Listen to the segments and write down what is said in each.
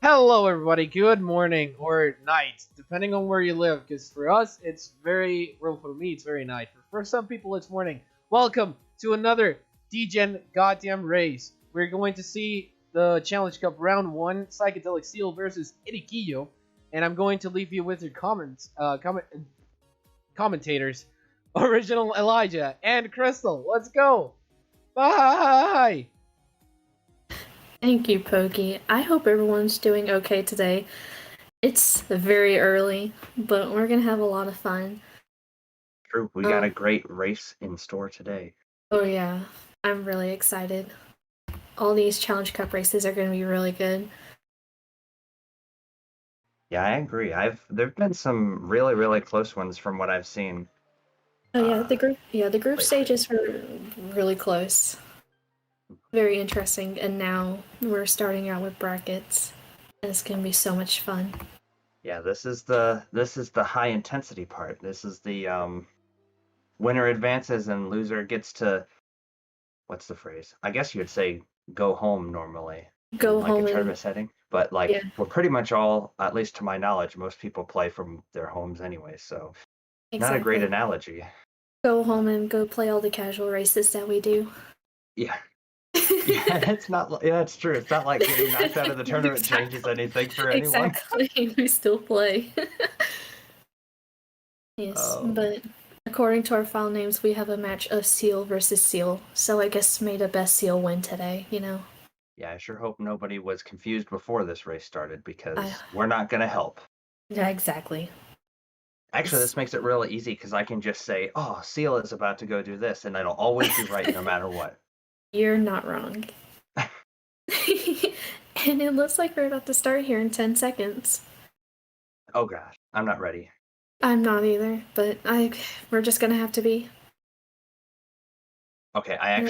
Hello, everybody. Good morning or night, depending on where you live. Because for us, for me, it's very night. For some people, it's morning. Welcome to another DGen goddamn race. We're going to see the Challenge Cup Round 1, PsychedelicSeal versus Erickillo. And I'm going to leave you with your commentators, Original Elijah and Crystal. Let's go. Bye. Thank you, Pokey. I hope everyone's doing okay today. It's very early, but we're gonna have a lot of fun. True, we got a great race in store today. Oh yeah, I'm really excited. All these Challenge Cup races are gonna be really good. Yeah, I agree. There've been some really close ones from what I've seen. Oh yeah, the group stages were really close. Very interesting, and now we're starting out with brackets, and it's gonna be so much fun. Yeah, this is the high intensity part. This is the winner advances and loser gets to, what's the phrase? I guess you would say go home normally. Go in, home a tournament setting. But we're pretty much all, at least to my knowledge, most people play from their homes anyway, so exactly. Not a great analogy. Go home and go play all the casual races that we do. Yeah. Yeah, it's not. Yeah, it's true. It's not like getting knocked out of the tournament changes anything for anyone. Exactly, we still play. Yes, but according to our file names, we have a match of Seal versus Seal. So I guess may the best Seal win today. Yeah, I sure hope nobody was confused before this race started because we're not gonna help. Yeah, exactly. Actually, this makes it really easy because I can just say, "Oh, Seal is about to go do this," and it'll always be right no matter what. You're not wrong. And it looks like we're about to start here in 10 seconds. Oh gosh, I'm not ready. I'm not either, but we're just gonna have to be. Okay, I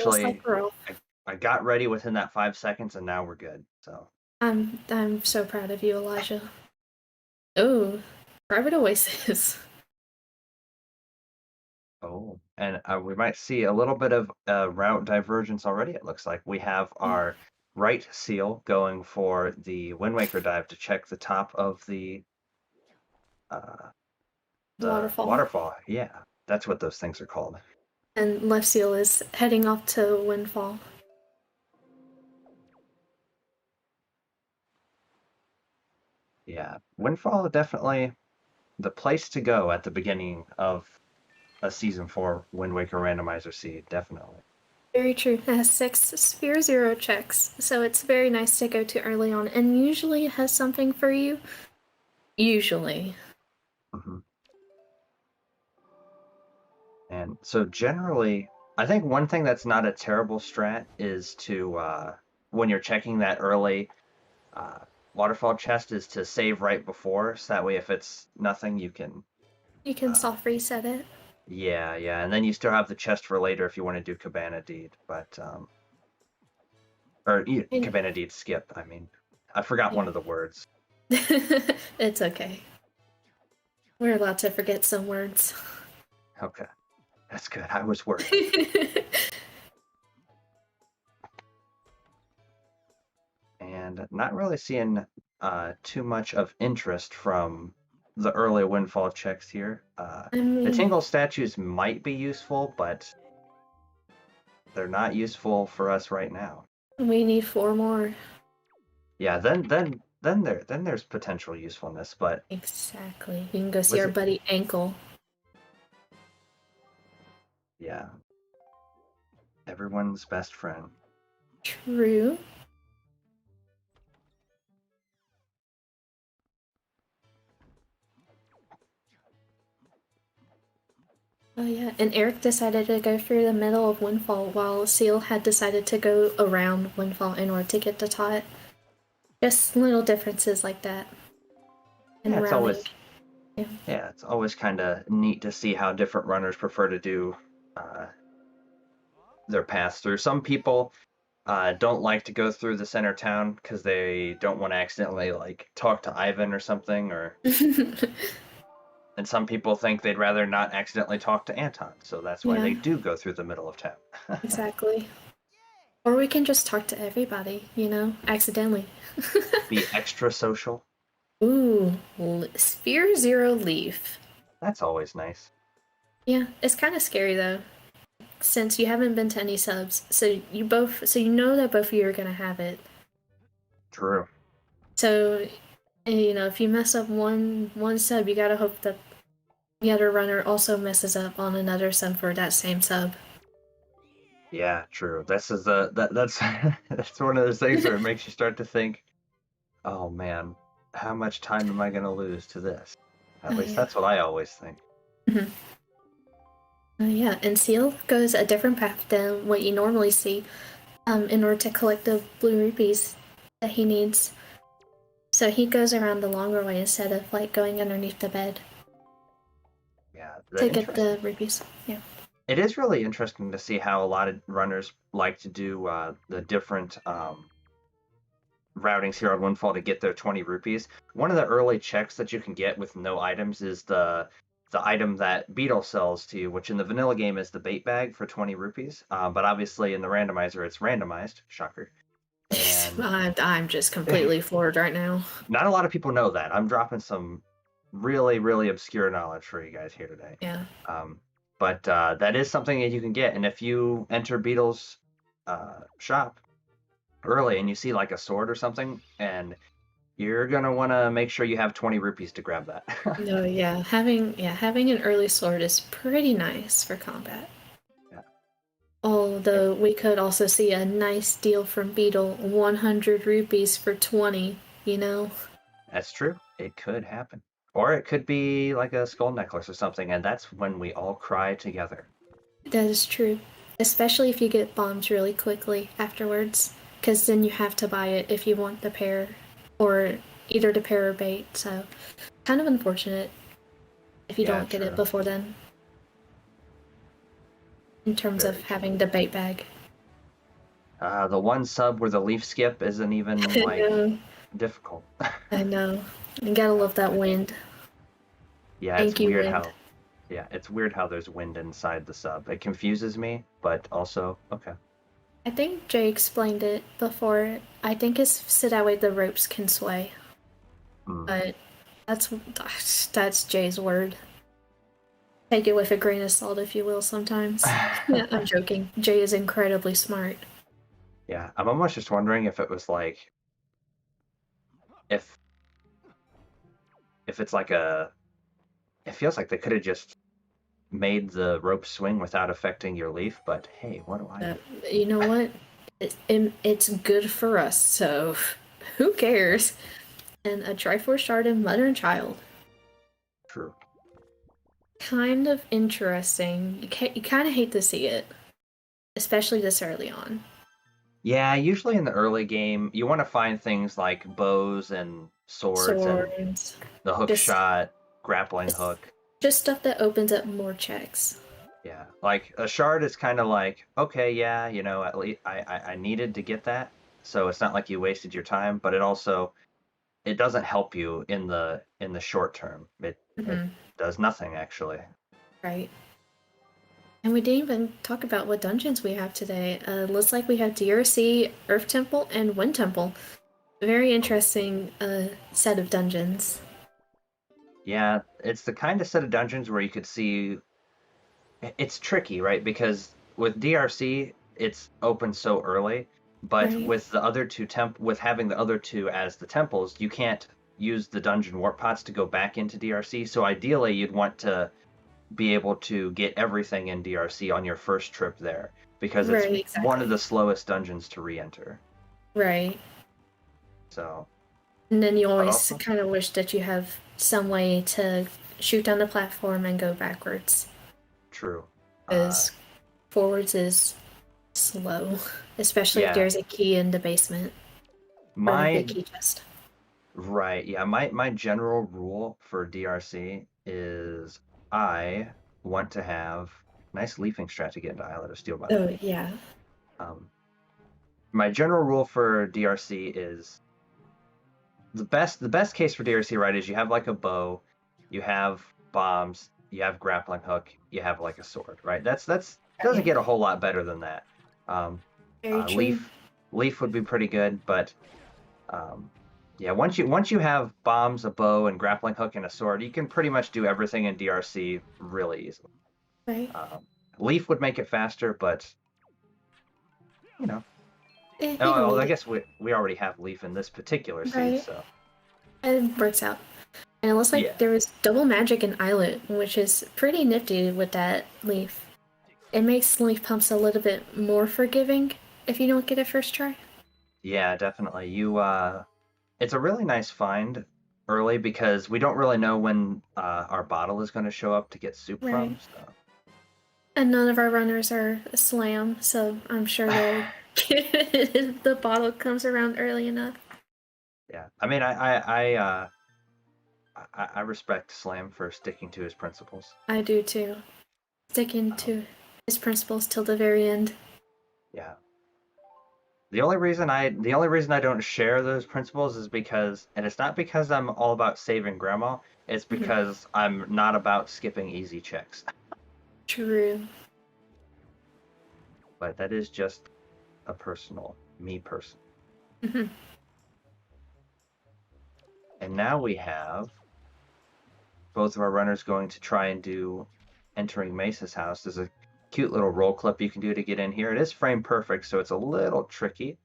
got ready within that 5 seconds, and now we're good. So I'm so proud of you, Elijah. Oh, Private Oasis. Oh, and we might see a little bit of route divergence already. It looks like we have our right seal going for the Wind Waker dive to check the top of the waterfall. Yeah, that's what those things are called. And left seal is heading off to Windfall. Yeah, Windfall definitely the place to go at the beginning of a Season 4 Wind Waker Randomizer seed, definitely. Very true. It has 6 Sphere Zero checks, so it's very nice to go to early on, and usually it has something for you. Usually. Mm-hmm. And so generally, I think one thing that's not a terrible strat is to, when you're checking that early waterfall chest, is to save right before, so that way if it's nothing, you can... You can soft reset it. Yeah, and then you still have the chest for later if you want to do Cabana Deed, but... Cabana Deed skip, I mean. I forgot one of the words. It's okay. We're allowed to forget some words. Okay. That's good. I was worried. And not really seeing too much of interest from the early Windfall checks here. The Tingle statues might be useful, but they're not useful for us right now. We need 4 more. Yeah, then there's potential usefulness, but... Exactly. You can go see our buddy Ankle. Yeah. Everyone's best friend. True. Oh yeah, and Eric decided to go through the middle of Windfall while Seal had decided to go around Windfall in order to get the tot. Just little differences like that. And it's always kind of neat to see how different runners prefer to do their paths through. Some people don't like to go through the center town because they don't want to accidentally talk to Ivan or something, or and some people think they'd rather not accidentally talk to Anton, so that's why they do go through the middle of town. Exactly. Or we can just talk to everybody, accidentally. Be extra social. Ooh, Sphere Zero Leaf. That's always nice. Yeah, it's kind of scary though, since you haven't been to any subs, so you know that both of you are gonna have it. True. So, if you mess up one sub, you gotta hope that the other runner also messes up on another sub for that same sub. Yeah, true. That's that's one of those things where it makes you start to think, oh man, how much time am I going to lose to this? At least that's what I always think. Mm-hmm. Yeah, and Seal goes a different path than what you normally see in order to collect the blue rupees that he needs. So he goes around the longer way instead of going underneath the bed. Yeah, to get the rupees. Yeah. It is really interesting to see how a lot of runners like to do the different routings here on Windfall to get their 20 rupees. One of the early checks that you can get with no items is the item that Beetle sells to you, which in the vanilla game is the bait bag for 20 rupees. But obviously in the randomizer, it's randomized. Shocker. And I'm just completely floored right now. Not a lot of people know that. I'm dropping some really, really obscure knowledge for you guys here today. Yeah. But that is something that you can get. And if you enter Beetle's shop early and you see like a sword or something, and you're going to want to make sure you have 20 rupees to grab that. No, yeah. Having an early sword is pretty nice for combat. Yeah. Although we could also see a nice deal from Beetle, 100 rupees for 20, That's true. It could happen. Or it could be like a skull necklace or something, and that's when we all cry together. That is true. Especially if you get bombed really quickly afterwards, because then you have to buy it if you want the pair, or either the pair or bait, so kind of unfortunate if you don't get it before then. In terms of having the bait bag. The one sub where the leaf skip isn't even difficult. I know. You gotta love that wind. Yeah, it's weird how. Yeah, it's weird how there's wind inside the sub. It confuses me, but also okay. I think Jay explained it before. I think it's so that way the ropes can sway. But that's Jay's word. Take it with a grain of salt, if you will, sometimes. Yeah, I'm joking. Jay is incredibly smart. Yeah, I'm almost just wondering if it was like... If it's like a... It feels like they could have just made the rope swing without affecting your leaf, but hey, what do I know? You know what? It's good for us, so who cares? And a Triforce Shard in Mother and Child. True. Kind of interesting. You kind of hate to see it, especially this early on. Yeah, usually in the early game, you want to find things like bows and swords. And the hook shot, grappling hook. Just stuff that opens up more checks. Yeah, like a shard is kind of like, okay, yeah, at least I needed to get that, so it's not like you wasted your time, but it doesn't help you in the short term. It does nothing actually. Right. And we didn't even talk about what dungeons we have today. Looks like we have DRC, Earth Temple, and Wind Temple. Very interesting set of dungeons. Yeah, it's the kind of set of dungeons where you could see... It's tricky, right? Because with DRC, it's open so early, but with the other two with having the other two as the temples, you can't use the dungeon warp pods to go back into DRC. So ideally, you'd want to be able to get everything in DRC on your first trip there, because it's one of the slowest dungeons to re-enter. Right. So. And then you always kind of wish that you have some way to shoot down the platform and go backwards. True. Because forwards is slow, especially if there's a key in the basement. My key chest. Right. Yeah. My general rule for DRC is I want to have nice leafing strat to get into Islet of Steel. By the way. Yeah. My general rule for DRC is the best case for DRC, right, is you have like a bow, you have bombs, you have grappling hook, you have like a sword, right? That's doesn't get a whole lot better than that. Very true. Leaf would be pretty good, but yeah, once you have bombs, a bow, and grappling hook and a sword, you can pretty much do everything in DRC really easily. Right. Leaf would make it faster, but you know. I guess we already have Leaf in this particular seed, so it works out. And it looks like there was double magic in Islet, which is pretty nifty with that Leaf. It makes Leaf pumps a little bit more forgiving if you don't get it first try. Yeah, definitely. It's a really nice find early because we don't really know when our bottle is going to show up to get soup from. So. And none of our runners are slam, so I'm sure they'll get it if the bottle comes around early enough. Yeah, I mean, I respect Slam for sticking to his principles. I do too. Sticking to his principles till the very end. Yeah. The only reason I don't share those principles is because, and it's not because I'm all about saving grandma, it's because I'm not about skipping easy checks. True. But that is just a me person. And now we have both of our runners going to try and do entering Mesa's house. There's a cute little roll clip you can do to get in here. It is frame perfect, so it's a little tricky.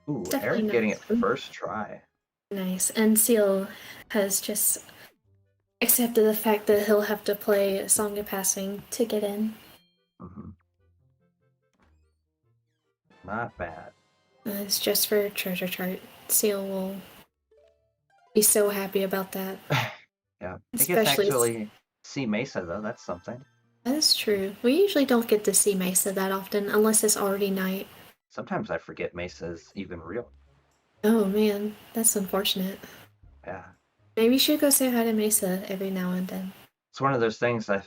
Ooh, Eric getting it first try. Nice. And Seal has just accepted the fact that he'll have to play Song of Passing to get in. Not bad. It's just for treasure chart. Seal will be so happy about that. Yeah. He gets to actually see Mesa, though. That's something. That is true. We usually don't get to see Mesa that often, unless it's already night. Sometimes I forget Mesa is even real. Oh, man. That's unfortunate. Yeah. Maybe you should go say hi to Mesa every now and then. It's one of those things I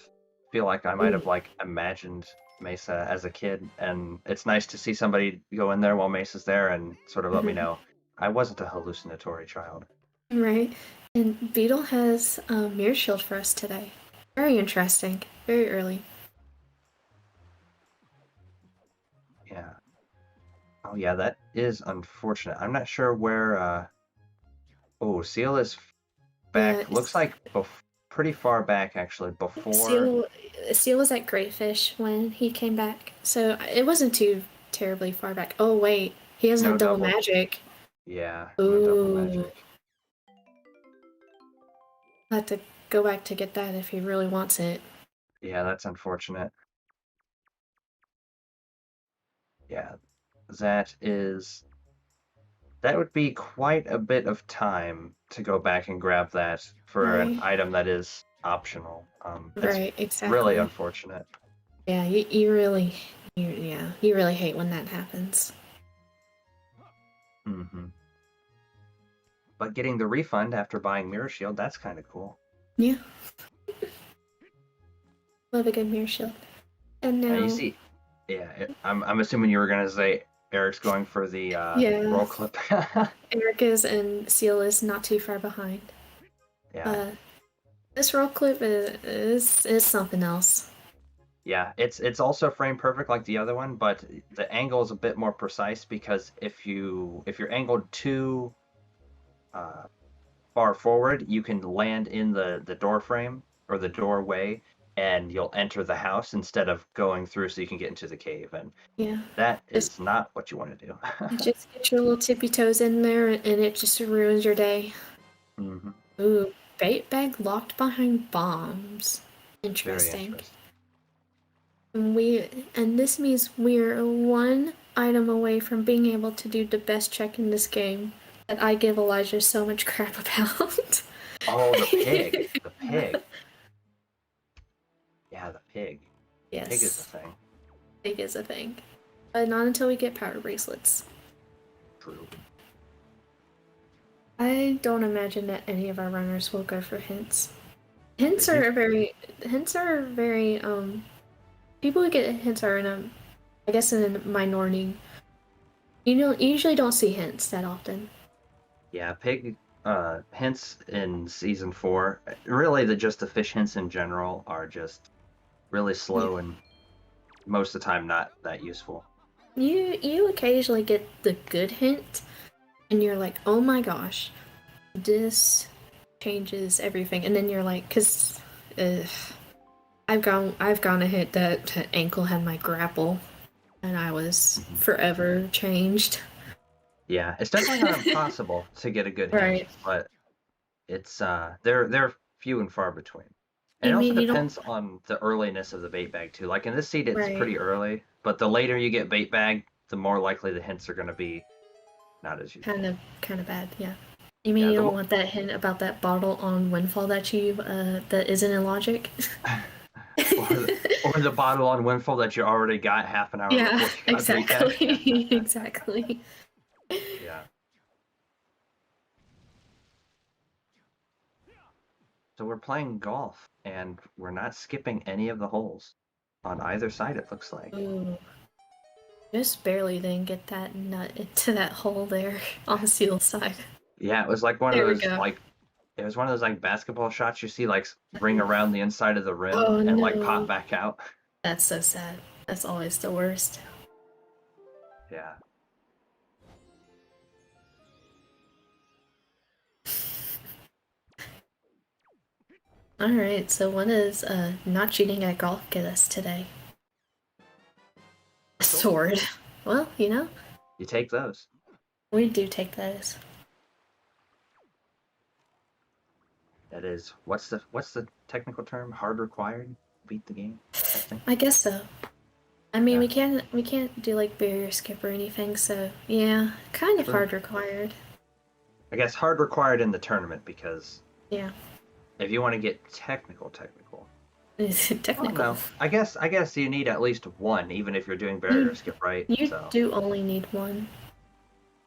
feel like I might have, imagined Mesa as a kid, and it's nice to see somebody go in there while Mesa's there and sort of let me know I wasn't a hallucinatory child. Right. And Beetle has a mirror shield for us today. Very interesting. Very early. Yeah. Oh, yeah, that is unfortunate. I'm not sure where... Oh, Seal is back. Yeah, looks like pretty far back, actually, before... Seal was at Greyfish when he came back, so it wasn't too terribly far back. Oh, wait. He has no double magic. Yeah, Ooh. No double magic. I'll have to go back to get that if he really wants it. Yeah, that's unfortunate. Yeah, that would be quite a bit of time to go back and grab that for an item that is optional. Exactly. Really unfortunate. Yeah, you really hate when that happens. But getting the refund after buying Mirror Shield, that's kind of cool. Yeah. Love a good Mirror Shield. And now... you see, I'm assuming you were going to say Eric's going for the roll clip. Eric is, and Seal is not too far behind. Yeah. This roll clip is something else. Yeah, it's also frame perfect like the other one, but the angle is a bit more precise because if you're angled too far forward, you can land in the door frame or the doorway, and you'll enter the house instead of going through so you can get into the cave. And that is not what you want to do. Just get your little tippy toes in there, and it just ruins your day. Ooh, bait bag locked behind bombs. Interesting. And this means we're one item away from being able to do the best check in this game that I give Elijah so much crap about. Oh, the pig. The pig. Yeah, the pig. Yes. Pig is a thing. Pig is a thing. But not until we get power bracelets. True. I don't imagine that any of our runners will go for hints. Hints are very people who get hints are in a minority. You usually don't see hints that often. Yeah, pig hints in season 4, really just the fish hints in general are just really slow and most of the time not that useful. You occasionally get the good hint, and you're like, oh my gosh, this changes everything, and then you're like, because I've gone a hit that ankle had my grapple, and I was forever changed. Yeah, it's definitely not impossible to get a good hint, Right. but it's they're few and far between. And You it also mean you don't? depends on the earliness of the bait bag too. Like in this seed, it's Right. pretty early, but the later you get bait bag, the more likely the hints are going to be not as useful. Kind of bad, yeah. You mean you don't want that hint about that bottle on Windfall that you that isn't in Logic? or the bottle on Windfall that you already got half an hour Yeah, before you got exactly. Exactly. Yeah. So we're playing golf, and we're not skipping any of the holes on either side, it looks like. Ooh. Just barely then get that nut into that hole there on the seal side. Yeah, it was like one of those it was one of those like basketball shots you see like ring around the inside of the rim and like pop back out. That's so sad. That's always the worst. Yeah. Alright, so what does not cheating at golf get us today? A sword. Well, you know. You take those. We do take those. That is what's the technical term? Hard required? Beat the game? I guess so. I mean, we can't do like barrier skip or anything, so yeah, kind of hard required. I guess hard required in the tournament because yeah, if you want to get technical, technical. I guess you need at least one, even if you're doing barrier skip, right? You do only need one.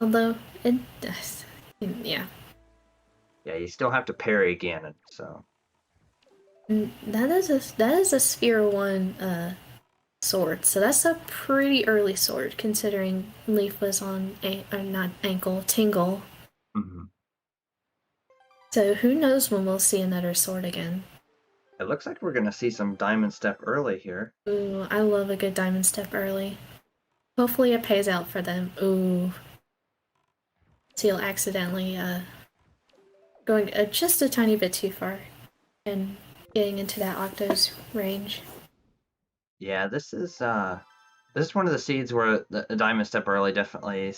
Although it does, yeah. Yeah, you still have to parry again, so. That is a Sphere 1 sword, so that's a pretty early sword considering Leaf was on not ankle, Tingle. So who knows when we'll see another sword again. It looks like we're gonna see some diamond step early here. Ooh, I love a good diamond step early. Hopefully it pays out for them. Ooh. Seal accidentally going just a tiny bit too far and getting into that Octo's range. Yeah, this is one of the seeds where the diamond step early definitely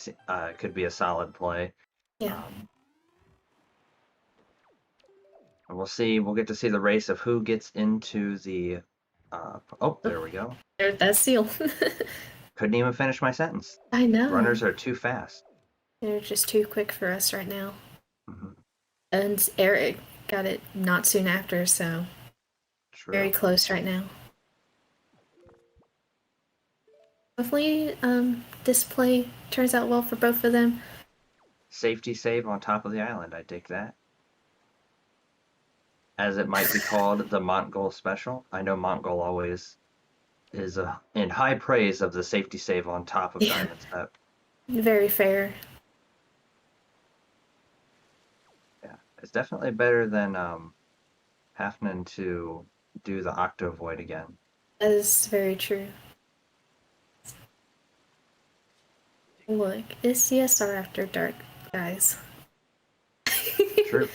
could be a solid play. Yeah. And we'll get to see the race of who gets into the there we go. That's Seal. Couldn't even finish my sentence. I know. Runners are too fast. They're just too quick for us right now. And Eric got it not soon after, so True. Very close right now. Hopefully, this play turns out well for both of them. Safety save on top of the island, I dig that. As it might be called, the Montgol special. I know Montgol always is in high praise of the safety save on top of Diamond Step. Very fair. Yeah, it's definitely better than having to do the Octo Void again. That is very true. Look, it's CSR after dark, guys. True.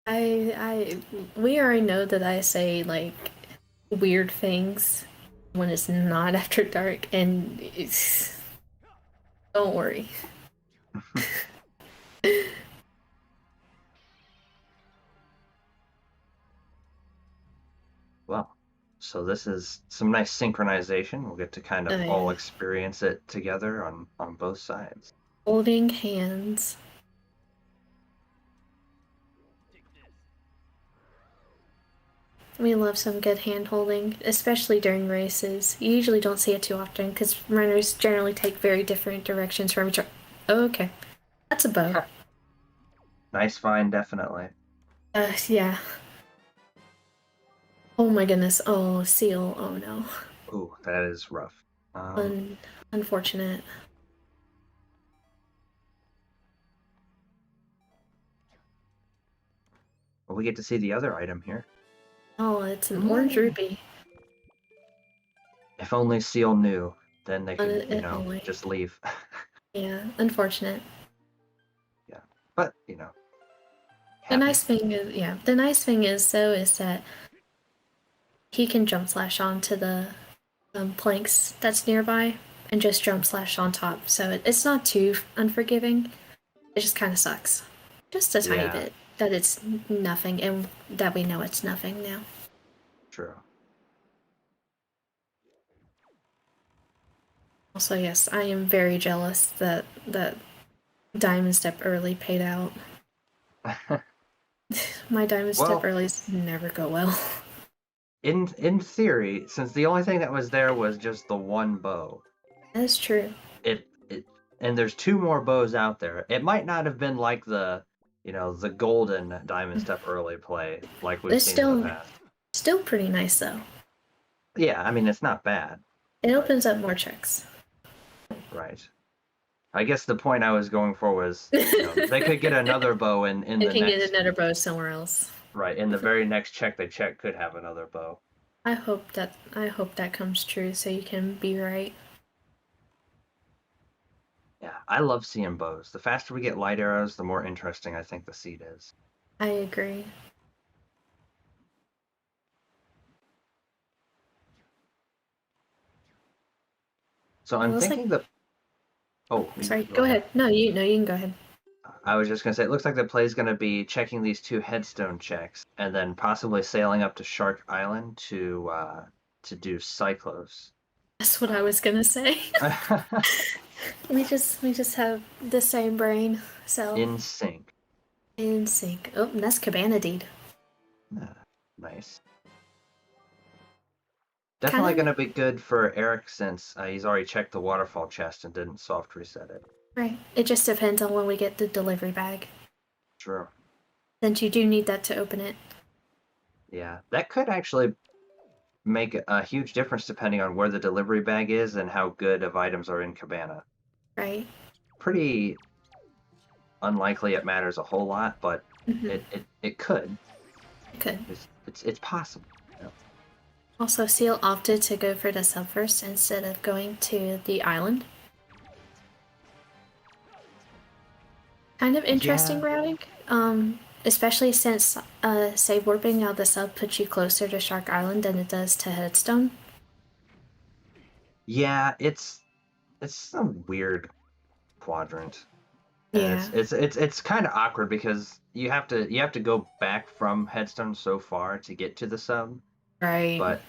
We already know that I say like weird things when it's not after dark, and don't worry. Well, so this is some nice synchronization. We'll get to kind of all experience it together on both sides. Holding hands. We love some good hand holding, especially during races. You usually don't see it too often because runners generally take very different directions from each other. Oh, okay. That's a bow. Nice find, definitely. Yeah. Oh my goodness. Oh, seal. Oh no. Ooh, that is rough. Unfortunate. Well, we get to see the other item here. Oh, it's an orange ruby. If only Seal knew, then they could, just leave. Yeah, unfortunate. Yeah, but The nice thing is though is that he can jump slash onto the planks that's nearby and just jump slash on top, so it's not too unforgiving. It just kind of sucks, just a tiny bit that it's nothing, and that we know it's nothing now. True. Also, yes, I am very jealous that Diamond Step Early paid out. My Diamond Step Earlys never go well. In theory, since the only thing that was there was just the one bow. That's true. And there's 2 more bows out there. It might not have been like the golden Diamond Step Early play like we've seen in the past. Still pretty nice though. Yeah, I mean it's not bad. It opens up more checks. Right. I guess the point I was going for was they could get another bow in the next... They can get another bow somewhere else. Right, in the very next check they check could have another bow. I hope that comes true so you can be right. Yeah, I love seeing bows. The faster we get light arrows, the more interesting I think the seed is. I agree. So I'm thinking sorry, go ahead. No, you can go ahead. I was just going to say, it looks like the play is going to be checking these 2 headstone checks, and then possibly sailing up to Shark Island to do Cyclos. That's what I was going to say. we just have the same brain, so... In sync. In sync. Oh, and that's Cabana Deed. Nice. Definitely going to be good for Eric since he's already checked the waterfall chest and didn't soft reset it. Right. It just depends on when we get the delivery bag. True. Since you do need that to open it. Yeah, that could actually make a huge difference depending on where the delivery bag is and how good of items are in Cabana. Right. Pretty unlikely it matters a whole lot, but it could. It could. It's possible. Also, Seal opted to go for the sub first instead of going to the island. Kind of interesting routing, especially since save warping out the sub puts you closer to Shark Island than it does to Headstone. Yeah, it's a weird quadrant. Yeah, it's kind of awkward because you have to go back from Headstone so far to get to the sub. Right. But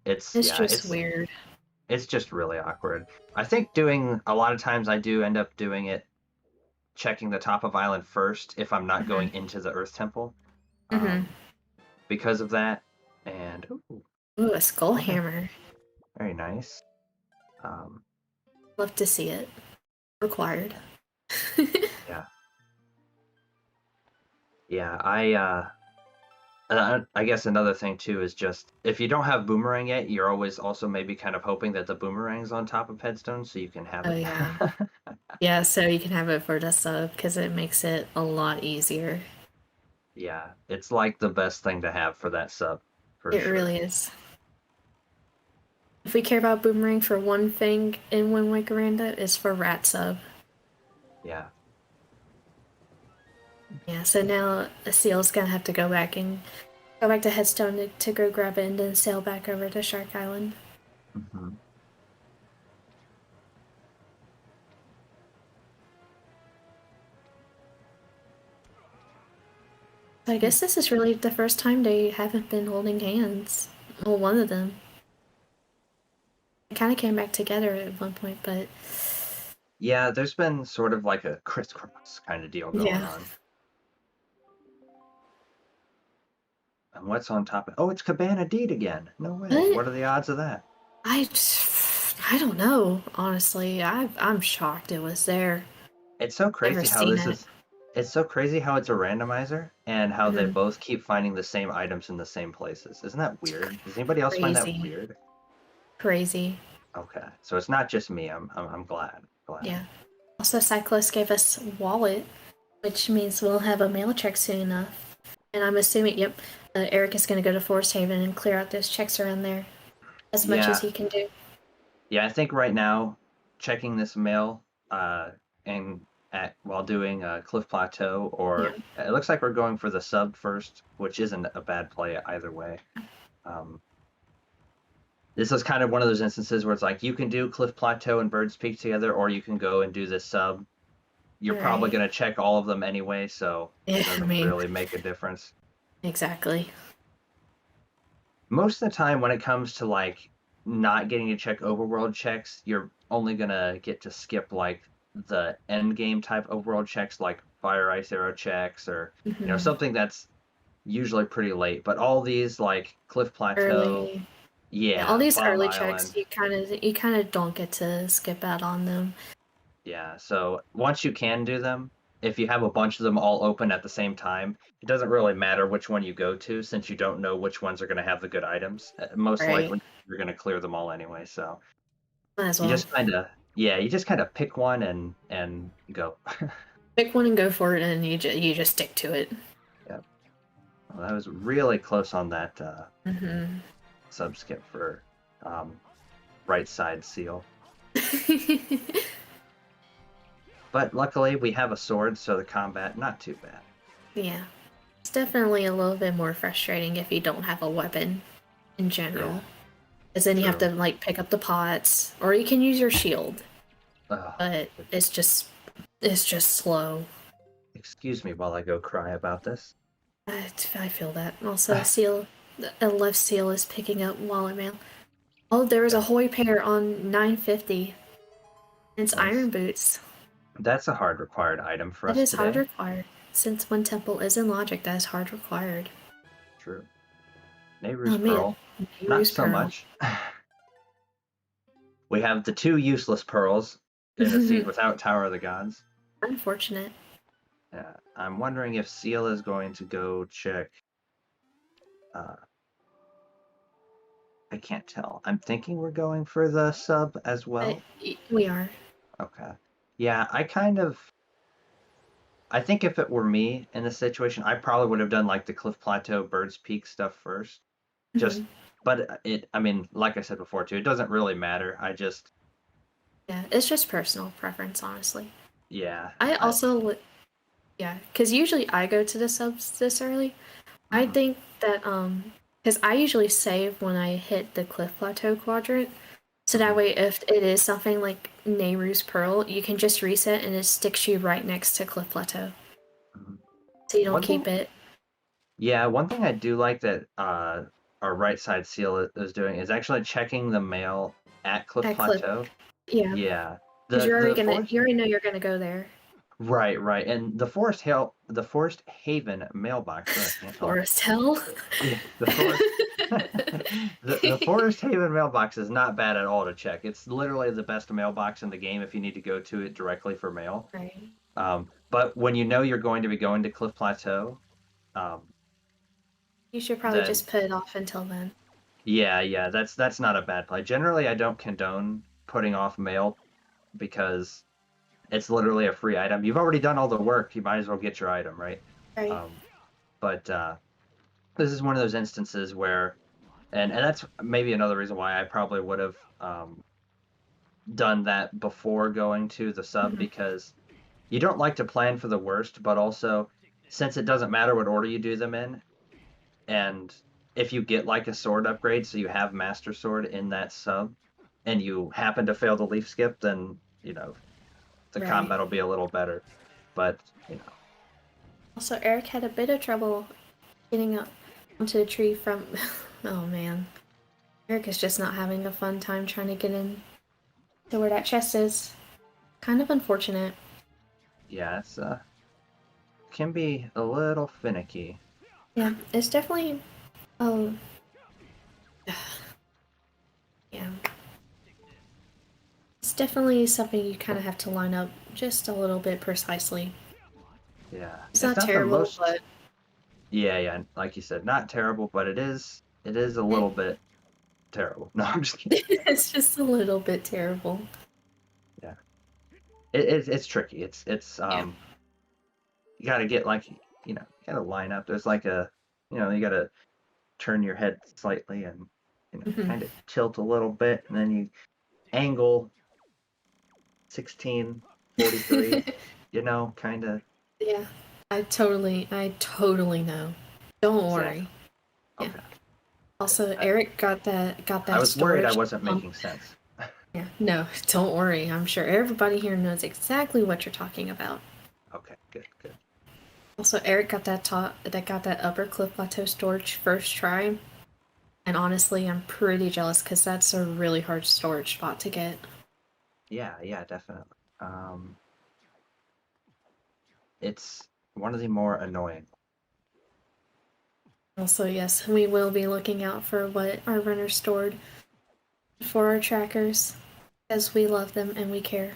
it's just weird. It's just really awkward. I think a lot of times I do end up doing it, checking the top of island first if I'm not going into the Earth Temple. Because of that. And ooh, a skull hammer. Very nice. Love to see it. Required. Yeah, I guess another thing too is just if you don't have boomerang yet, you're always also maybe kind of hoping that the boomerang's on top of Headstone so you can have it. Oh yeah. Yeah, so you can have it for the sub because it makes it a lot easier. Yeah, it's like the best thing to have for that sub. It really is. If we care about boomerang for one thing in Wind Waker Randa, it's for Rat sub. Yeah. Yeah, so now Seal's gonna have to go back to Headstone to go grab it and then sail back over to Shark Island. I guess this is really the first time they haven't been holding hands. Well, one of them. They kind of came back together at one point, but... Yeah, there's been sort of like a crisscross kind of deal going on. And what's on top of... Oh, it's Cabana Deed again. No way. What are the odds of that? I don't know, honestly. I'm shocked it was there. It's so crazy how this is... It's so crazy how it's a randomizer and how they both keep finding the same items in the same places. Isn't that weird? Does anybody else find that weird? Crazy. Okay, so it's not just me. I'm glad. Yeah. Also, Cyclos gave us wallet, which means we'll have a mail check soon enough. And I'm assuming, Eric is going to go to Forest Haven and clear out those checks around there as much as he can do. Yeah, I think right now, checking this mail and while doing Cliff Plateau, Yeah. or it looks like we're going for the sub first, which isn't a bad play either way. This is kind of one of those instances where it's like you can do Cliff Plateau and Bird's Peak together, or you can go and do this sub. You're probably going to check all of them anyway, so it doesn't really make a difference. Exactly. Most of the time when it comes to like not getting to check overworld checks, you're only going to get to skip like the end game type overworld checks like fire ice arrow checks or something that's usually pretty late. But all these like Cliff Plateau, all these Bomb early Island, checks you kind of don't get to skip out on them. Yeah, so once you can do them, if you have a bunch of them all open at the same time, it doesn't really matter which one you go to since you don't know which ones are going to have the good items. Most likely you're going to clear them all anyway, so you just kind of pick one and go. Pick one and go for it, and you just stick to it. Yep. Well, that was really close on that sub skip for right side seal. But luckily we have a sword, so the combat not too bad. Yeah. It's definitely a little bit more frustrating if you don't have a weapon in general. Because then you have to like pick up the pots, or you can use your shield. But it's just slow. Excuse me while I go cry about this. I feel that. Also, a left seal is picking up wallet mail. Oh, there was a Hoi pair on 950. It's iron boots. That's a hard required item for us today. That is hard required. Since one temple is in logic, that is hard required. True. Nehru's Pearl. Not so much. We have the 2 useless pearls in the seat without Tower of the Gods. Unfortunate. Yeah, I'm wondering if Seal is going to go check. I can't tell. I'm thinking we're going for the sub as well. We are. Okay. Yeah, I think if it were me in this situation, I probably would have done like the Cliff Plateau, Bird's Peak stuff first. But I mean, like I said before too, it doesn't really matter. Yeah, it's just personal preference, honestly. Yeah. Because usually I go to the subs this early. I think that, because I usually save when I hit the Cliff Plateau quadrant, so that way if it is something like Nehru's Pearl, you can just reset and it sticks you right next to Cliff Plateau. So you don't keep it. Yeah, one thing I do like that our right side seal is doing is actually checking the mail at Cliff Plateau. Yeah. Because you already know you're gonna go there. Right. And the Forest Haven mailbox. Forest Hell? Yeah, the Forest Haven mailbox is not bad at all to check. It's literally the best mailbox in the game if you need to go to it directly for mail. Right. But when you know you're going to be going to Cliff Plateau, you should probably just put it off until then. Yeah, that's not a bad play. Generally, I don't condone putting off mail because it's literally a free item. You've already done all the work. You might as well get your item, right? Right. But this is one of those instances where, and that's maybe another reason why I probably would have done that before going to the sub, because you don't like to plan for the worst, but also since it doesn't matter what order you do them in, and if you get like a sword upgrade, so you have Master Sword in that sub, and you happen to fail the leaf skip, then the combat will be a little better. But Also, Eric had a bit of trouble getting up onto the tree from. Oh man, Eric is just not having a fun time trying to get in to where that chest is. Kind of unfortunate. Yeah, it's can be a little finicky. Yeah, it's definitely. Yeah. It's definitely something you kind of have to line up just a little bit precisely. Yeah. It's not terrible, but... Yeah, like you said, not terrible, but it is a little bit terrible. No, I'm just kidding. It's just a little bit terrible. Yeah. It's tricky. It's you gotta get you gotta line up. There's like you gotta turn your head slightly and kind of tilt a little bit, and then you angle 1643, you know, kind of. Yeah, I totally know. Don't worry. Okay. Yeah. Also, Eric got that I was storage. worried I wasn't making sense. Yeah, no, don't worry. I'm sure everybody here knows exactly what you're talking about. Okay, good. Also, Eric got that upper cliff plateau storage first try, and honestly, I'm pretty jealous because that's a really hard storage spot to get. Yeah, definitely. It's one of the more annoying. Also, yes, we will be looking out for what our runners stored for our trackers, as we love them and we care.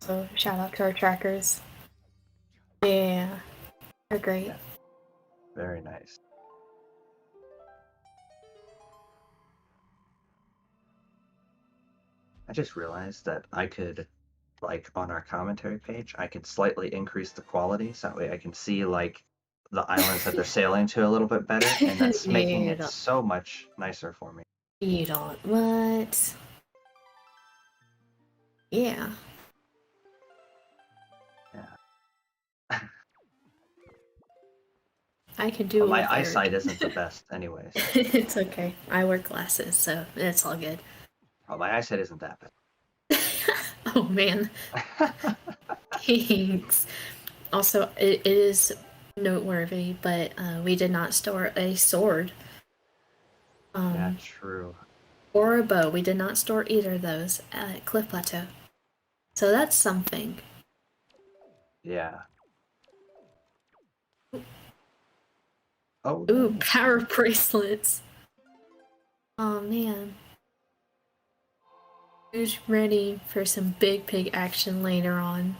So, shout out to our trackers. Yeah, they're great. Yeah. Very nice. I just realized that I could, like, on our commentary page, I could slightly increase the quality so that way I can see, like, the islands that they're sailing to a little bit better, and that's making it so much nicer for me. You don't. What? Yeah. I can do my eyesight isn't the best anyways. It's okay. I wear glasses, so it's all good. Oh, my eyesight isn't that bad. Oh, man. Thanks. Also, it is noteworthy, but we did not store a sword. Yeah, true. Or a bow. We did not store either of those at Cliff Plateau. So that's something. Yeah. Oh. Ooh, power bracelets. Oh, man. Who's ready for some big pig action later on?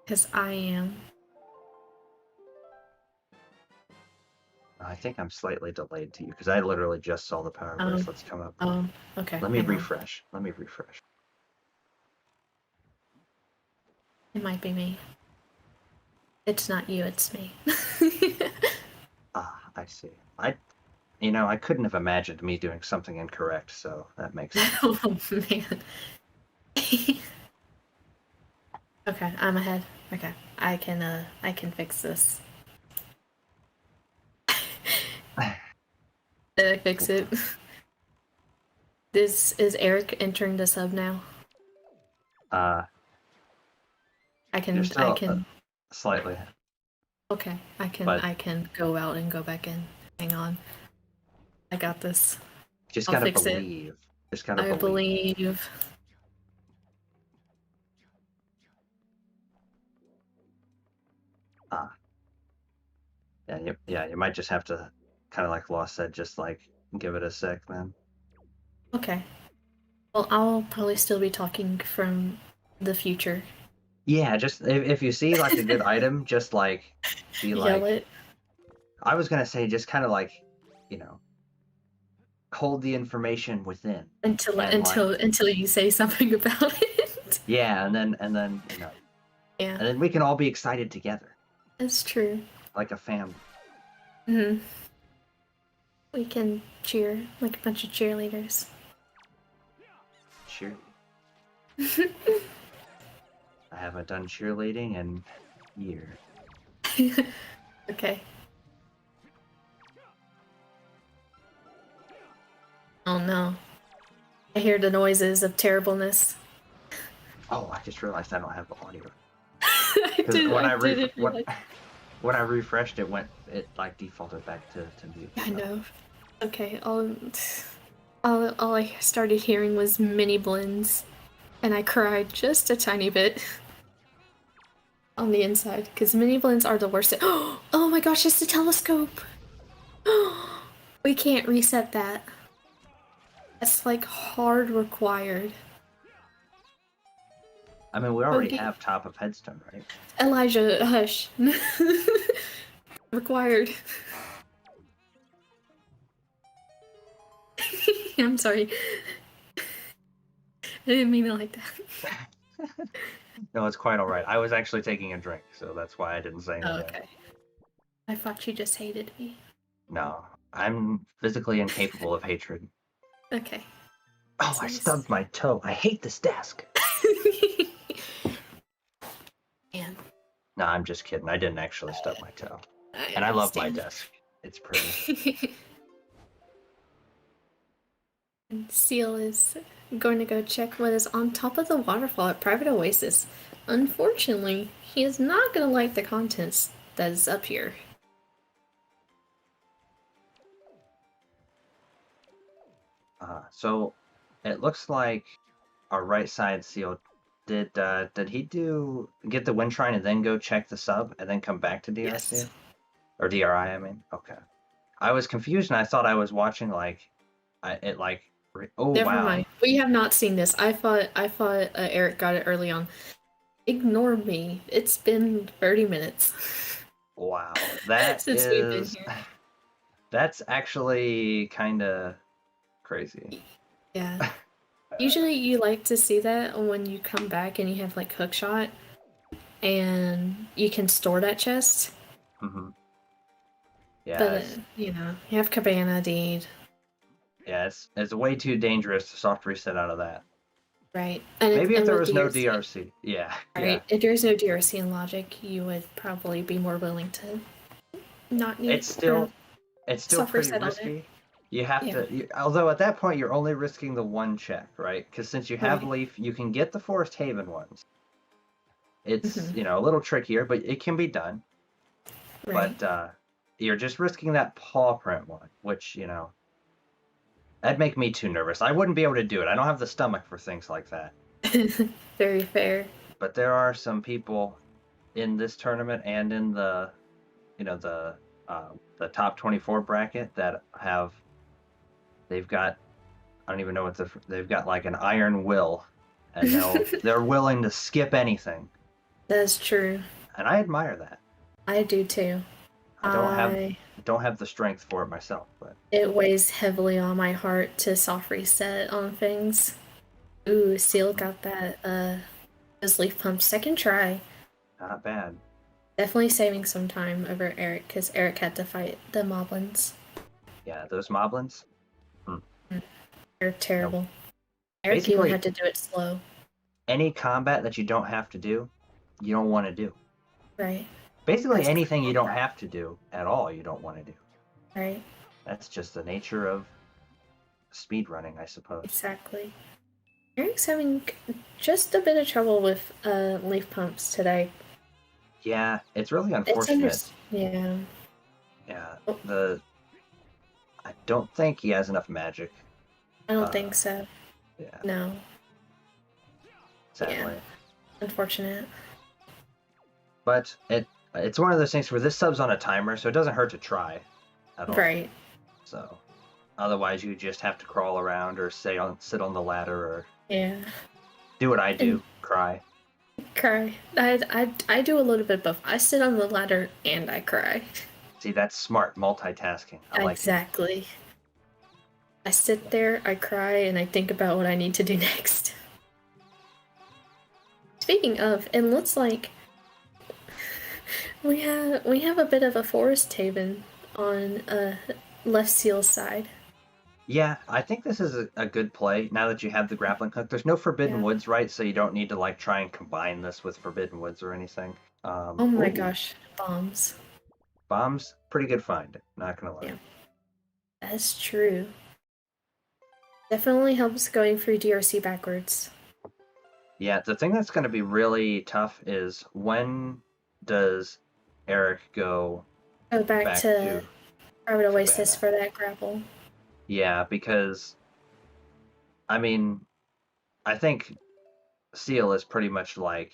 Because I am. I think I'm slightly delayed to you because I literally just saw the power bracelets come up. Okay. Let me refresh. It might be me. It's not you, it's me. I see. I couldn't have imagined me doing something incorrect, so that makes sense. Oh, man. Okay, I'm ahead. Okay, I can fix this. Did I fix it? Is Eric entering the sub now? I can slightly. Okay, I can go out and go back in. Hang on. I got this. Just gotta believe. Just gotta believe. Yeah, you might just have to, kind of like Lost said, just like give it a sec, then. Okay. Well, I'll probably still be talking from the future. Yeah, just if you see like a good item, just like be like. Yell it. I was gonna say just kind of like, hold the information within until you say something about it. Yeah, and then Yeah. And then we can all be excited together. That's true. Like a family. Mm-hmm. We can cheer like a bunch of cheerleaders. Cheer. I haven't done cheerleading in years. Okay. Oh no. I hear the noises of terribleness. Oh, I just realized I don't have the audio. When I refreshed it like defaulted back to mute. I know. Okay, all I started hearing was mini blends, and I cried just a tiny bit on the inside because mini blends are the worst. Oh my gosh, it's the telescope. We can't reset that. That's like hard required. I mean, we already have top of headstone, right? Elijah, hush. Required. I'm sorry. I didn't mean it like that. No, it's quite all right. I was actually taking a drink, so that's why I didn't say anything. Okay. I thought you just hated me. No, I'm physically incapable of hatred. Okay. Oh, I stubbed my toe. I hate this desk. Man. No, I'm just kidding. I didn't actually stub my toe. And I love my desk. It's pretty. Seal is going to go check what is on top of the waterfall at Private Oasis. Unfortunately, he is not going to like the contents that is up here. So it looks like our right side Seal did he get the wind shrine and then go check the sub and then come back to DRC? Yes. Or DRI, I mean. Okay. I was confused and I thought I was watching oh Never wow. mind. We have not seen this. I thought Eric got it early on. Ignore me. It's been 30 minutes. Wow. That since we've been here. That's actually kind of crazy. Yeah. Usually you like to see that when you come back and you have like hookshot and you can store that chest. Mm-hmm. Yeah. But, you have Cabana Deed. Yeah, it's way too dangerous to soft reset out of that. Right. Maybe if there was no DRC. Yeah. Right. Yeah. If there's no DRC in Logic, you would probably be more willing to not need It's still pretty risky. You have to, although at that point you're only risking the one check, right? Because since you have Leaf, you can get the Forest Haven ones. It's, a little trickier, but it can be done. Right. But you're just risking that paw print one, which, that'd make me too nervous. I wouldn't be able to do it. I don't have the stomach for things like that. Very fair. But there are some people in this tournament and in the, the top 24 bracket that they've got, I don't even know they've got like an iron will, and they're willing to skip anything. That's true. And I admire that. I do too. I don't have the strength for it myself, but it weighs heavily on my heart to soft reset on things. Ooh, Seal got that those leaf pumps second try. Not bad. Definitely saving some time over Eric because Eric had to fight the moblins. Yeah, those moblins. They're terrible. Nope. Eric even had to do it slow. Any combat that you don't have to do, you don't want to do. Right. Basically, anything you don't have to do at all, you don't want to do. Right. That's just the nature of speedrunning, I suppose. Exactly. Eric's having just a bit of trouble with leaf pumps today. Yeah, it's really unfortunate. Yeah. Yeah. I don't think he has enough magic. I don't think so. Yeah. No. Sadly. Yeah. Unfortunate. But it's one of those things where this sub's on a timer, so it doesn't hurt to try at all. Right. So, otherwise you just have to crawl around or sit on the ladder or do what I do, cry. Cry. I do a little bit both. I sit on the ladder and I cry. See, that's smart multitasking. I like exactly. It. I sit there, I cry, and I think about what I need to do next. Speaking of, it looks like we have a bit of a forest haven on left Seal's side. Yeah, I think this is a good play now that you have the grappling hook. There's no Forbidden Woods, right? So you don't need to try and combine this with Forbidden Woods or anything. Oh my gosh, bombs. Bombs, pretty good find, not gonna lie. Yeah. That's true. Definitely helps going through DRC backwards. Yeah, the thing that's going to be really tough is when does Eric go back to Private Oasis for that grapple? Yeah, because I think Seal is pretty much I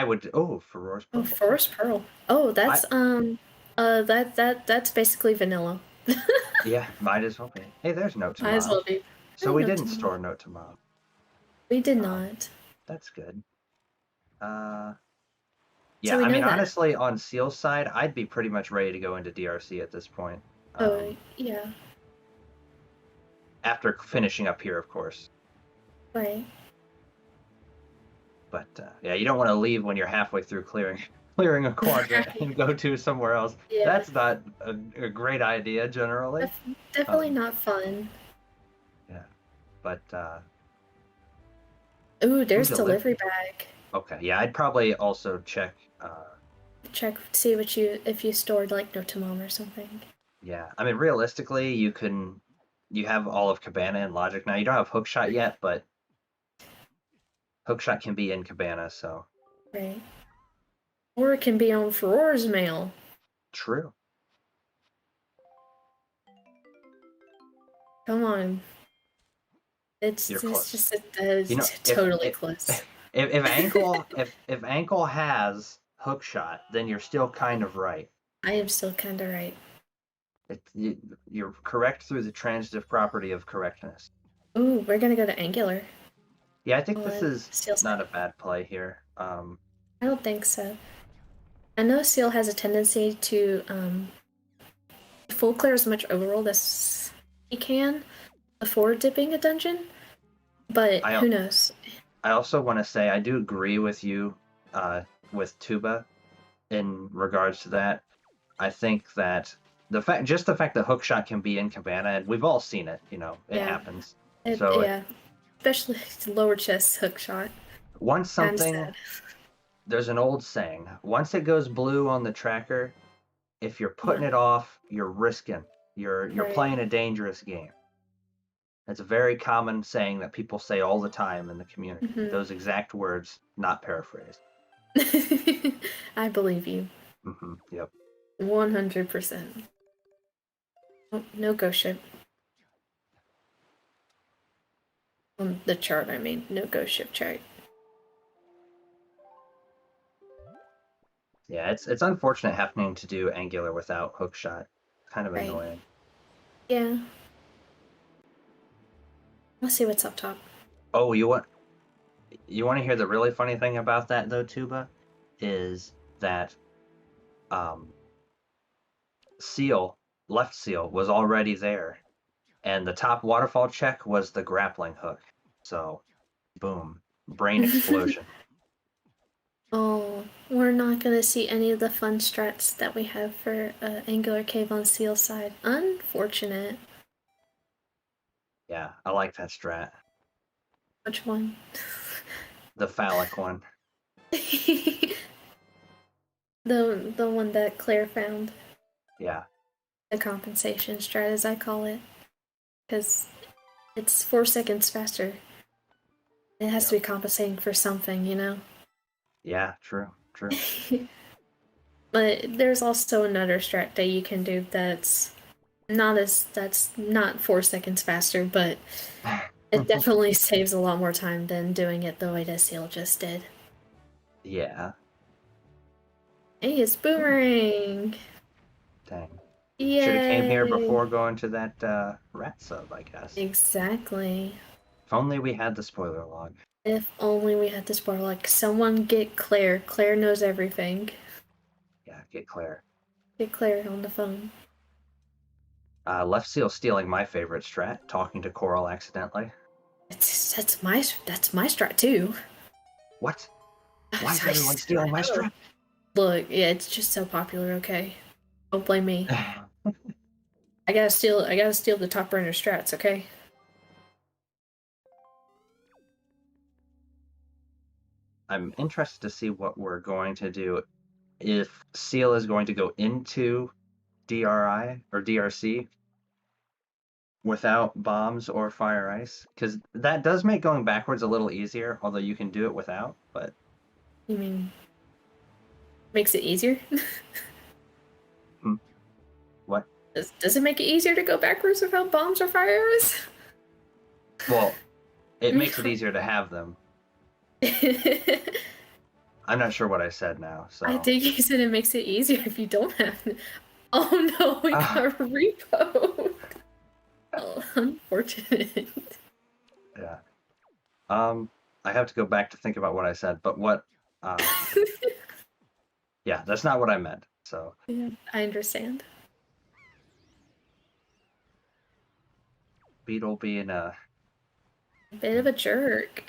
would Forest Pearl. Oh, Forest Pearl. Oh, that's that's basically vanilla. Yeah, might as well be. Hey, there's Note to Mob. Might as well be. So we didn't store Note to Mob. We did not. That's good. Yeah, so honestly, on Seal's side, I'd be pretty much ready to go into DRC at this point. Yeah. After finishing up here, of course. Right. But, you don't want to leave when you're halfway through clearing. clearing a quadrant and go to somewhere else. Yeah. That's not a great idea generally. Definitely not fun. Yeah, but Ooh, there's delivery bag. Okay, yeah, I'd probably also check. Check, see if you stored like Note to Mom or something. Yeah, I mean, realistically, you have all of Cabana and Logic now. You don't have Hookshot yet, but Hookshot can be in Cabana, so. Right. Or it can be on Ferora's mail. True. Come on. It's just totally close. If Ankle has Hookshot, then you're still kind of right. I am still kind of right. You're correct through the transitive property of correctness. Ooh, we're gonna go to Angular. Yeah, I think this is not a bad play here. I don't think so. I know Seal has a tendency to full clear as much overworld as he can before dipping a dungeon, but who knows? I also want to say I do agree with you with Tuba in regards to that. I think that the fact that Hookshot can be in Cabana, and we've all seen it, it happens. Especially lower chest Hookshot. There's an old saying, once it goes blue on the tracker, if you're putting it off, you're risking. You're playing a dangerous game. It's a very common saying that people say all the time in the community. Mm-hmm. Those exact words, not paraphrased. I believe you. Mm-hmm. Yep. 100%. Oh, no ghost ship. On the chart, I mean. No ghost ship chart. Yeah, it's unfortunate happening to do Angular without Hookshot. Kind of annoying. Yeah. Let's see what's up top. Oh, you want to hear the really funny thing about that though, Tuba? Is that Left Seal was already there, and the top waterfall check was the grappling hook. So, boom, brain explosion. Oh, we're not gonna see any of the fun strats that we have for Angular Cave on Seal's side. Unfortunate. Yeah, I like that strat. Which one? The phallic one. The one that Claire found. Yeah. The compensation strat, as I call it. Because it's 4 seconds faster. It has to be compensating for something, Yeah, true. But there's also another strat that you can do that's not 4 seconds faster, but it definitely saves a lot more time than doing it the way that Seal just did. Yeah. Hey, it's Boomerang! Dang. Yay! Should have came here before going to that rat sub, I guess. Exactly. If only we had the spoiler log. If only we had the spoiler log. Someone get Claire. Claire knows everything. Yeah, get Claire. Get Claire on the phone. Left Seal stealing my favorite strat, talking to Coral accidentally. That's my strat too. What? Why is everyone stealing my strat? Look, yeah, it's just so popular. Okay, don't blame me. I gotta steal the top burner strats. Okay. I'm interested to see what we're going to do if Seal is going to go into DRI or DRC without bombs or fire ice, because that does make going backwards a little easier, although you can do it without. But you mean makes it easier? What? Does it make it easier to go backwards without bombs or fire arrows? Well, it makes it easier to have them. I'm not sure what I said now. So I think you said it makes it easier if you don't have them. Oh no, we got repoed. Oh, unfortunate. Yeah. I have to go back to think about what I said, but what? Yeah, that's not what I meant. So. Yeah, I understand. Beetle being a bit of a jerk.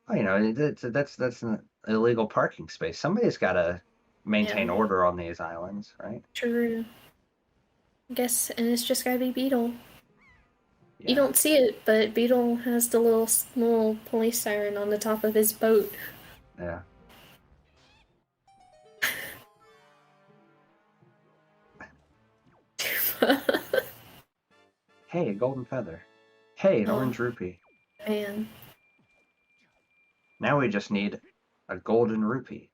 Oh, that's illegal parking space. Somebody's got to maintain order on these islands, right? True. I guess, and it's just gotta be Beetle. Yeah. You don't see it, but Beetle has the little police siren on the top of his boat. Yeah. Hey, a golden feather. Hey, an orange rupee. Man. Now we just need a golden rupee.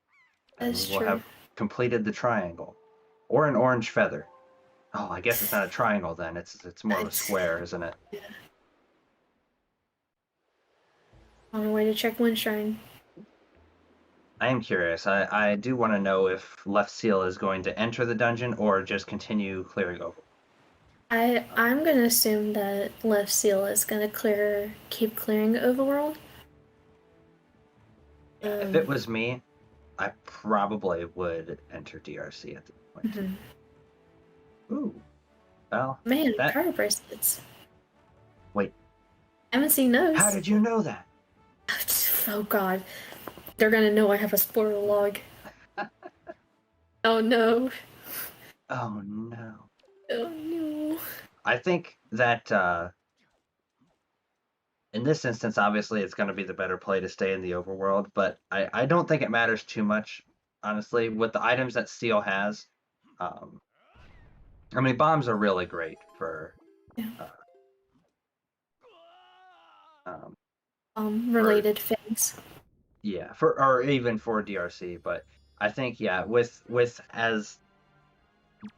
And That's we'll true. have completed the triangle. Or an orange feather. Oh, I guess it's not a triangle then. It's more of a square, isn't it? Yeah. On our way to check Windshine. I am curious. I do want to know if Left Seal is going to enter the dungeon or just continue clearing over. I'm gonna assume that Left Seal is gonna keep clearing overworld. If it was me, I probably would enter DRC at this point. Mm-hmm. Ooh. Well, man, power bracelets. Wait. I haven't seen those. How did you know that? Oh god. They're gonna know I have a spoiler log. Oh no. Oh no. Oh no. I think that in this instance, obviously, it's going to be the better play to stay in the overworld, but I don't think it matters too much, honestly, with the items that Seal has. I mean, bombs are really great for related things. Yeah, or even for DRC, but I think with as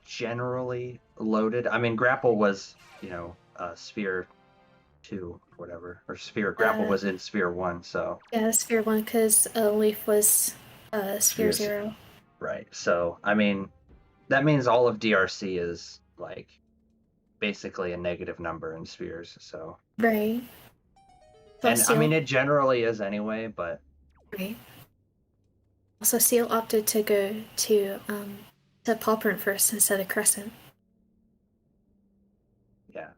generally loaded. I mean, grapple was sphere 2 or whatever, or sphere grapple was in sphere 1, so yeah, sphere 1 because leaf was sphere 0. Right. So I mean, that means all of DRC is like basically a negative number in spheres. So right. And Seal, I mean, it generally is anyway, but right. Also, Seal opted to go to paw print first instead of Crescent. Yeah.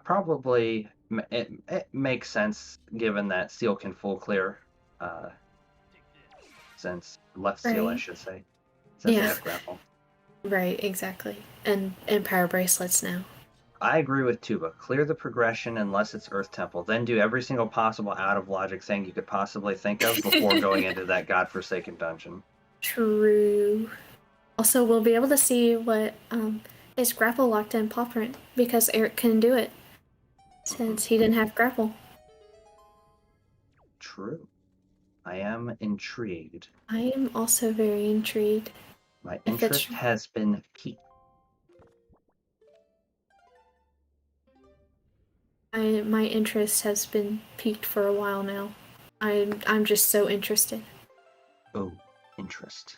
Probably it makes sense given that Seal can full clear, since Left Seal, I should say, since they have grapple. Right, exactly, and power bracelets now. I agree with Tuba. Clear the progression unless it's Earth Temple. Then do every single possible out-of-logic thing you could possibly think of before going into that godforsaken dungeon. True. Also, we'll be able to see what is grapple locked in paw print because Eric couldn't do it since he didn't have grapple. True. I am intrigued. I am also very intrigued. My interest has been piqued. My interest has been piqued for a while now. I'm just so interested. Oh, interest.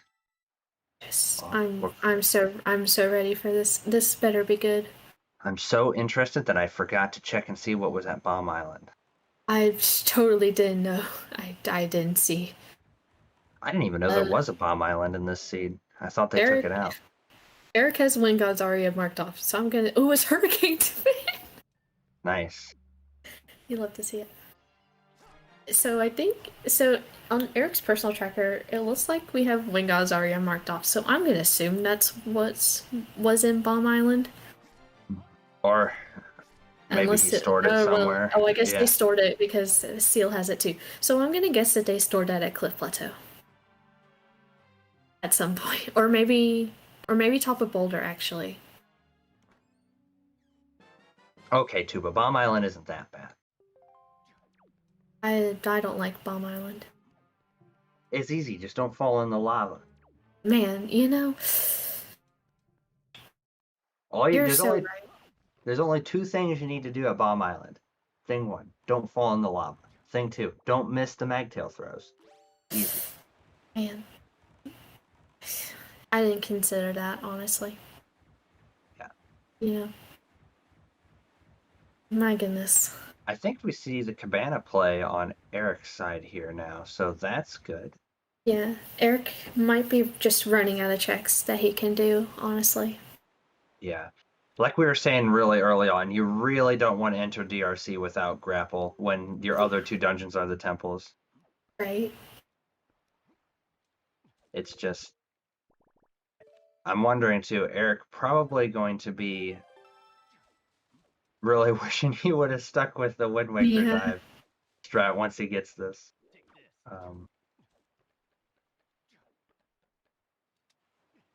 Yes, I'm so ready for this. This better be good. I'm so interested that I forgot to check and see what was at Bomb Island. I totally didn't know. I didn't see. I didn't even know there was a Bomb Island in this seed. I thought they took it out. Eric has Wind God's Aria marked off, so I'm gonna. Oh, it's Hurricane Twin. Nice. You love to see it. So on Eric's personal tracker, it looks like we have Wind God's Aria marked off. So I'm gonna assume that's what was in Bomb Island. Or maybe he stored it somewhere. I guess they stored it because Seal has it too. So I'm gonna guess that they stored that at Cliff Plateau. At some point. Or maybe top of Boulder, actually. Okay, Tuba, Bomb Island isn't that bad. I don't like Bomb Island. It's easy, just don't fall in the lava. Man, There's only 2 things you need to do at Bomb Island. Thing 1, don't fall in the lava. Thing 2, don't miss the magtail throws. Easy. Man. I didn't consider that, honestly. Yeah. My goodness. I think we see the Cabana play on Eric's side here now, so that's good. Yeah, Eric might be just running out of checks that he can do, honestly. Yeah. like we were saying really early on, you really don't want to enter DRC without grapple when your other two dungeons are the temples. Right. It's just, I'm wondering too, Eric probably going to be really wishing he would have stuck with the Wind Waker dive strat once he gets this.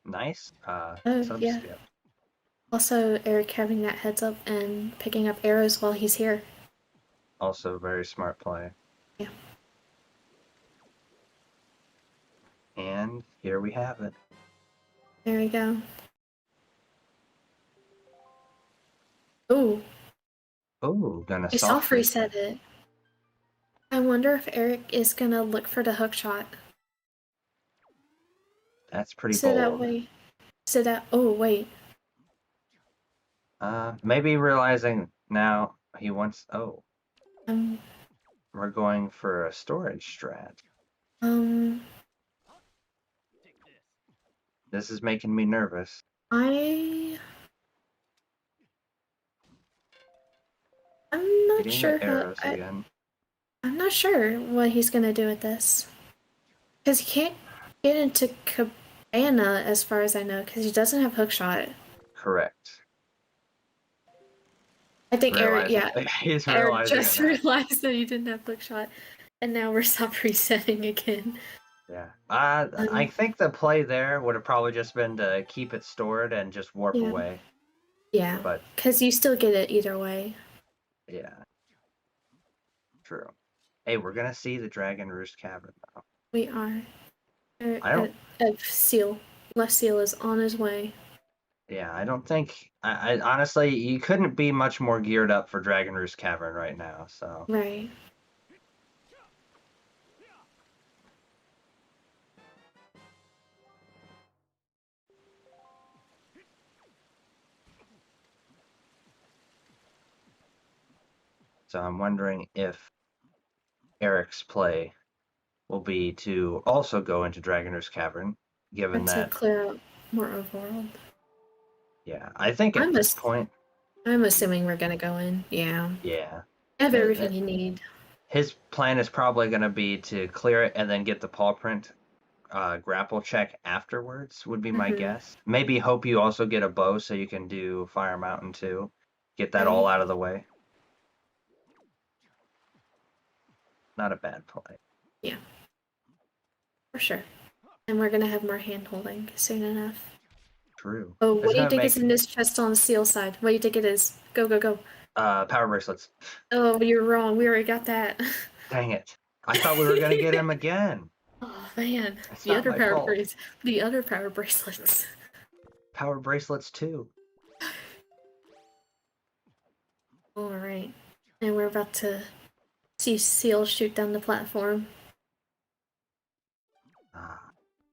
Nice. Yeah. Skip. Also, Eric having that heads up and picking up arrows while he's here. Also very smart play. Yeah. And here we have it. There we go. Ooh. Oh, gonna soft reset it. I wonder if Eric is gonna look for the hook shot. That's pretty so bold. That way, so that, oh, wait. Maybe realizing now he wants, we're going for a storage strat. This is making me nervous. I'm not Getting sure the arrows again. I'm not sure what he's gonna do with this. Because he can't get into Cabana as far as I know, because he doesn't have hookshot. Correct. I think Eric just realized that he didn't have hookshot, and now we're soft resetting again. Yeah. I think the play there would have probably just been to keep it stored and just warp away. Yeah. But because you still get it either way. Yeah. True. Hey, we're gonna see the Dragon Roost Cavern now. We are. Seal. Left Seal is on his way. Yeah, I don't think. I honestly, you couldn't be much more geared up for Dragon Roost Cavern right now. So. Right. So I'm wondering if Eric's play will be to also go into Dragon Roost Cavern, given that to clear out more overworld. Yeah, I think at this point, I'm assuming we're gonna go in. Yeah. Yeah. Have everything you need. His plan is probably going to be to clear it and then get the paw print grapple check afterwards, would be my guess. Maybe hope you also get a bow so you can do Fire Mountain too. Get that all out of the way. Not a bad play. Yeah. For sure. And we're going to have more hand holding soon enough. True. Oh, what do you think is in this chest on the Seal side? What do you think it is? Go, go, go. Power bracelets. Oh, you're wrong. We already got that. Dang it. I thought we were going to get him again. Oh, man. That's the other power bracelets. Power bracelets too. All right. And we're about to see Seal shoot down the platform.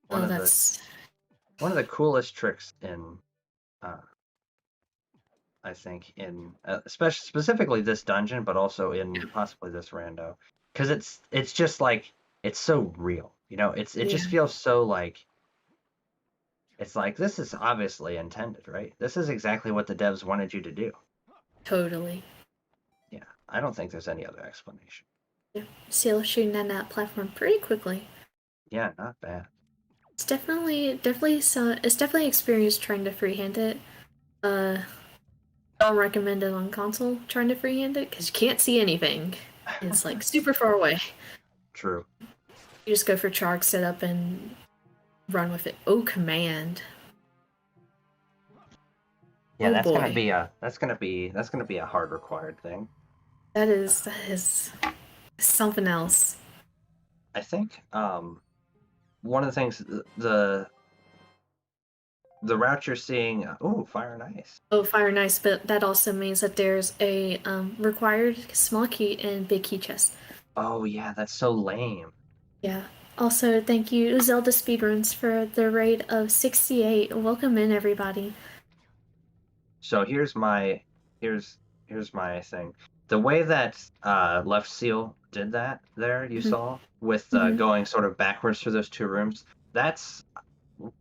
One of the coolest tricks in I think in specifically this dungeon, but also in possibly this rando, because it's just like it's so real, you know. It just feels so like it's like this is obviously intended, right? This is exactly what the devs wanted you to do. Totally. Yeah, I don't think there's any other explanation. Yeah, Seal shooting down that platform pretty quickly. Yeah, not bad. It's definitely experience trying to freehand it. Don't recommend it on console trying to freehand it because you can't see anything. It's like super far away. True. You just go for charge setup and run with it. Oh, command. Yeah, that's gonna be a hard required thing. That is something else. I think one of the things the route you're seeing, Fire and Ice. Oh, Fire and Ice, but that also means that there's a required small key and big key chest. Oh yeah, that's so lame. Yeah. Also, thank you ZeldaSpeedRuns for the raid of 68. Welcome in, everybody. So here's my thing. The way that Left Seal did that there, you saw, with going sort of backwards through those two rooms, that's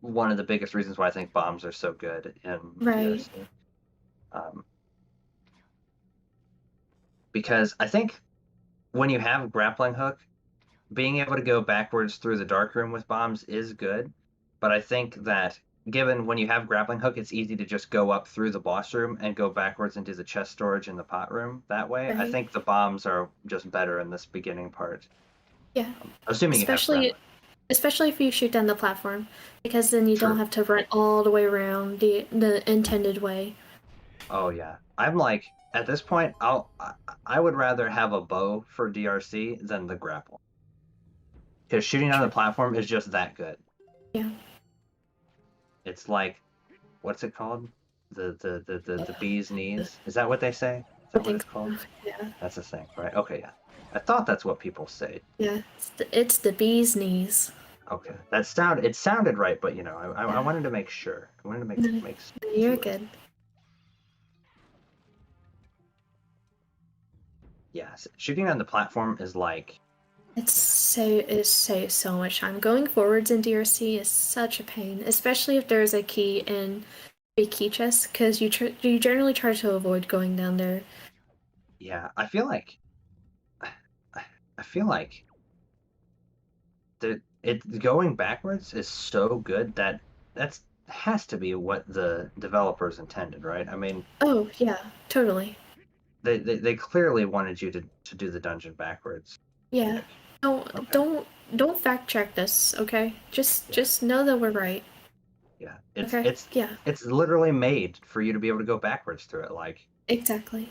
one of the biggest reasons why I think bombs are so good in DRC. Because I think when you have grappling hook, being able to go backwards through the dark room with bombs is good, but I think that given when you have grappling hook, it's easy to just go up through the boss room and go backwards into the chest storage in the pot room that way. Right. I think the bombs are just better in this beginning part. Yeah. Assuming you have grappling. Especially if you shoot down the platform, because then you don't have to run all the way around the intended way. Oh yeah, I'm like at this point, I would rather have a bow for DRC than the grapple, because shooting down the platform is just that good. Yeah. It's like, what's it called? The bee's knees. Is that what they say? Is that what it's called? Yeah. That's a thing, right? Okay, yeah. I thought that's what people say. Yeah, it's the bee's knees. Okay, it sounded right, but you know, I wanted to make sure. I wanted to make sure. You're good. Yes, shooting on the platform is like. It saves so much time. Going forwards in DRC is such a pain, especially if there's a key in big key chests, because you generally try to avoid going down there. Yeah, I feel like it going backwards is so good that has to be what the developers intended, right? I mean, oh yeah, totally. They clearly wanted you to do the dungeon backwards. Yeah. Don't fact check this, okay? Just know that we're right. Yeah. It's literally made for you to be able to go backwards through it, like. Exactly.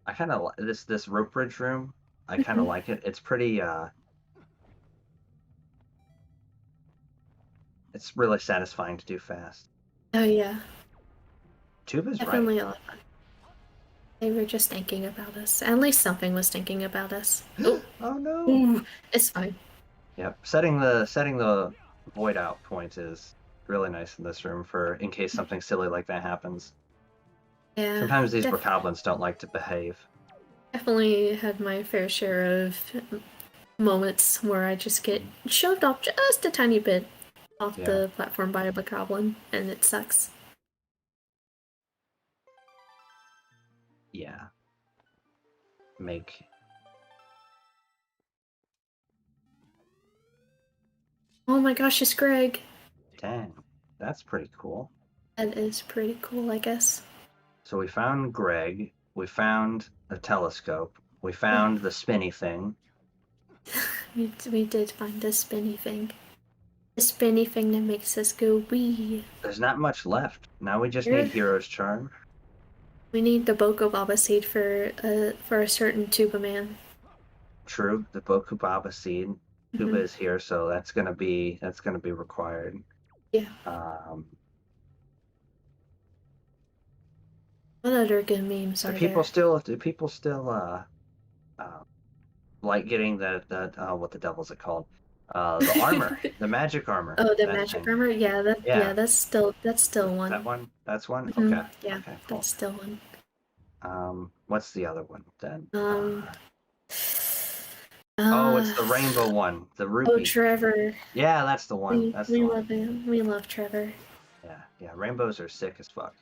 I kind of like this rope bridge room. I kind of like it. It's pretty. It's really satisfying to do fast. Oh yeah. Tuba's definitely right. A lot. They were just thinking about us. At least something was thinking about us. Oh, oh no. Ooh, it's fine. Yep. Setting the void out point is really nice in this room for in case something silly like that happens. Yeah. Sometimes these bokoblins don't like to behave. Definitely had my fair share of moments where I just get shoved off just a tiny bit off the platform by a bokoblin, and it sucks. Yeah. Oh my gosh, it's Greg. Dang, that's pretty cool. That is pretty cool, I guess. So we found Greg, we found a telescope, we found the spinny thing. we did find the spinny thing. The spinny thing that makes us go wee. There's not much left. Now we just need Hero's Charm. We need the Bokobaba seed for a certain Tuba man. True, the Bokobaba seed. Tuba is here, so that's gonna be required. Yeah. What other good memes are there? Do people still like getting that what the devil's it called? The armor, the magic armor. Oh, the magic armor. Yeah, that's still one. That one. That's one. Okay. Yeah, okay, cool. That's still one. What's the other one then? Oh, it's the rainbow one. The rupee. Oh, Trevor. Yeah, that's the one. We love him. We love Trevor. Yeah. Rainbows are sick as fuck.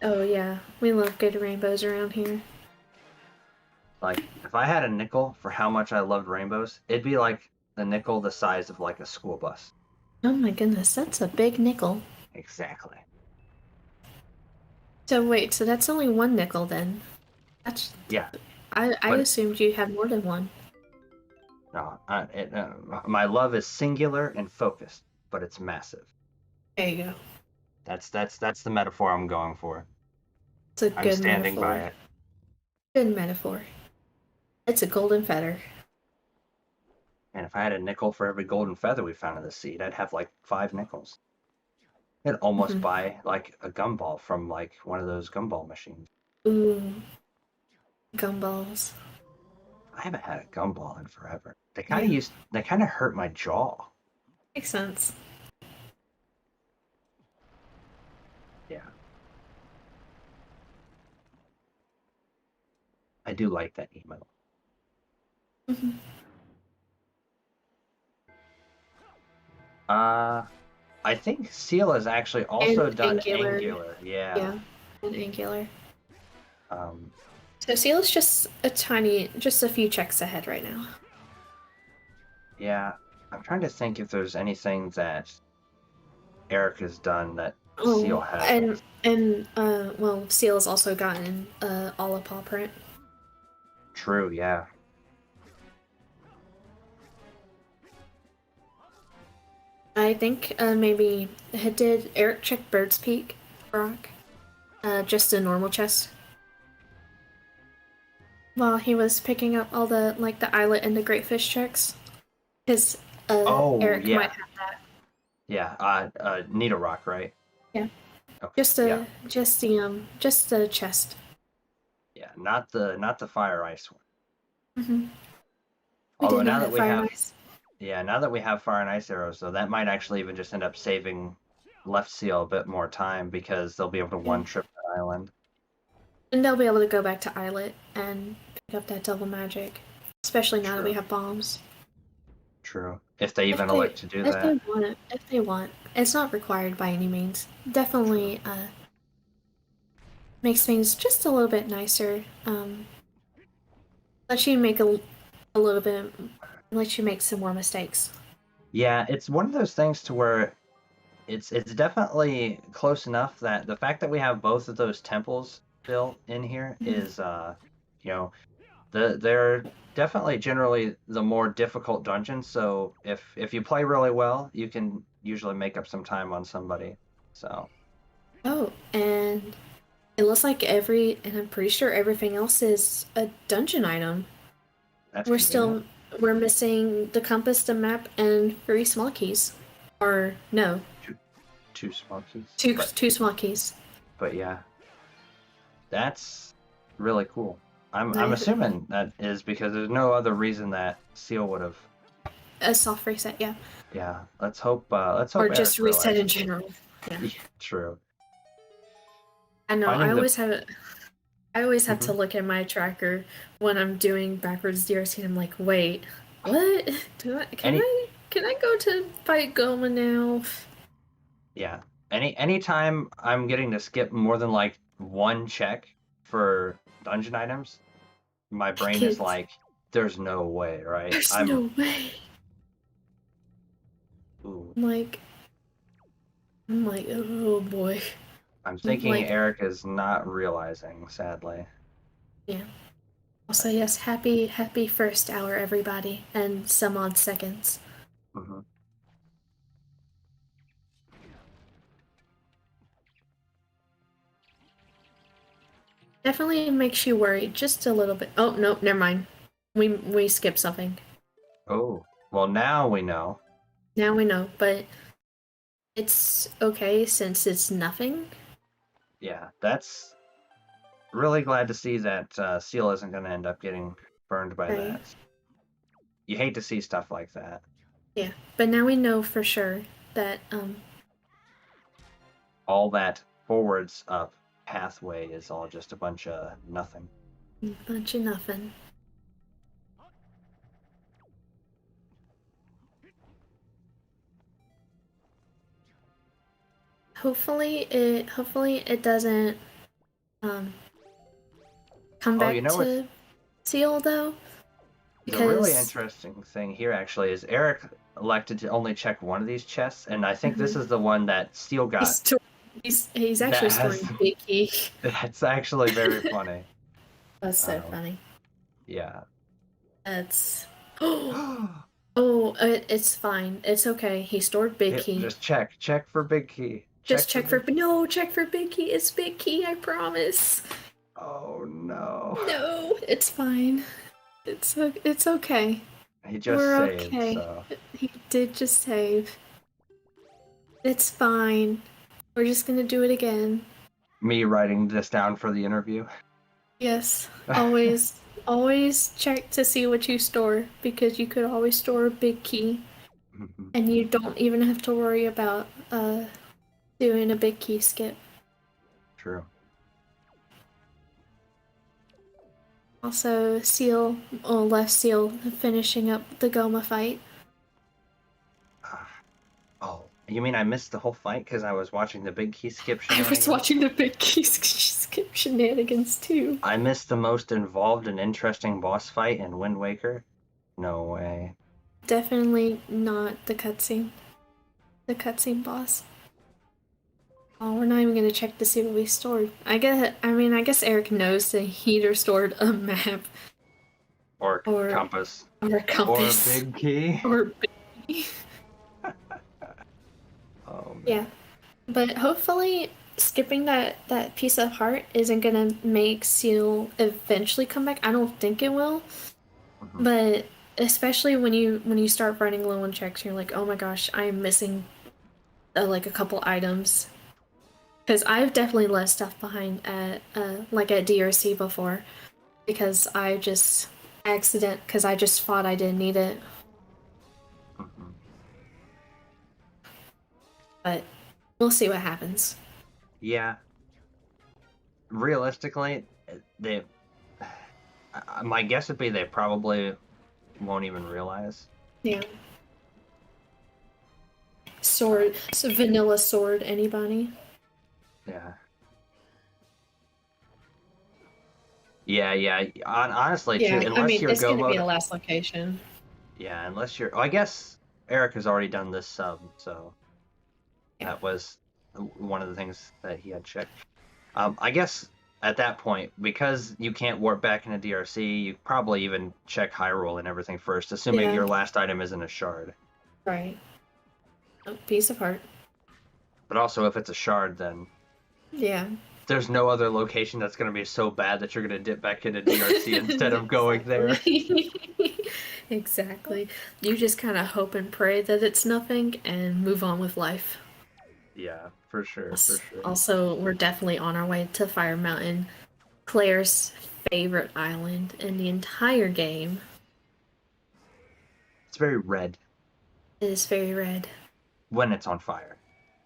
Oh yeah, we love good rainbows around here. Like, if I had a nickel for how much I loved rainbows, it'd be like a nickel the size of like a school bus. Oh my goodness, that's a big nickel. Exactly. So wait, so that's only one nickel then? That's I assumed you had more than one. No, my love is singular and focused, but it's massive. There you go. That's the metaphor I'm going for. It's a good metaphor. I'm standing by it. Good metaphor. It's a golden feather. And if I had a nickel for every golden feather we found in the seed, I'd have like 5 nickels. I'd almost buy like a gumball from like one of those gumball machines. Ooh. Gumballs. I haven't had a gumball in forever. They kind of hurt my jaw. Makes sense. Yeah. I do like that email. Mm-hmm. I think Seal has actually also And done Angular. Yeah. Yeah, and Angular. Um, So Seal is just just a few checks ahead right now. yeah. I'm trying to think if there's anything that Eric has done that Seal Oh, hasn't. well, Seal has also gotten Olipop print. True, yeah. I think maybe did Eric check Bird's Peak rock? Just a normal chest. While he was picking up all the the eyelet and the great fish checks, because Eric Yeah. might have that. Yeah, Needle Rock, right? Yeah. Okay. Just the chest. Yeah, not the Fire Ice one. Mm-hmm. We Although did now not that have we Fire have and Ice. now that we have Fire and Ice arrows, though, that might actually even just end up saving Left Seal a bit more time because they'll be able to one trip that island. And they'll be able to go back to Islet and pick up that double magic. Especially now that we have bombs. True. If they even elect to do that. If they want. It's not required by any means. Definitely makes things just a little bit nicer. Lets you make a little bit, lets you make some more mistakes. Yeah, it's one of those things to where it's definitely close enough that the fact that we have both of those temples built in here is they're definitely generally the more difficult dungeons. So if you play really well, you can usually make up some time on somebody. So. Oh, and it looks like and I'm pretty sure everything else is a dungeon item. We're missing the compass, the map, and 3 small keys. Or no. Two small keys. Two small keys. But yeah. That's really cool. I'm assuming that is because there's no other reason that Seal would have a soft reset, yeah. Yeah. Let's hope or Eric just reset in general. Yeah. True. I know, I always have to look at my tracker when I'm doing backwards DRC and I'm like, wait, what? Can I go to fight Goma now? Yeah. Anytime I'm getting to skip more than like one check for dungeon items, my brain is like, there's no way, right? There's no way. Ooh. I'm like, oh boy. I'm thinking Eric is not realizing, sadly. Yeah. Also, yes, happy first hour, everybody, and some odd seconds. Mm-hmm. Definitely makes you worry just a little bit. Oh, no, never mind. We skipped something. Oh, well, now we know. Now we know, but it's okay since it's nothing. Yeah, that's really glad to see that Seal isn't going to end up getting burned by that. You hate to see stuff like that. Yeah, but now we know for sure that all that forwards up pathway is all just a bunch of nothing. Bunch of nothing. Hopefully it doesn't come back to Seal though. Because the really interesting thing here actually is Eric elected to only check one of these chests, and I think this is the one that Seal got. He's actually storing big key. That's actually very funny. That's so funny. Yeah. That's it's fine. It's okay. He stored big key. Just check for big key. Check for big key. It's big key, I promise. Oh no. No, it's fine. It's okay. He just saved, okay. So. He did just save. It's fine. We're just gonna do it again. Me writing this down for the interview? Yes. Always check to see what you store, because you could always store a big key. And you don't even have to worry about doing a big key skip. True. Also, left Seal finishing up the Goma fight. Oh, you mean I missed the whole fight because I was watching the big key skip I shenanigans? was watching the big key skip shenanigans too. I missed the most involved and interesting boss fight in Wind Waker? No way. Definitely not the cutscene. The cutscene boss. Oh, we're not even gonna check to see what we stored. I guess Eric knows that he either stored a map Or compass. Or a compass. Or a big key. Or big key. Oh, man. Yeah. But hopefully skipping that piece of heart isn't gonna make Seal eventually come back. I don't think it will. Mm-hmm. But especially when you start running low on checks, you're like, oh my gosh, I am missing like a couple items. Because I've definitely left stuff behind at DRC before, because I just because I just thought I didn't need it. Mm-hmm. But we'll see what happens. Yeah. Realistically, my guess would be they probably won't even realize. Yeah. Sword, so vanilla sword, anybody? Yeah. Yeah. Honestly, too. Unless you're it's Go gonna be mode. the last location. Yeah, unless you're. Oh, I guess Eric has already done this sub, so that was one of the things that he had checked. I guess at that point, because you can't warp back into DRC, you probably even check Hyrule and everything first, assuming your last item isn't a shard. Right. A piece of heart. But also, if it's a shard, then yeah, there's no other location that's going to be so bad that you're going to dip back into DRC instead of going there. Exactly. You just kind of hope and pray that it's nothing and move on with life. Yeah, for sure. Also, we're definitely on our way to Fire Mountain, Claire's favorite island in the entire game. It's very red. It is very red. When it's on fire.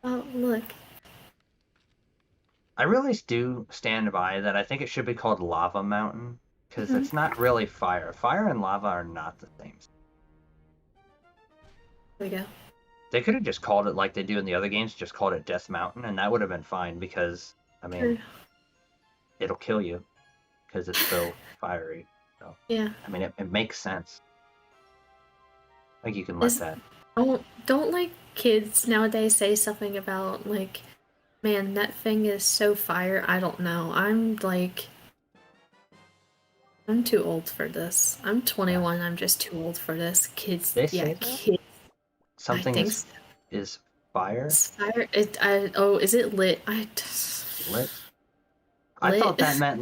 Oh, look. I really do stand by that. I think it should be called Lava Mountain, because it's not really fire. Fire and lava are not the same. There we go. They could have just called it like they do in the other games, just called it Death Mountain, and that would have been fine, because, I mean, it'll kill you, because it's so fiery. So, yeah. I mean, it makes sense. Like, you can let that. Don't like kids nowadays say something about, like, man, that thing is so fire. I don't know. I'm too old for this. I'm 21. I'm just too old for this. Kids. They say kids. Something is fire? It's fire. Is it lit? Lit? I thought that meant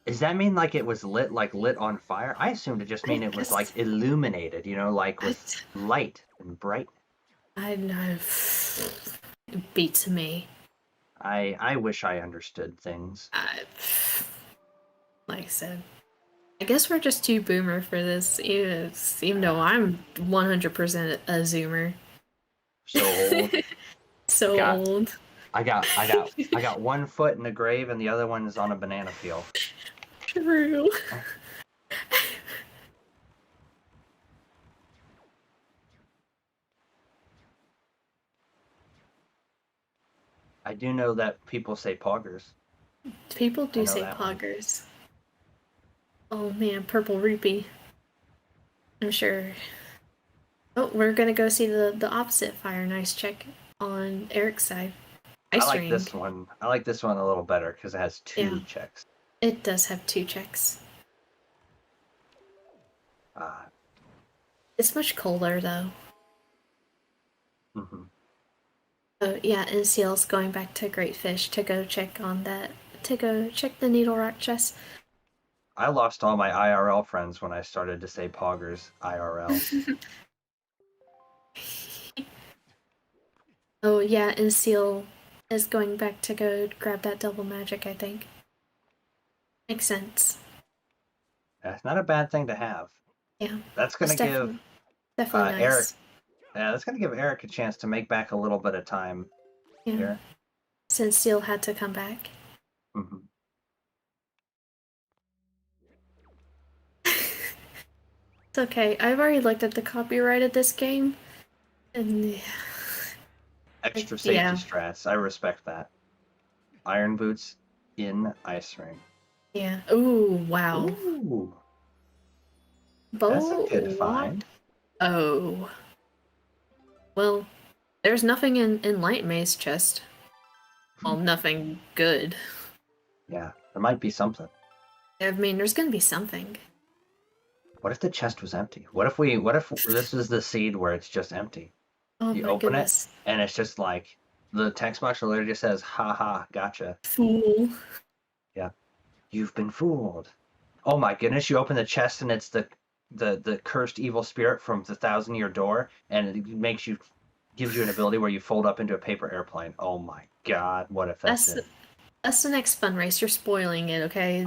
does that mean like it was lit on fire? I assumed it just mean it was like illuminated, like with light and bright. I know. It beats me. I wish I understood things. Like I said, I guess we're just too boomer for this, even though I'm 100% a zoomer. So old. Old. I got one foot in the grave and the other one is on a banana peel. True. I do know that people say poggers. People do say poggers. Oh man, purple rupee. I'm sure. Oh, we're gonna go see the opposite fire. Nice check on Eric's side. I like this one. I like this one a little better because it has two checks. It does have two checks. It's much colder though. Mm-hmm. Oh yeah, and Seal's going back to Great Fish to go check on that. To go check the Needle Rock chest. I lost all my IRL friends when I started to say poggers IRL. Oh yeah, and Seal is going back to go grab that double magic, I think. Makes sense. That's not a bad thing to have. Yeah. That's gonna give definitely nice. Eric. Yeah, that's gonna give Eric a chance to make back a little bit of time here. Since Seal had to come back. Mm-hmm. okay. I've already looked at the copyright of this game, and Extra safety strats. I respect that. Iron boots in ice ring. Yeah. Ooh, wow. Ooh. That's a good find. Oh. Well, there's nothing in Light May's chest. Well, nothing good. Yeah, there might be something. I mean, there's gonna be something. What if the chest was empty? What if this is the seed where it's just empty? Oh You my open goodness. it, and it's just like, the text box literally just says, haha, gotcha. Fool. Yeah. You've been fooled. Oh my goodness, you open the chest and it's the cursed evil spirit from the 1,000-Year Door, and it gives you an ability where you fold up into a paper airplane. Oh my god, what if that's it? That's the next fun race. You're spoiling it, okay?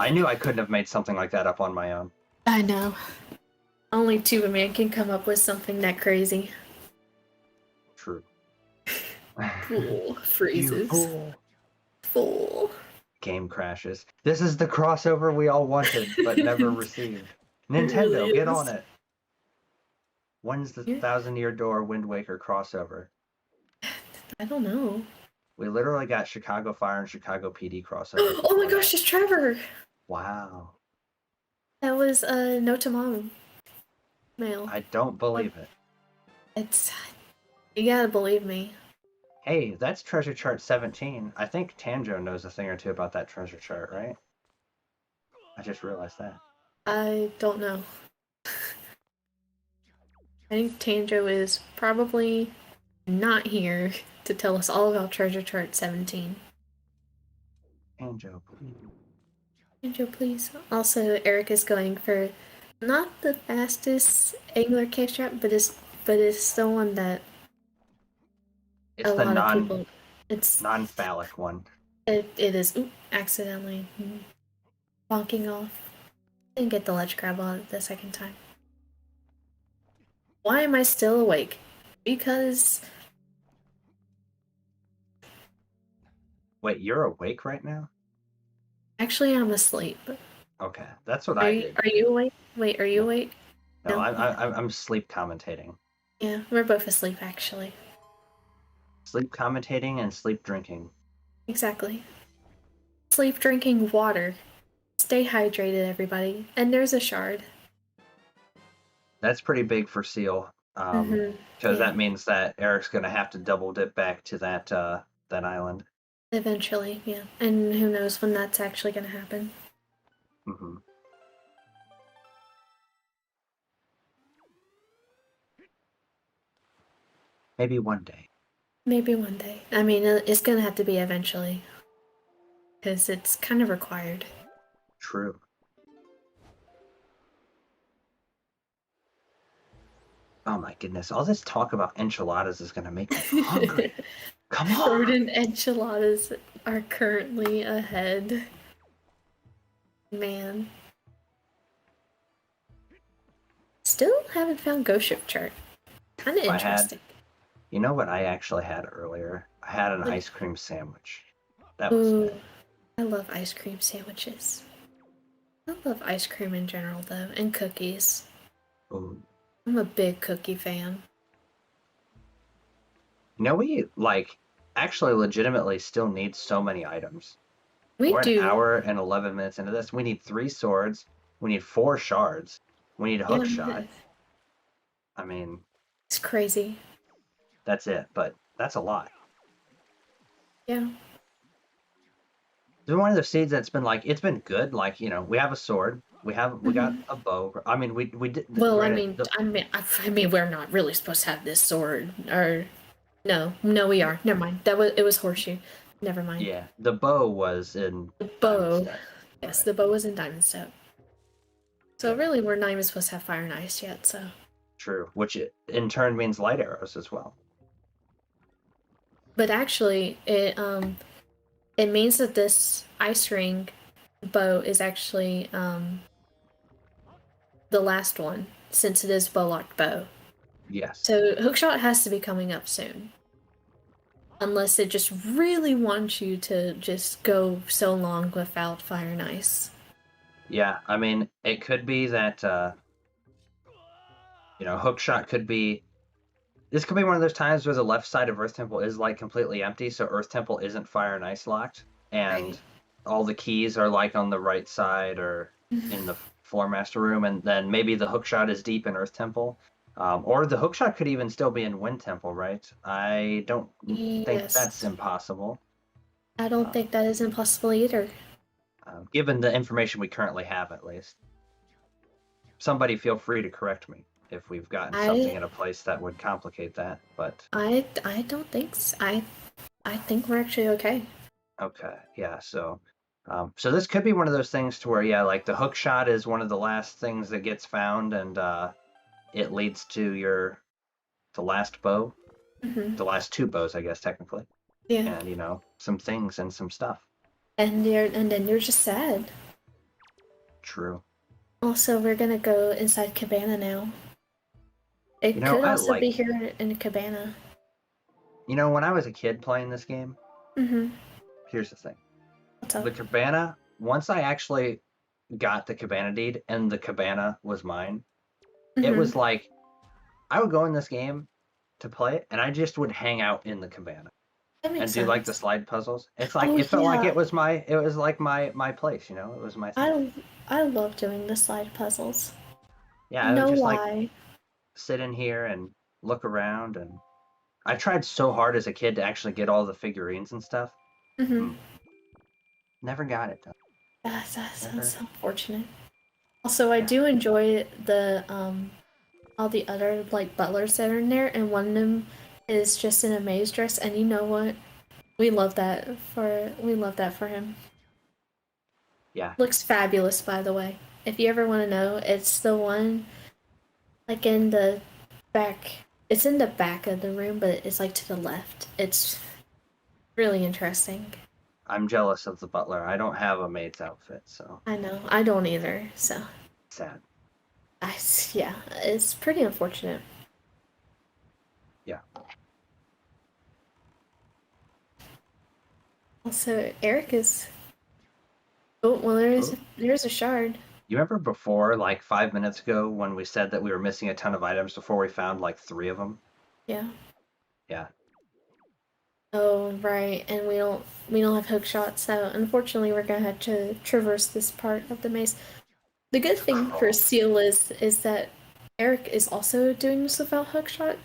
I knew I couldn't have made something like that up on my own. I know. Only two of me can come up with something that crazy. True. Fool. Freezes. You fool. Fool. Game crashes. This is the crossover we all wanted, but never received. Nintendo, really get on it. When's the 1,000-Year Door Wind Waker crossover? I don't know. We literally got Chicago Fire and Chicago PD crossover. Oh my gosh, it's Trevor! Wow. That was No to Mom mail. I don't believe it. It's... You gotta believe me. Hey, that's Treasure Chart 17. I think Tanjo knows a thing or two about that treasure chart, right? I just realized that. I don't know. I think Tanjo is probably not here to tell us all about Treasure Chart 17. Tanjo, please. Tanjo, please. Also, Eric is going for not the fastest angler cave trap, but it's the one that it's a lot of people. It's non-phallic one. It is. Oop, accidentally bonking off. Didn't get the ledge grab on it the second time. Why am I still awake? Because... Wait, you're awake right now? Actually, I'm asleep. Okay, that's what I did. Are you awake? Wait, are you awake? No, I'm sleep commentating. Yeah, we're both asleep, actually. Sleep commentating and sleep drinking. Exactly. Sleep drinking water. Stay hydrated, everybody. And there's a shard. That's pretty big for Seal. Because that means that Eric's gonna have to double dip back to that island. Eventually, yeah. And who knows when that's actually gonna happen. Mm-hmm. Maybe one day. Maybe one day. I mean, it's gonna have to be eventually. Because it's kind of required. True. Oh my goodness, all this talk about enchiladas is gonna make me hungry. Come on! Rodent enchiladas are currently ahead. Man. Still haven't found Ghost Ship chart. Kinda interesting. You know what I actually had earlier? I had an ice cream sandwich. That was good. I love ice cream sandwiches. I love ice cream in general, though, and cookies. Ooh. I'm a big cookie fan. You know, we, actually legitimately still need so many items. We're an hour and 11 minutes into this. We need 3 swords. We need 4 shards. We need a hook shot. I mean... It's crazy. That's it, but that's a lot. Yeah. It's one of those seeds that's been it's been good. We have a sword. We got a bow. I mean, we did. Well, I mean, we're not really supposed to have this sword. Or, no, we are. Never mind. It was horseshoe. Never mind. Yeah, the bow was in. The bow. Yes, the bow was in Diamond Step. So really, we're not even supposed to have fire and ice yet. So. True, which in turn means light arrows as well. But actually, it means that this ice ring bow is actually the last one, since it is bow-locked bow. Yes. So hookshot has to be coming up soon. Unless it just really wants you to just go so long without fire and ice. Yeah, I mean, it could be that, Hookshot could be... This could be one of those times where the left side of Earth Temple is, like, completely empty, so Earth Temple isn't fire and ice locked, and Right. all the keys are, like, on the right side or in the Floor Master room, and then maybe the Hookshot is deep in Earth Temple. Or the Hookshot could even still be in Wind Temple, right? I don't think that's Yes. impossible. I don't think that is impossible either. Given the information we currently have, at least. Somebody feel free to correct me if we've gotten something in a place that would complicate that, but... I don't think so. I think we're actually okay. Okay, yeah, so this could be one of those things to where, yeah, like the hook shot is one of the last things that gets found, and it leads to the last bow, the last two bows, I guess, technically. Yeah. And some things and some stuff. And then you're just sad. True. Also, we're gonna go inside Cabana now. It could also be here in Cabana. When I was a kid playing this game, here's the thing. What's up? The Cabana, once I actually got the Cabana deed and the Cabana was mine, it was like, I would go in this game to play it, and I just would hang out in the Cabana and do like the slide puzzles. It's like it felt like it was like my place, it was my thing. I love doing the slide puzzles. Yeah, I would just like sit in here and look around, and I tried so hard as a kid to actually get all the figurines and stuff. Never got it though. That's unfortunate. Also, I do enjoy the all the other like butlers that are in there, and one of them is just in a maze dress, and you know what? We love that for him. Yeah. Looks fabulous, by the way. If you ever want to know, it's the one like in the back. It's in the back of the room, but it's like to the left. It's really interesting. I'm jealous of the butler. I don't have a maid's outfit, so. I know. I don't either, so. Sad. Yeah, it's pretty unfortunate. Yeah. Also, Eric is... Oh, well, there's a shard. You remember before, like 5 minutes ago, when we said that we were missing a ton of items before we found like 3 of them? Yeah. Yeah. Oh, right, and we don't have hook shots, so unfortunately we're gonna have to traverse this part of the maze. The good thing for Seal is that Eric is also doing this without hookshot.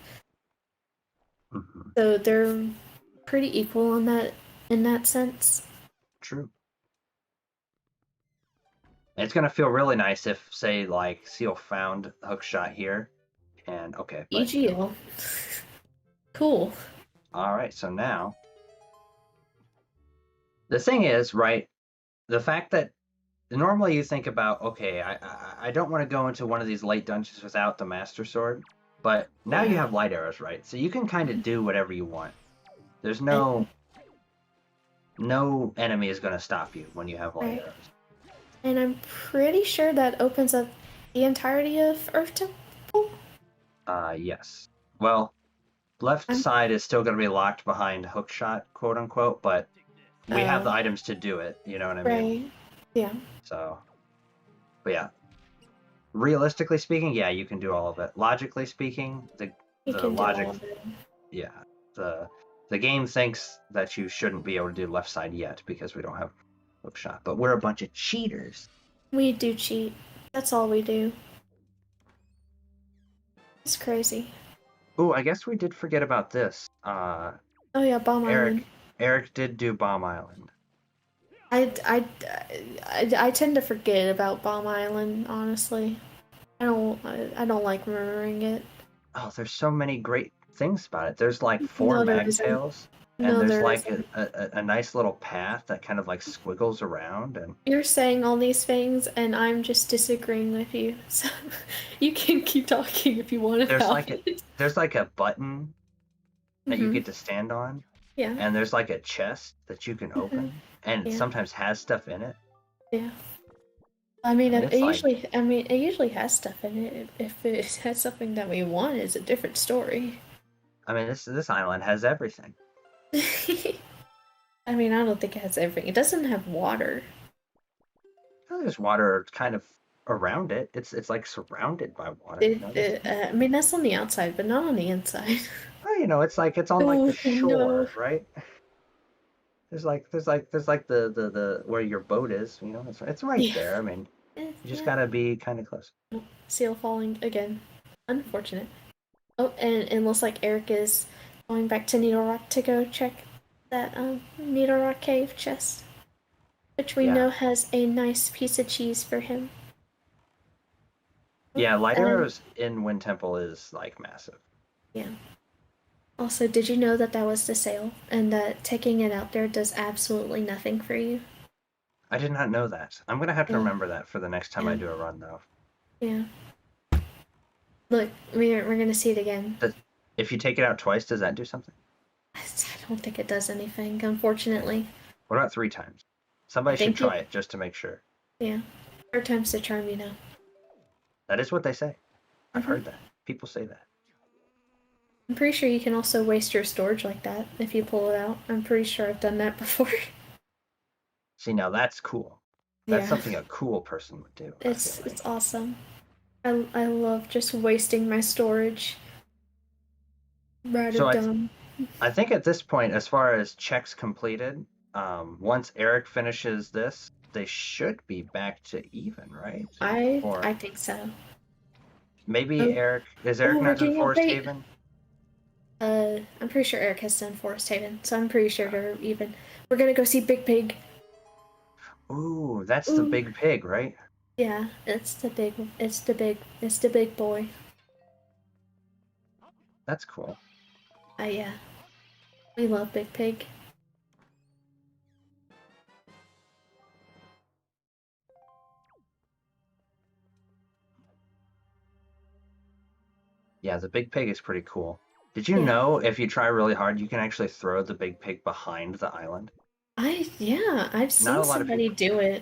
So they're pretty equal on that in that sense. True. It's gonna feel really nice if, say, like Seal found hookshot here, and okay. EGL. Cool. All right, so now the thing is, right? The fact that normally you think about, okay, I don't want to go into one of these late dungeons without the Master Sword, but now you have light arrows, right? So you can kind of do whatever you want. There's no enemy is going to stop you when you have light arrows. And I'm pretty sure that opens up the entirety of Earth Temple? Yes. Well, left side is still going to be locked behind hookshot, quote unquote, but we have the items to do it, you know what I mean? Right. Yeah. So, but yeah. Realistically speaking, yeah, you can do all of it. Logically speaking, the logic... Yeah. The game thinks that you shouldn't be able to do left side yet because we don't have hookshot, but we're a bunch of cheaters. We do cheat. That's all we do. It's crazy. Oh, I guess we did forget about this. Oh yeah, Bomb Island. Eric did do Bomb Island. I tend to forget about Bomb Island, honestly. I don't like remembering it. Oh, there's so many great things about it. There's like 4 magtails, and there's like a nice little path that kind of like squiggles around. And you're saying all these things, and I'm just disagreeing with you. So you can keep talking if you want about it. There's like a button that you get to stand on. Yeah. And there's like a chest that you can open, and it sometimes has stuff in it. Yeah. I mean, it usually has stuff in it. If it has something that we want, it's a different story. I mean, this island has everything. I mean, I don't think it has everything. It doesn't have water. There's water kind of around it. It's like surrounded by water. I mean, that's on the outside, but not on the inside. Well, it's like it's on like the Oh, shore, no. right? There's the where your boat is. It's right Yeah. there. I mean, you just Yeah. gotta be kind of close. Seal falling again. Unfortunate. Oh, and it looks like Eric is going back to Needle Rock to go check that Needle Rock cave chest, which we know has a nice piece of cheese for him. Yeah, light arrows in Wind Temple is like massive. Yeah. Also, did you know that was the sale, and that taking it out there does absolutely nothing for you? I did not know that. I'm gonna have to remember that for the next time I do a run, though. Yeah. Look, we're gonna see it again. If you take it out twice, does that do something? I don't think it does anything, unfortunately. What about 3 times? Somebody should try it just to make sure. Yeah. 3 times the charm, That is what they say. I've heard that. People say that. I'm pretty sure you can also waste your storage like that if you pull it out. I'm pretty sure I've done that before. See, now that's cool. That's something a cool person would do. It's awesome. I love just wasting my storage. Rather dumb. I think at this point, as far as checks completed, once Eric finishes this, they should be back to even, right? I think so. Maybe Eric is Eric not in Forest Haven? I'm pretty sure Eric has done Forest Haven, so I'm pretty sure they're even. We're gonna go see Big Pig. Ooh, that's the big pig, right? Yeah, it's the big boy. That's cool. Yeah. We love Big Pig. Yeah, the big pig is pretty cool. Did you know if you try really hard, you can actually throw the big pig behind the island? I've seen somebody do it.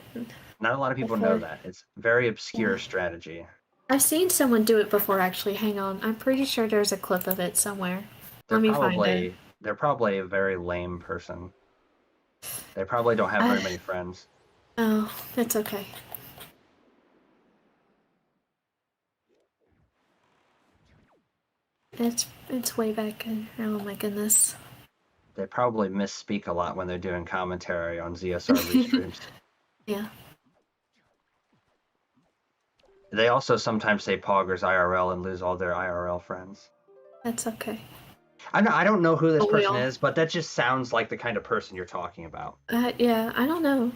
Not a lot of people know that. It's a very obscure strategy. I've seen someone do it before, actually. Hang on. I'm pretty sure there's a clip of it somewhere. Let me find it. They're probably a very lame person. They probably don't have very many friends. Oh, it's okay. It's way back in. Oh my goodness. They probably misspeak a lot when they're doing commentary on ZSR restreams. Yeah. They also sometimes say Poggers IRL and lose all their IRL friends. That's okay. I don't know who this person is, but that just sounds like the kind of person you're talking about. Yeah, I don't know.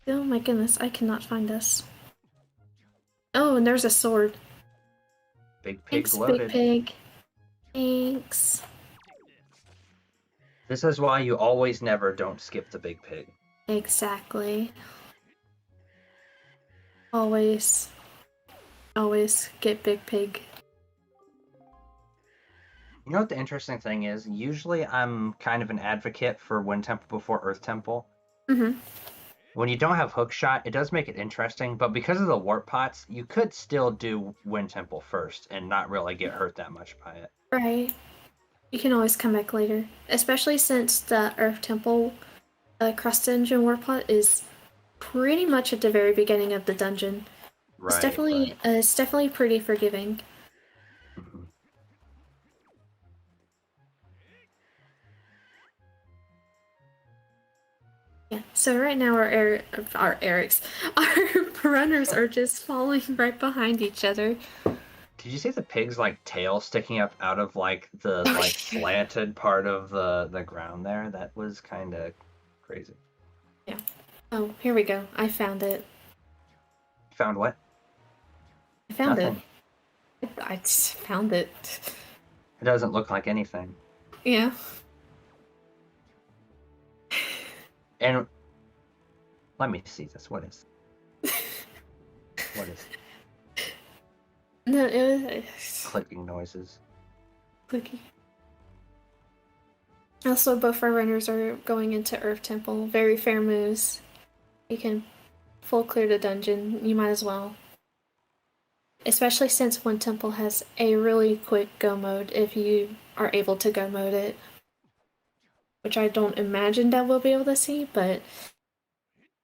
Oh my goodness, I cannot find this. Oh, and there's a sword. Big pig Thanks, loaded. Big Pig. Thanks. This is why you always never don't skip the big pig. Exactly. Always get Big Pig. You know what the interesting thing is? Usually I'm kind of an advocate for Wind Temple before Earth Temple. Mm-hmm. When you don't have Hookshot, it does make it interesting, but because of the warp pots, you could still do Wind Temple first and not really get hurt that much by it. Right. You can always come back later. Especially since the Earth Temple cross dungeon warp pot is pretty much at the very beginning of the dungeon. Right, it's definitely pretty forgiving. Mm-hmm. Yeah, so right now our runners are just falling right behind each other. Did you see the pig's like tail sticking up out of like the slanted part of the ground there? That was kind of crazy. Yeah. Oh, here we go. I found it. Found what? I found it. I just found it. It doesn't look like anything. Yeah. And let me see this. What is? What is? No, it was clicking noises. Clicking. Also, both our runners are going into Earth Temple. Very fair moves. You can full clear the dungeon. You might as well. Especially since Wind Temple has a really quick go mode if you are able to go mode it. Which I don't imagine that we'll be able to see, but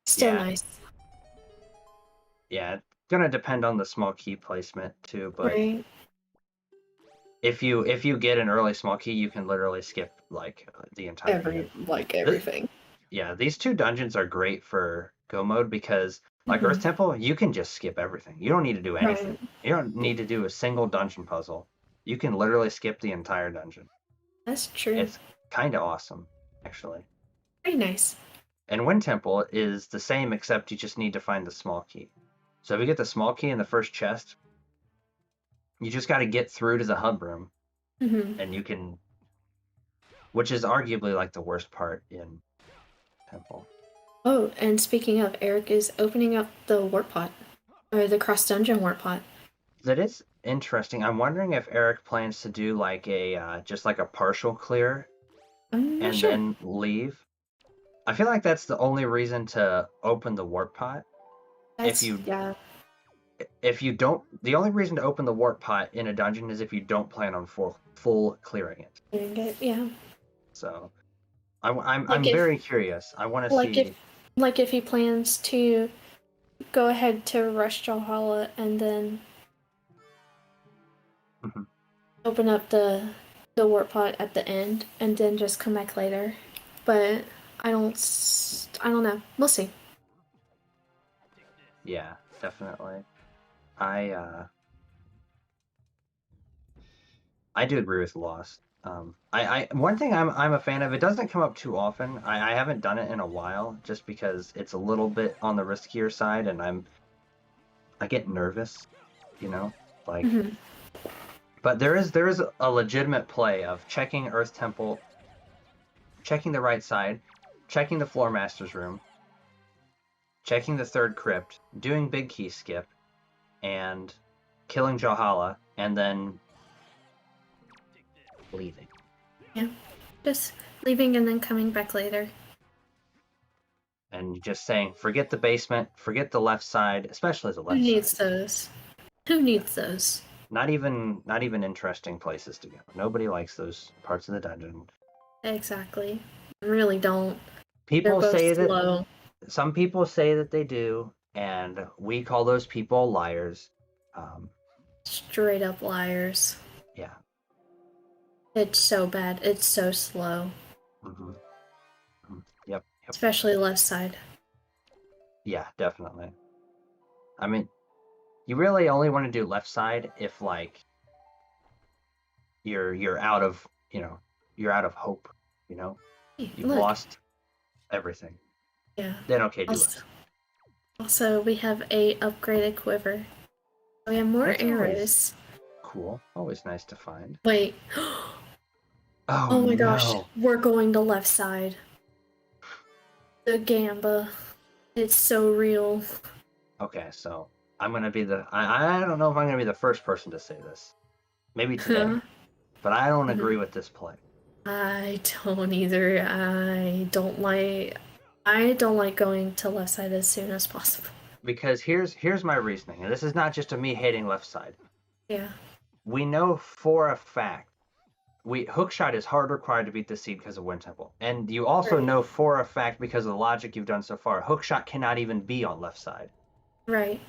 still nice. Yeah, it's gonna depend on the small key placement too, but Right. if you get an early small key, you can literally skip like the entire game. Everything. Yeah, these two dungeons are great for go mode because like Earth Mhm. Temple, you can just skip everything. You don't need to do anything. Right. You don't need to do a single dungeon puzzle. You can literally skip the entire dungeon. That's true. It's kind of awesome, actually. Very nice. And Wind Temple is the same, except you just need to find the small key. So if you get the small key in the first chest, you just got to get through to the hub room, and you can, which is arguably like the worst part in Temple. Oh, and speaking of, Eric is opening up the warp pot, or the cross dungeon warp pot. That is interesting. I'm wondering if Eric plans to do like a just like a partial clear and sure. then leave. I feel like that's the only reason to open the warp pot. If you don't, the only reason to open the warp pot in a dungeon is if you don't plan on full clearing it. Yeah. So, I'm very curious. I want to see. If he plans to go ahead to rush Valhalla and then open up the warp pot at the end and then just come back later. But I don't know. We'll see. Yeah, definitely. I do agree with Lost. One thing I'm a fan of, it doesn't come up too often. I haven't done it in a while just because it's a little bit on the riskier side and I get nervous, you know? Like But there is a legitimate play of checking Earth Temple, checking the right side, checking the Floor Master's room, checking the third crypt, doing Big Key skip, and killing Jahala, and then leaving. Yeah, just leaving and then coming back later. And just saying, forget the basement, forget the left side, especially the left side. Who needs those? Who needs those? Not even interesting places to go. Nobody likes those parts of the dungeon. Exactly. Really don't. People say slow. that some people say that they do, and we call those people liars. Straight up liars. Yeah. It's so bad. It's so slow. Yep. Especially left side. Yeah, definitely. I mean, you really only want to do left side if like you're out of hope, you know? You've lost everything. Yeah. Then okay, do it. Also, we have a upgraded quiver. We have more arrows. Cool. Always nice to find. Wait. Oh my gosh. We're going to left side. The Gamba. It's so real. Okay, so I'm gonna be I don't know if I'm gonna be the first person to say this. Maybe today. But I don't agree with this play. I don't either. I don't like going to left side as soon as possible. Because here's my reasoning, and this is not just me hating left side. Yeah. We know for a fact hookshot is hard required to beat the seed because of Wind Temple. And you also know for a fact, because of the logic you've done so far, hookshot cannot even be on left side. Right.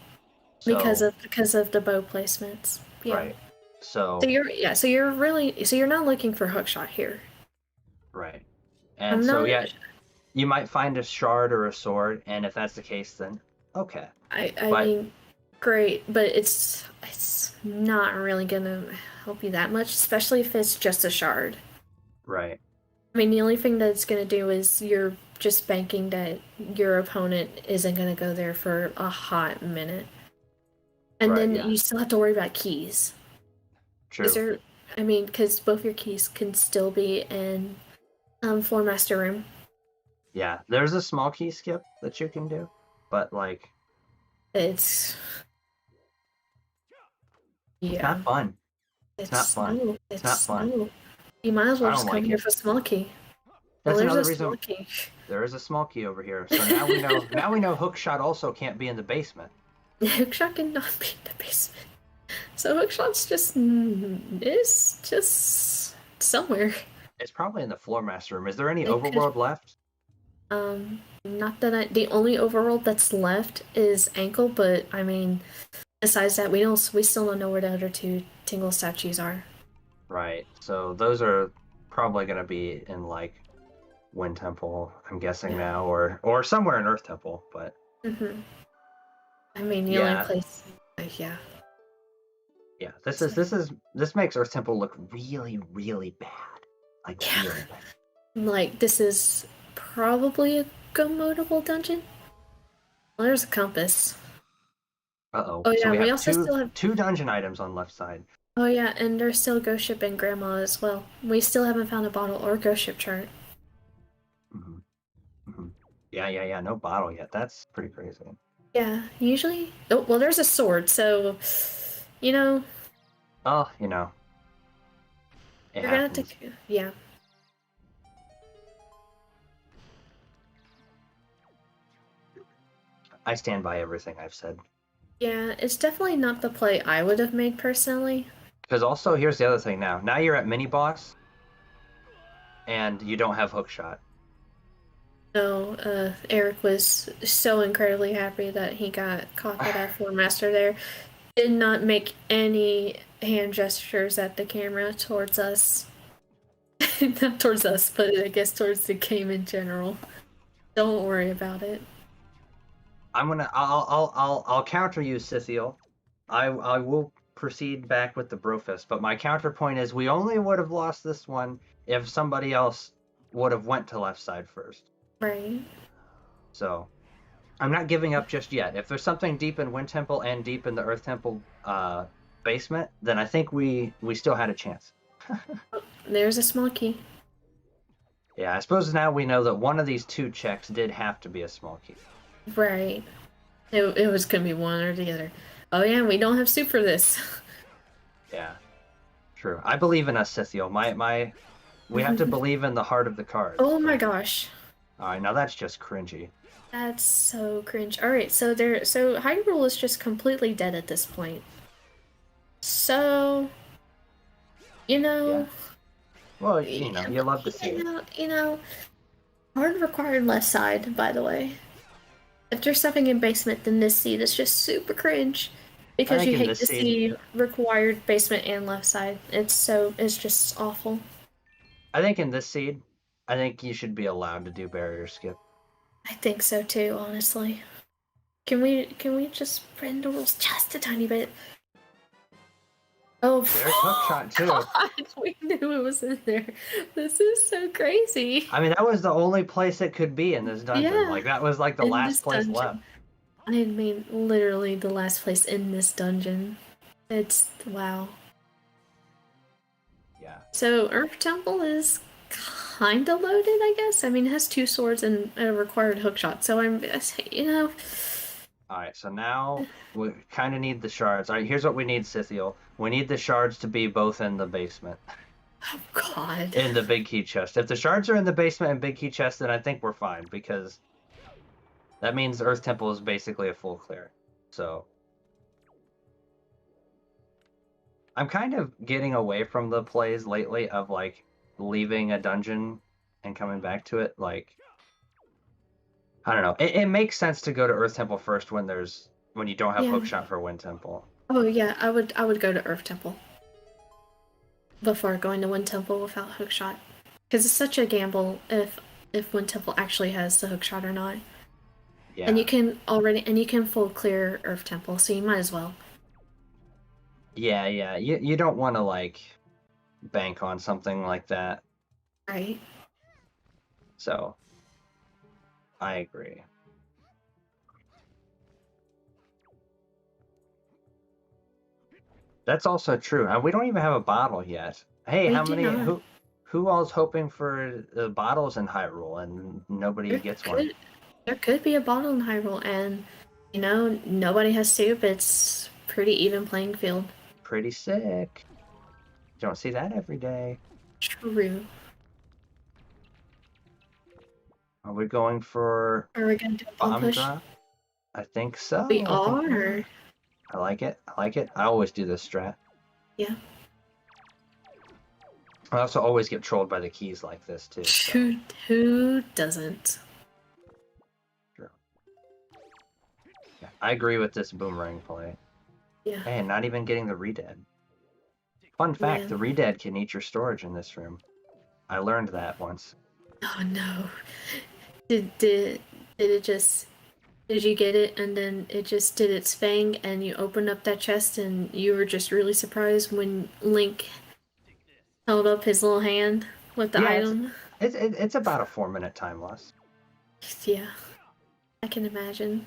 So, because of the bow placements. Yeah. Right. So you're not looking for hookshot here. Right. And you might find a shard or a sword, and if that's the case, then okay. I mean, great, but it's not really gonna help you that much, especially if it's just a shard. Right. I mean, the only thing that it's gonna do is you're just banking that your opponent isn't gonna go there for a hot minute, and then you still have to worry about keys. True. Because both your keys can still be in Floor Master room. Yeah, there's a small key skip that you can do, but like it's not fun. It's not fun. It's not fun. You might as well just come here for small key. That's another reason. There is a small key over here. So now we know. Now we know hookshot also can't be in the basement. Hookshot cannot be in the basement. So hookshot's just somewhere. It's probably in the Floor Master room. Is there any overworld left? Not that the only overworld that's left is Ankle, but I mean, besides that, we still don't know where the other two Tingle statues are. Right. So those are probably going to be in like Wind Temple, I'm guessing now, or somewhere in Earth Temple. But I mean, the only place, yeah. This makes Earth Temple look really, really bad. Like really bad. Like this is probably a go-modable dungeon. Well, there's a compass. Uh-oh. Oh yeah, So we also still have two dungeon items on left side. Oh yeah, and there's still Ghost Ship and Grandma as well. We still haven't found a bottle or Ghost Ship chart. Yeah. No bottle yet. That's pretty crazy. Yeah, usually. Oh well, there's a sword, so you know. Oh, you know. It happens. Yeah. I stand by everything I've said. Yeah, it's definitely not the play I would have made personally. Because also, here's the other thing now. Now you're at mini boss, and you don't have hookshot. No, Eric was so incredibly happy that he got caught by that Four Master there. Did not make any hand gestures at the camera towards us. Not towards us, but I guess towards the game in general. Don't worry about it. I'll counter you, Scythiel. I will proceed back with the Brofist, but my counterpoint is we only would have lost this one if somebody else would have went to left side first. Right. So, I'm not giving up just yet. If there's something deep in Wind Temple and deep in the Earth Temple basement, then I think we still had a chance. There's a small key. Yeah, I suppose now we know that one of these two checks did have to be a small key. Right. It was gonna be one or the other. Oh yeah, we don't have soup for this. Yeah. True. I believe in us, Scythiel. We have to believe in the heart of the card. Oh my gosh. Alright, now that's just cringy. That's so cringe. Alright, so Hyrule is just completely dead at this point. So Yeah. Well, you love to see it. Hard required left side, by the way. If there's something in basement, then this seed is just super cringe. Because you hate to see required basement and left side. It's just awful. I think in this seed, I think you should be allowed to do barrier skip. I think so too, honestly. Can we just bend the rules just a tiny bit? Oh, there's hookshot too. God, we knew it was in there. This is so crazy. I mean, that was the only place it could be in this dungeon. Yeah, like that was like the last place left. I mean, literally the last place in this dungeon. It's wow. Yeah. So Earth Temple is kind of loaded, I guess. I mean, it has 2 swords and a required hookshot. So All right, so now we kind of need the shards. All right, here's what we need, Scythiel. We need the shards to be both in the basement. Oh, God. In the big key chest. If the shards are in the basement and big key chest, then I think we're fine, because that means Earth Temple is basically a full clear. So I'm kind of getting away from the plays lately of, like, leaving a dungeon and coming back to it. Like, I don't know. It makes sense to go to Earth Temple first when you don't have hookshot for Wind Temple. Oh yeah, I would go to Earth Temple before going to Wind Temple without hookshot, because it's such a gamble if Wind Temple actually has the hookshot or not. Yeah. And you can full clear Earth Temple, so you might as well. Yeah. You don't want to like bank on something like that. Right. So I agree. That's also true. And we don't even have a bottle yet. Hey, who all's hoping for the bottles in Hyrule and nobody gets one? There could be a bottle in Hyrule, and nobody has soup. It's pretty even playing field. Pretty sick. You don't see that every day. True. Are we going for? Are we going to do a bomb push? Drop? I think so. We are. I like it. I always do this strat. Yeah. I also always get trolled by the keys like this too. So. Who doesn't? I agree with this boomerang play. Yeah. And not even getting the redead. Fun fact, the redead can eat your storage in this room. I learned that once. Oh no. Did it just... Did you get it and then it just did its thing and you opened up that chest and you were just really surprised when Link held up his little hand with the item? It's about a 4-minute time loss. Yeah, I can imagine.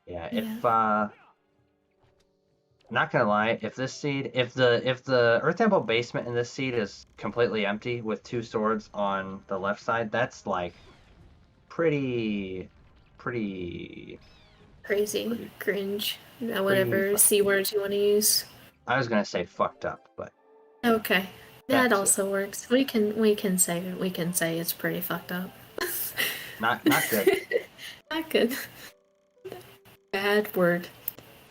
Yeah, if not gonna lie, if this seed, if the Earth Temple basement in this seed is completely empty with 2 swords on the left side, that's like pretty crazy, cringe, whatever C words you want to use. I was gonna say fucked up, but okay, that also works. We can say it's pretty fucked up. not good. Not good. Bad word.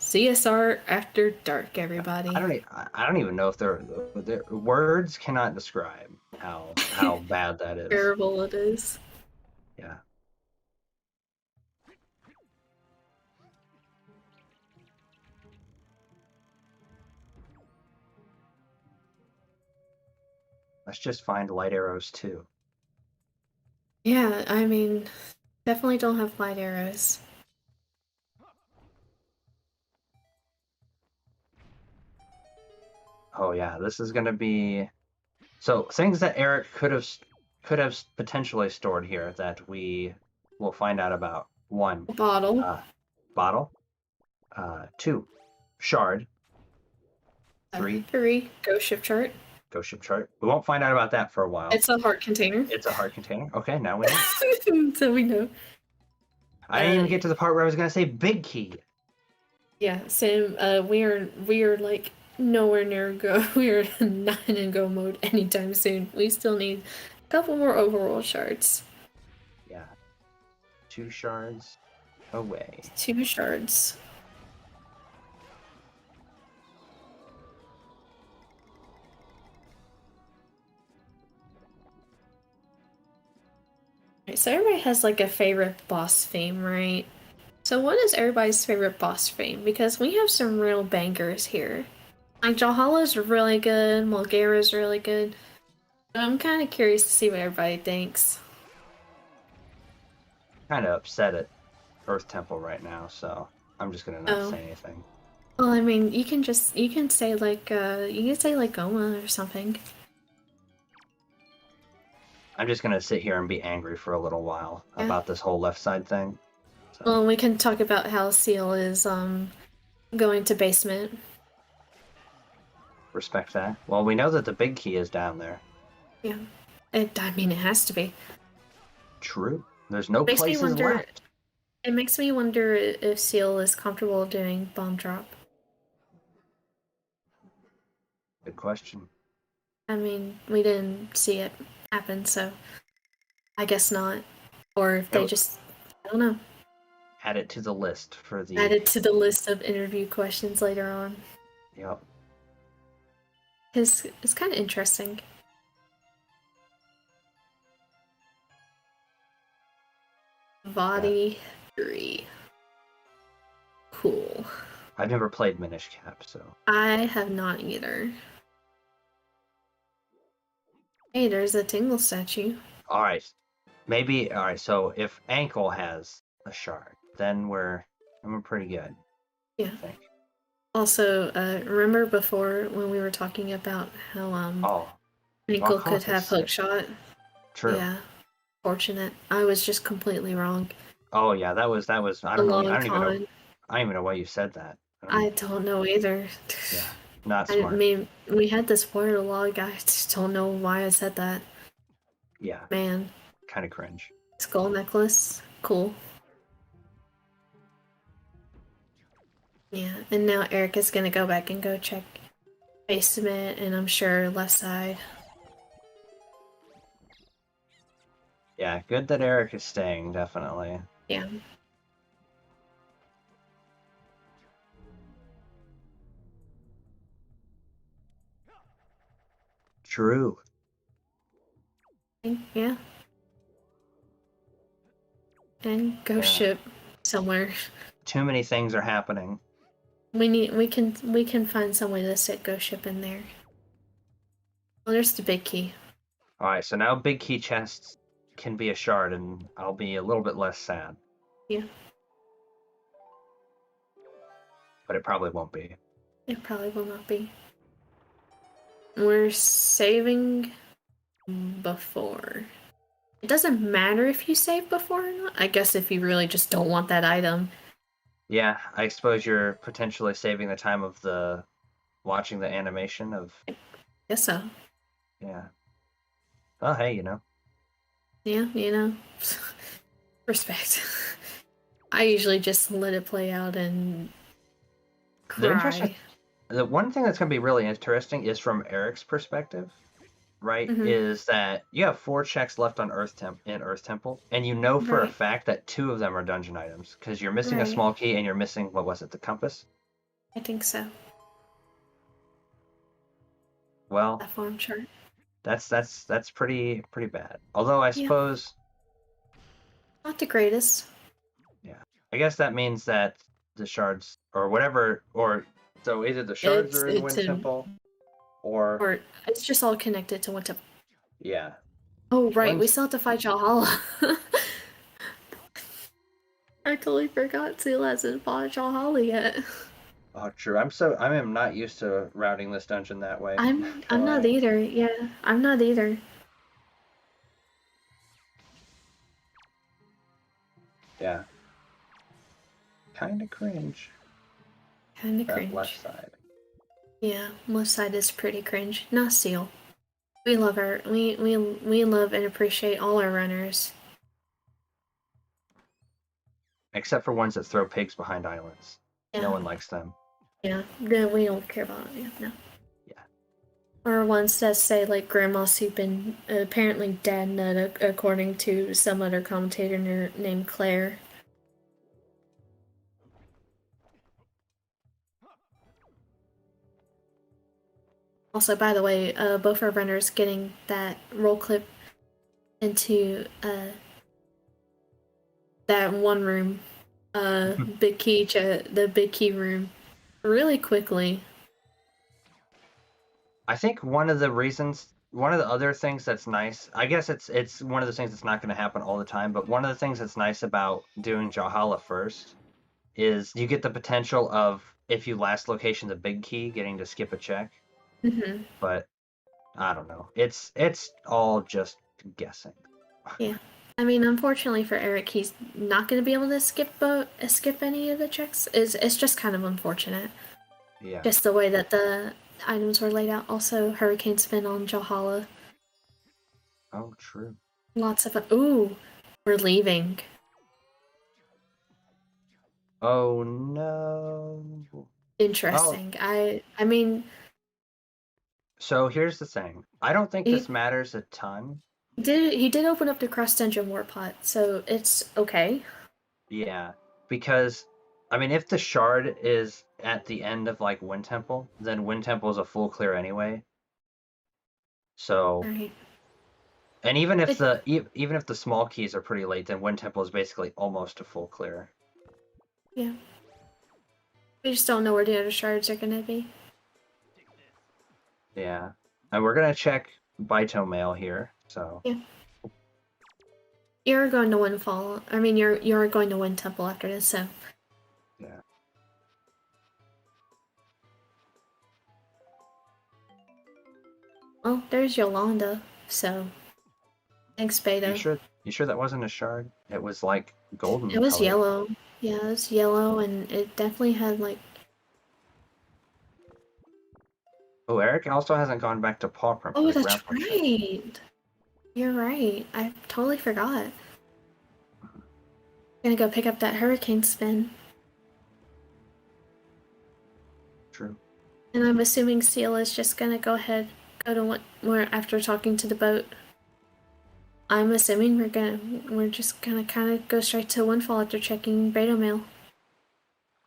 CSR after dark, everybody. I don't even know if their words cannot describe how bad that is. Terrible it is. Yeah. Let's just find light arrows too. Yeah, I mean, definitely don't have light arrows. Oh yeah, this is gonna be so things that Eric could have potentially stored here that we will find out about. 1, Bottle. Bottle. 2, shard. 3, Ghost ship chart. Ghost ship chart. We won't find out about that for a while. It's a heart container. It's a heart container. Okay, now we know. So we know. I didn't even get to the part where I was gonna say big key. Yeah, same. We are like nowhere near go. We are not in go mode anytime soon. We still need a couple more overworld shards. Yeah, 2 shards away. 2 shards. Right, so everybody has like a favorite boss theme, right? So what is everybody's favorite boss theme? Because we have some real bangers here. Like Valhalla's really good, Mulgara's really good. But I'm kind of curious to see what everybody thinks. Kind of upset at Earth Temple right now, so I'm just gonna not say anything. Well, I mean, you can say like Goma or something. I'm just gonna sit here and be angry for a little while about this whole left side thing. So. Well, we can talk about how Seal is going to basement. Respect that. Well, we know that the big key is down there. Yeah, I mean, it has to be. True. There's no places left. It makes me wonder if Seal is comfortable doing bomb drop. Good question. I mean, we didn't see it happen, so I guess not. Or if they just, I don't know. Add it to the list for the... Add it to the list of interview questions later on. Yep. It's kind of interesting. Body 3. Cool. I've never played Minish Cap, so... I have not either. Hey, there's a Tingle statue. Alright. Maybe... Alright, so if Ankle has a shard, then we're pretty good. Yeah. I think. Also, remember before when we were talking about how Ankle could have hookshot? True. Yeah. Fortunate. I was just completely wrong. Oh yeah, that was I don't even know why you said that. I don't know either. Yeah. Not smart. I mean, we had this spoiler log. I just don't know why I said that. Yeah. Man. Kind of cringe. Skull necklace. Cool. Yeah, and now Eric is gonna go back and go check basement, and I'm sure left side. Yeah, good that Eric is staying, definitely. Yeah. True. Yeah. And ghost ship somewhere. Too many things are happening. We can find some way to set ghost ship in there. Well, there's the big key. Alright, so now big key chests can be a shard, and I'll be a little bit less sad. Yeah. But it probably won't be. It probably will not be. We're saving before. It doesn't matter if you save before or not. I guess if you really just don't want that item. Yeah, I suppose you're potentially saving the time of watching the animation of... Guess so. Yeah. Oh, hey, Yeah, respect. I usually just let it play out and cry. The one thing that's going to be really interesting is from Eric's perspective, right? Is that you have 4 checks left on Earth Temple, and you know for a fact that 2 of them are dungeon items because you're missing a small key and you're missing, what was it, the compass? I think so. Well, that form chart. That's pretty bad. Although I suppose not the greatest. Yeah, I guess that means that the shards or whatever, or so either the shards are in Wind Temple, or it's just all connected to Wind Temple. Yeah. Oh right, we still have to fight Valhalla. I totally forgot Seal hasn't fought Valhalla yet. Oh, true. I am not used to routing this dungeon that way. I'm not either. Yeah, I'm not either. Yeah. Kinda cringe. Kinda cringe. That left side. Yeah, left side is pretty cringe. Not Seal. We love we love and appreciate all our runners. Except for ones that throw pigs behind islands. Yeah. No one likes them. Yeah, we don't care about it. No. Yeah. Or ones that say like Grandma Soup and apparently Dad Nut, according to some other commentator named Claire. Also, by the way, both our runners getting that roll clip into that one room, the big key room, really quickly. I think one of the other things that's nice, I guess it's one of the things that's not going to happen all the time, but one of the things that's nice about doing Valhalla first is you get the potential of, if you last location the big key, getting to skip a check. But I don't know. It's all just guessing. Yeah. I mean, unfortunately for Eric, he's not going to be able to skip any of the checks. It's just kind of unfortunate. Yeah. Just the way that the items were laid out. Also, Hurricane Spin on Valhalla. Oh, true. Lots of fun. Ooh, we're leaving. Oh no. Interesting. I mean. So here's the thing. I don't think this matters a ton. He did open up the cross dungeon war pot, so it's okay. Yeah, because I mean, if the shard is at the end of like Wind Temple, then Wind Temple is a full clear anyway. So, and even if the small keys are pretty late, then Wind Temple is basically almost a full clear. Yeah. We just don't know where the other shards are gonna be. Yeah, and we're gonna check Baito Mail here. So. Yeah. You're going to Windfall. I mean, you're going to Wind Temple after this, so. Yeah. Well, there's Yolanda, so. Thanks, Beto. You sure that wasn't a shard? It was like golden. It was color. yellow. Yeah, it was yellow, and it definitely had like. Oh, Eric also hasn't gone back to Paw Print. Oh, that's right. You're right. I totally forgot. Gonna go pick up that Hurricane Spin. True. And I'm assuming Seal is just gonna go to where after talking to the boat. I'm assuming we're just gonna kind of go straight to Windfall after checking Beto Mail.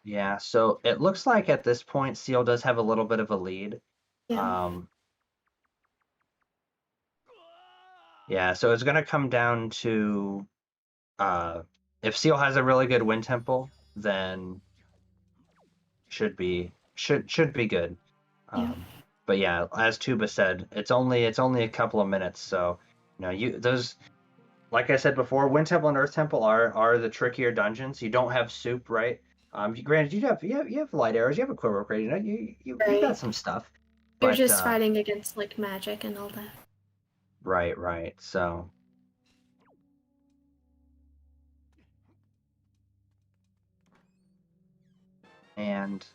Yeah, so it looks like at this point Seal does have a little bit of a lead. Yeah. Yeah, so it's gonna come down to if Seal has a really good wind tempo, then should be good. Yeah. But yeah, as Tuba said, it's only a couple of minutes, so those, like I said before, Wind Temple and Earth Temple are the trickier dungeons. You don't have soup, right? Granted, you have light arrows, you have a quiver upgrade, you got some stuff. You're But just fighting against like magic and all that. right. So and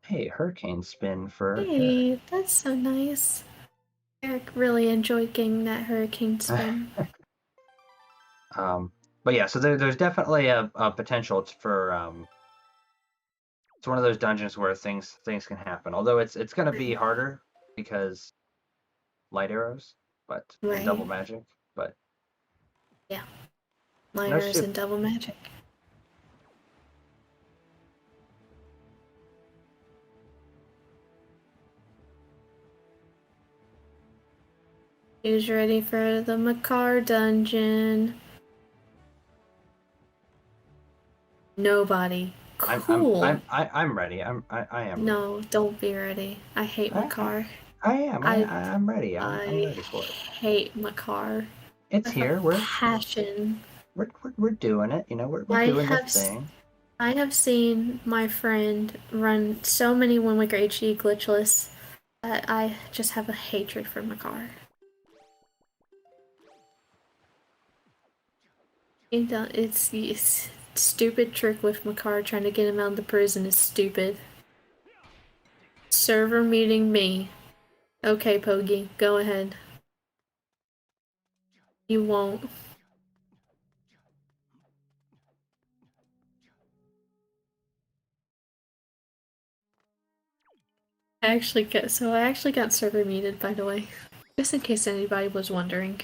hey, hurricane spin for Hey, that's so nice. Eric really enjoyed getting that hurricane spin. But yeah, so there's definitely a potential for it's one of those dungeons where things can happen. Although it's going to be harder because light arrows, but and double magic, but yeah, light arrows and double magic. Who's ready for the Makar dungeon? Nobody. Cool. I'm ready. I am. No, don't be ready. I hate Makar. I am. I'm ready. I'm ready for it. I hate Makar. It's here. We're passion. We're doing it. We're doing this thing. I have seen my friend run so many Wind Waker HD glitchless that I just have a hatred for Makar. It's stupid trick with Makar trying to get him out of the prison is stupid. Server muting me. Okay, Pogi, go ahead. You won't. I actually got server muted, by the way. Just in case anybody was wondering.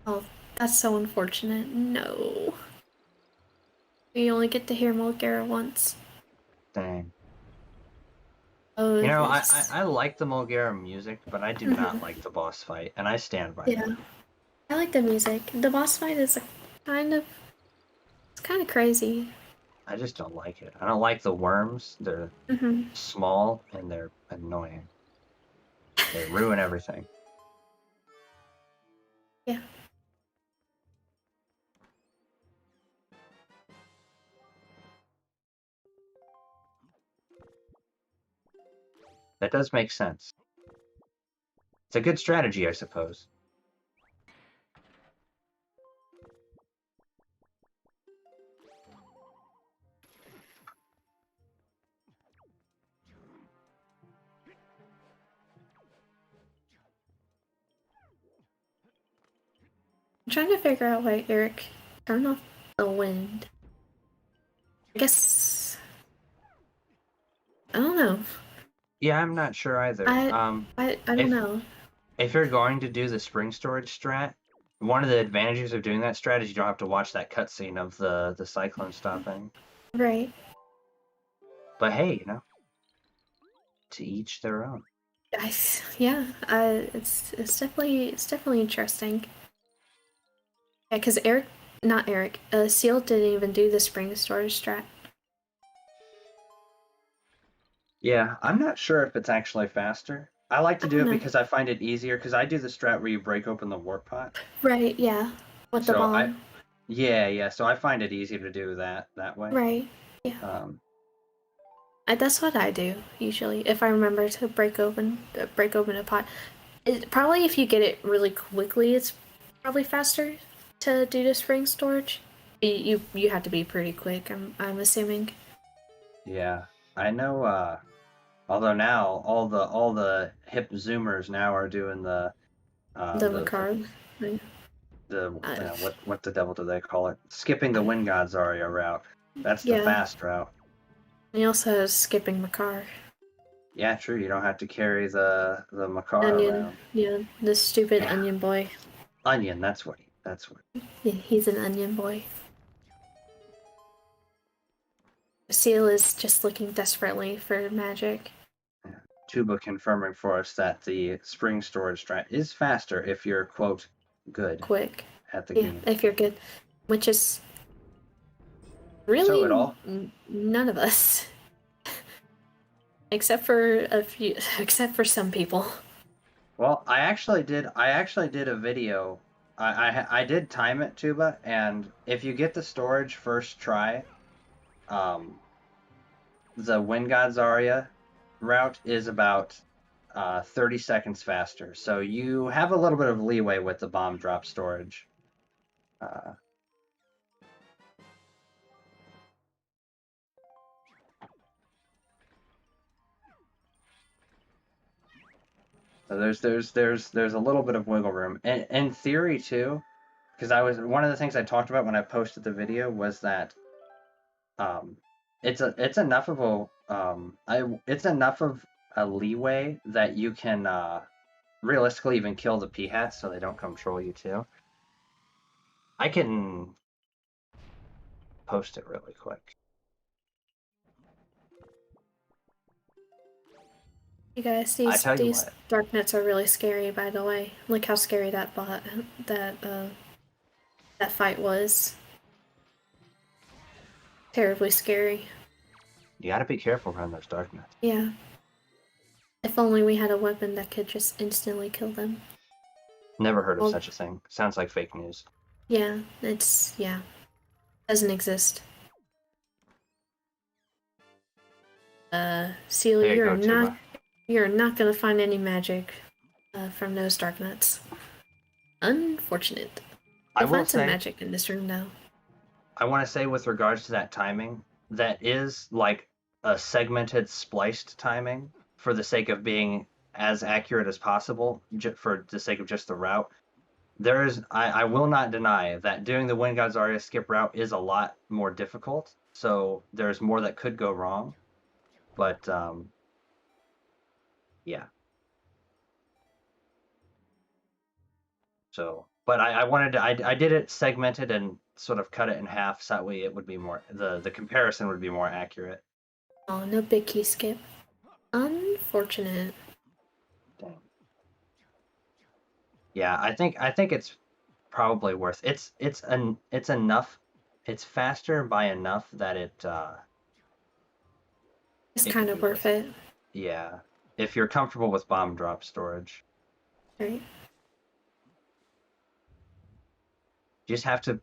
Oh, that's so unfortunate. No. You only get to hear Mulgara once. Dang. Oh, I like the Mulgara music, but I do not like the boss fight, and I stand by that. I like the music. The boss fight is kind of crazy. I just don't like it. I don't like the worms. They're small and they're annoying. They ruin everything. Yeah. That does make sense. It's a good strategy, I suppose. I'm trying to figure out why Eric turned off the wind. I guess I don't know. Yeah, I'm not sure either. I don't know. If you're going to do the spring storage strat, one of the advantages of doing that strat is you don't have to watch that cutscene of the cyclone stopping. Right. But hey, to each their own. It's definitely interesting. Yeah, because Seal didn't even do the spring storage strat. Yeah, I'm not sure if it's actually faster. I like to do it because I find it easier, because I do the strat where you break open the warp pot. Right, yeah. With the bomb. Yeah, so I find it easier to do that way. Right, yeah. That's what I do, usually, if I remember to break open a pot. Probably if you get it really quickly, it's probably faster to do the spring storage. You have to be pretty quick, I'm assuming. Yeah, I know. Although now all the hip zoomers now are doing the Macabre. What the devil do they call it? Skipping the Wind God Zarya route. That's the fast route. And he also has skipping Macabre. Yeah, true. You don't have to carry the Makar Onion. around. Yeah, the stupid Yeah. onion boy. Onion, that's what. Yeah, he's an onion boy. Seal is just looking desperately for magic. Yeah. Tuba confirming for us that the spring storage strat is faster if you're, quote, good. Quick. At the Yeah, game. if you're good. Which is really So it all. none of us. Except for a few, except for some people. Well, I actually did a video. I did time it, Tuba, and if you get the storage first try, the Wind God Zarya route is about 30 seconds faster. So you have a little bit of leeway with the bomb drop storage. So there's a little bit of wiggle room, and in theory too, because one of the things I talked about when I posted the video was that it's enough of a leeway that you can realistically even kill the P-hats so they don't come troll you too. I can post it really quick. You guys, these darknets are really scary, by the way. Look how scary that fight was. Terribly scary. You gotta be careful around those darknets. Yeah. If only we had a weapon that could just instantly kill them. Never heard of such a thing. Sounds like fake news. Yeah, doesn't exist. Seal, you're not gonna find any magic from those darknets. Unfortunate. You'll find some magic in this room now. I want to say with regards to that timing, that is like a segmented, spliced timing for the sake of being as accurate as possible, for the sake of just the route. I will not deny that doing the Wind God Zarya skip route is a lot more difficult, so there's more that could go wrong. But yeah. So, but I did it segmented and sort of cut it in half, so that way it would be more, the comparison would be more accurate. Oh, no big key skip. Unfortunate. Dang. Yeah, I think it's probably worth it's enough. It's faster by enough that it's kind of worth it. Yeah, if you're comfortable with bomb drop storage. Right. You just have to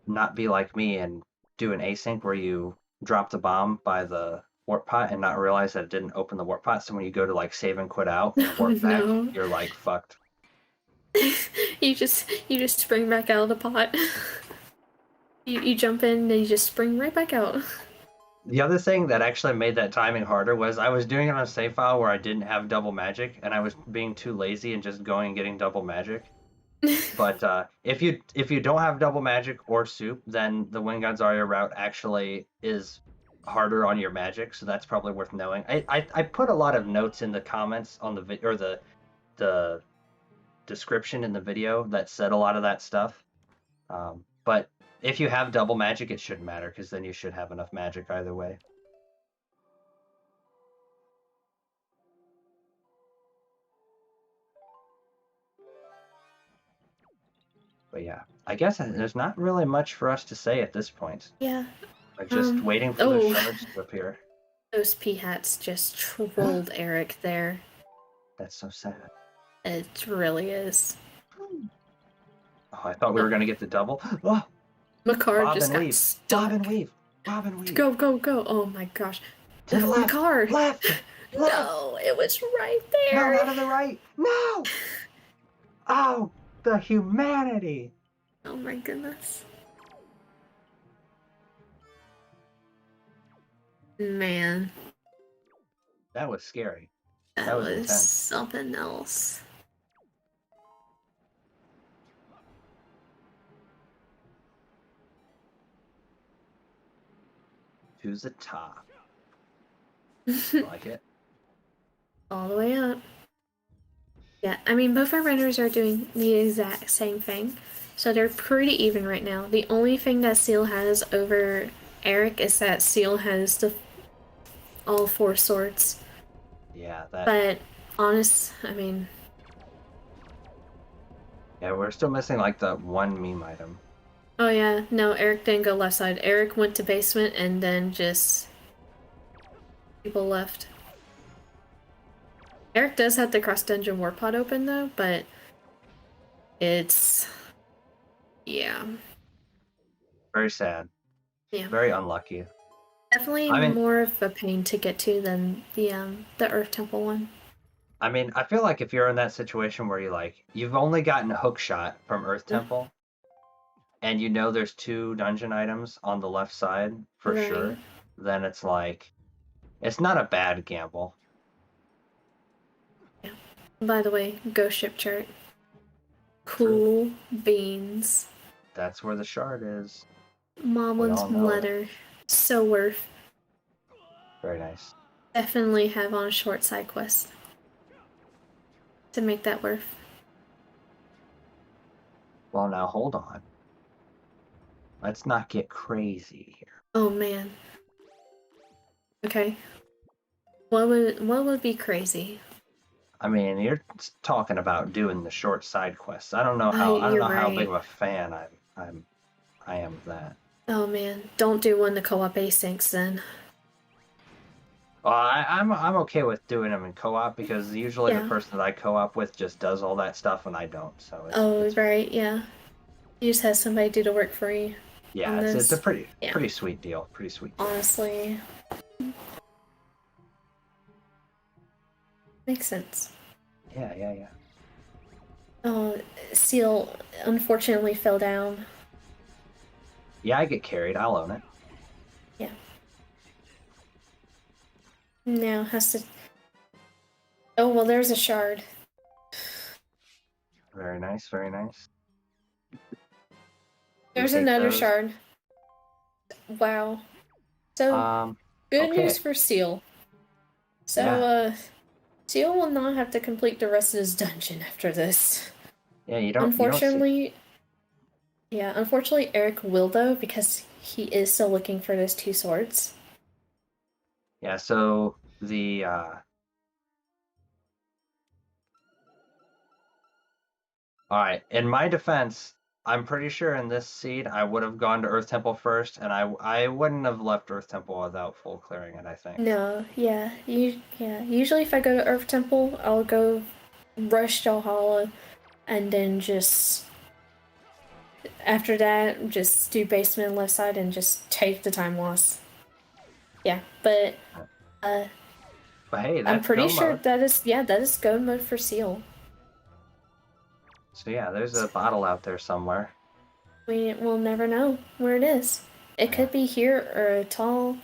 not be like me and do an async where you drop the bomb by the warp pot and not realize that it didn't open the warp pot. So when you go to like save and quit out and warp back, you're like fucked. you just spring back out of the pot. you jump in and you just spring right back out. The other thing that actually made that timing harder was I was doing it on a save file where I didn't have double magic, and I was being too lazy and just going and getting double magic. But if you don't have double magic or soup, then the Wind God Zarya route actually is harder on your magic, so that's probably worth knowing. I put a lot of notes in the comments on the or the description in the video that said a lot of that stuff. But if you have double magic, it shouldn't matter, because then you should have enough magic either way. But yeah, I guess there's not really much for us to say at this point. Yeah. We're just waiting for the shards to appear. Those P-hats just trolled Eric there. That's so sad. It really is. Oh, I thought we were going to get the double. Oh! Makar just got stuck. Bob and weave. Bob and weave. Go, go, go. Oh my gosh. To the left. Makar. Left. No, it was right there. No, not on the right. No. Oh, the humanity. Oh my goodness. Man. That was scary. That was intense. Something else. To the top. Like it. all the way up. Yeah, I mean, both our runners are doing the exact same thing, so they're pretty even right now. The only thing that Seal has over Eric is that Seal has all 4 swords. Yeah, that. But Yeah, we're still missing like the one meme item. Oh yeah, no, Eric didn't go left side. Eric went to basement and then just people left. Eric does have the cross-dungeon war pod open, though, but it's... yeah. Very sad. Yeah. Very unlucky. Definitely more of a pain to get to than the Earth Temple one. I mean, I feel like if you're in that situation where you've only gotten a hook shot from Earth Temple, and you know there's 2 dungeon items on the left side for sure, then it's like, it's not a bad gamble. Yeah. By the way, ghost ship chart. Cool beans. That's where the shard is. Momlin's letter. So worth. Very nice. Definitely have on a short side quest to make that worth. Well, now hold on. Let's not get crazy here. Oh man. Okay. What would be crazy? I mean, you're talking about doing the short side quests. I don't know how big of a fan I am of that. Oh man, don't do one to co-op asyncs then. Well, I'm okay with doing them in co-op because usually the person that I co-op with just does all that stuff and I don't. So it's right, yeah. You just have somebody do the work for you. Yeah, it's a pretty sweet deal. Pretty sweet deal. Honestly. Makes sense. Yeah. Oh, Seal unfortunately fell down. Yeah, I get carried. I'll own it. Yeah. Now has to... Oh, well, there's a shard. Very nice, very nice. There's another shard. Wow. So, good news for Seal. So, Seal will not have to complete the rest of his dungeon after this. Yeah, you don't... Unfortunately, Eric will, though, because he is still looking for those 2 swords. Yeah, so the... Alright, in my defense, I'm pretty sure in this seed I would have gone to Earth Temple first, and I wouldn't have left Earth Temple without full clearing it, I think. No, usually if I go to Earth Temple, I'll go rush Valhalla, and then just... after that, just do basement left side and just take the time loss. Yeah, but hey, that's I'm pretty sure mode. that is go mode for Seal. So yeah, there's a bottle out there somewhere. We will never know where it is. It could be here or a tall.